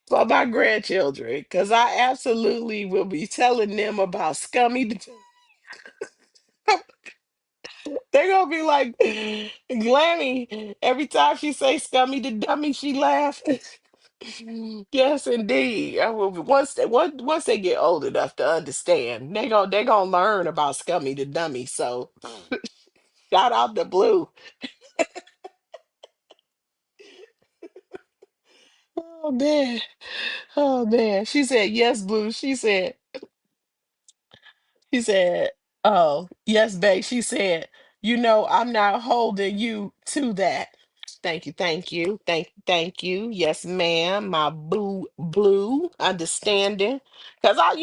for my grandchildren because I absolutely will be telling them about scummy. They're gonna be like, Glammy, every time she say scummy the dummy, she laugh. Yes, indeed. I will once they get old enough to understand, they gonna learn about scummy the dummy. So shout out to Blue. Oh man, oh man. She said yes, Blue. She said, "Oh, yes, babe." She said, I'm not holding you to that." Thank you, thank you, thank you. Yes, ma'am. My boo blue understanding. Cause I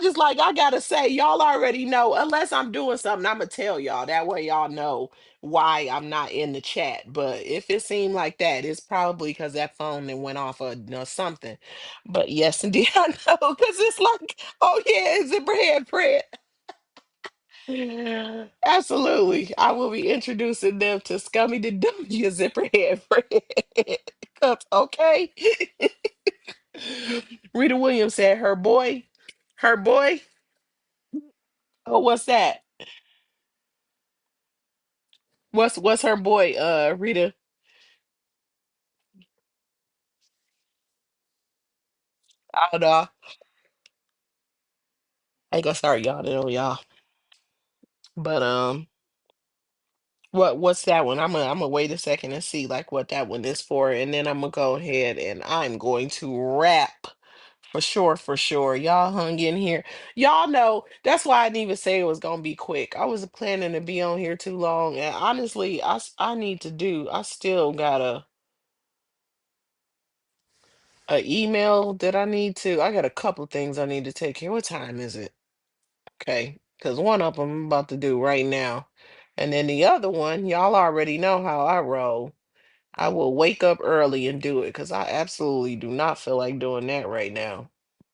just like I gotta say, y'all already know, unless I'm doing something, I'ma tell y'all. That way y'all know why I'm not in the chat. But if it seemed like that, it's probably because that phone then went off or something. But yes, indeed, I know. Cause it's like, oh yeah, Zipperhead Fred. Yeah, absolutely. I will be introducing them to Scummy the W Zipperhead Fred. 'Cause, okay. Rita Williams said her boy. Oh, what's that? What's her boy, Rita? I don't know. I ain't gonna start yawning on y'all. But what's that one? I'm gonna wait a second and see like what that one is for, and then I'm gonna go ahead and I'm going to wrap. For sure, for sure. Y'all hung in here. Y'all know that's why I didn't even say it was gonna be quick. I was planning to be on here too long, and honestly, I need to do. I still got a email that I need to. I got a couple things I need to take care. What time is it? Okay, because one of them I'm about to do right now, and then the other one, y'all already know how I roll. I will wake up early and do it because I absolutely do not feel like doing that right now.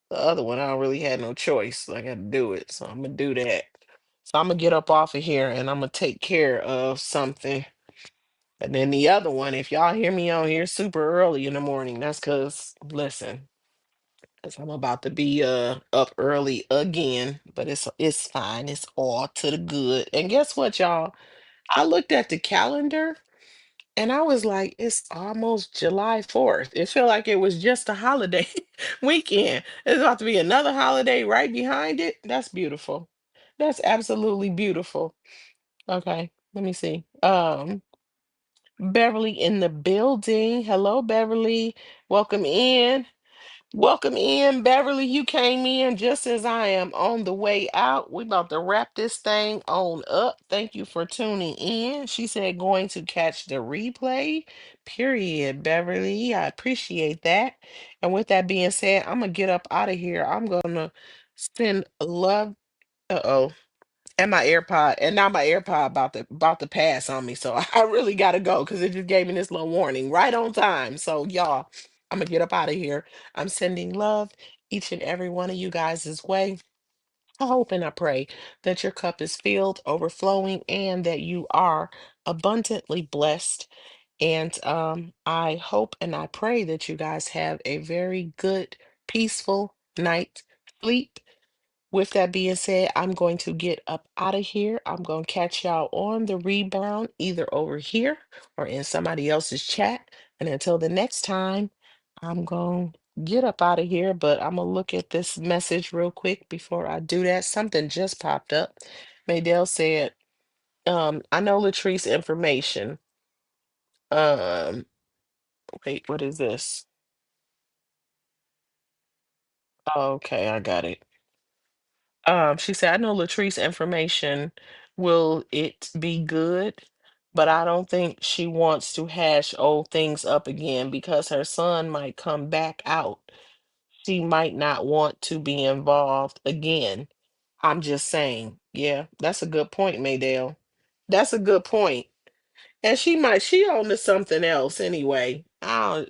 The other one, I don't really had no choice. I got to do it. So I'm going to do that. So I'm going to get up off of here and I'm going to take care of something. And then the other one, if y'all hear me on here super early in the morning, that's because, listen, because I'm about to be up early again. But it's fine. It's all to the good. And guess what, y'all? I looked at the calendar and I was like, it's almost July 4th. It felt like it was just a holiday weekend. There's about to be another holiday right behind it. That's beautiful. That's absolutely beautiful. Okay, let me see. Beverly in the building. Hello, Beverly. Welcome in. Welcome in, Beverly. You came in just as I am on the way out. We about to wrap this thing on up. Thank you for tuning in. She said going to catch the replay. Period, Beverly. I appreciate that. And with that being said, I'm gonna get up out of here. I'm gonna send love. Uh-oh. And my AirPod, and now my AirPod about to pass on me. So I really gotta go because it just gave me this little warning right on time. So y'all, I'm gonna get up out of here. I'm sending love each and every one of you guys' way. I hope and I pray that your cup is filled, overflowing, and that you are abundantly blessed. And I hope and I pray that you guys have a very good, peaceful night sleep. With that being said, I'm going to get up out of here. I'm going to catch y'all on the rebound, either over here or in somebody else's chat. And until the next time, I'm going to get up out of here. But I'm going to look at this message real quick before I do that. Something just popped up. Maydell said, I know Latrice information. Um, wait, what is this? Oh, okay, I got it. She said, I know Latrice information. Will it be good? But I don't think she wants to hash old things up again because her son might come back out. She might not want to be involved again. I'm just saying. Yeah, that's a good point, Maydale. That's a good point. And she on to something else anyway.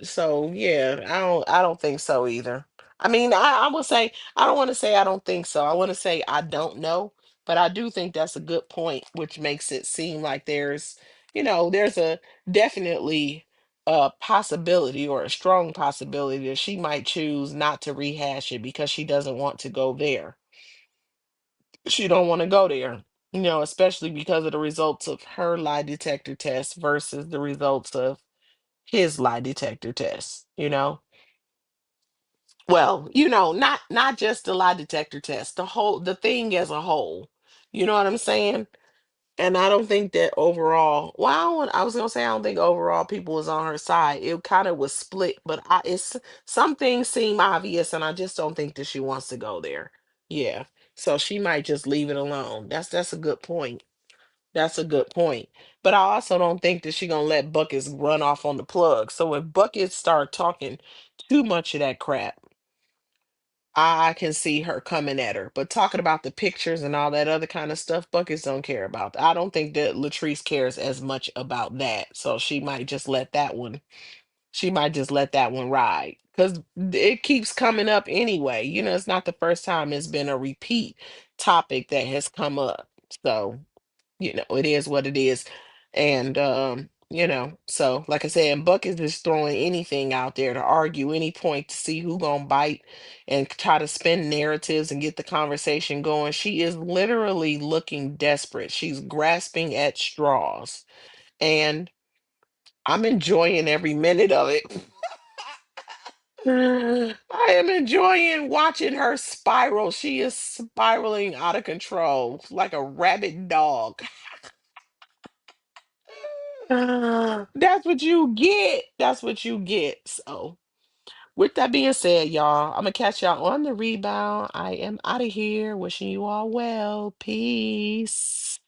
So yeah, I don't think so either. I mean, I would say I don't want to say I don't think so. I want to say I don't know, but I do think that's a good point, which makes it seem like there's a definitely a possibility or a strong possibility that she might choose not to rehash it because she doesn't want to go there. She don't want to go there, especially because of the results of her lie detector test versus the results of his lie detector test. Well, not just the lie detector test, the thing as a whole. You know what I'm saying? And I don't think that overall, well, I was gonna say I don't think overall people was on her side. It kind of was split, but some things seem obvious, and I just don't think that she wants to go there. Yeah, so she might just leave it alone. That's a good point. That's a good point. But I also don't think that she gonna let Buckets run off on the plug. So if Buckets start talking too much of that crap, I can see her coming at her. But talking about the pictures and all that other kind of stuff, Buckets don't care about. I don't think that Latrice cares as much about that. So she might just let that one. She might just let that one ride because it keeps coming up anyway. It's not the first time it's been a repeat topic that has come up. So it is what it is. And so like I said, Buck is just throwing anything out there to argue any point to see who gonna bite and try to spin narratives and get the conversation going. She is literally looking desperate. She's grasping at straws. And I'm enjoying every minute of it. I am enjoying watching her spiral. She is spiraling out of control like a rabid dog. That's what you get. That's what you get. So, with that being said, y'all, I'm gonna catch y'all on the rebound. I am out of here. Wishing you all well. Peace.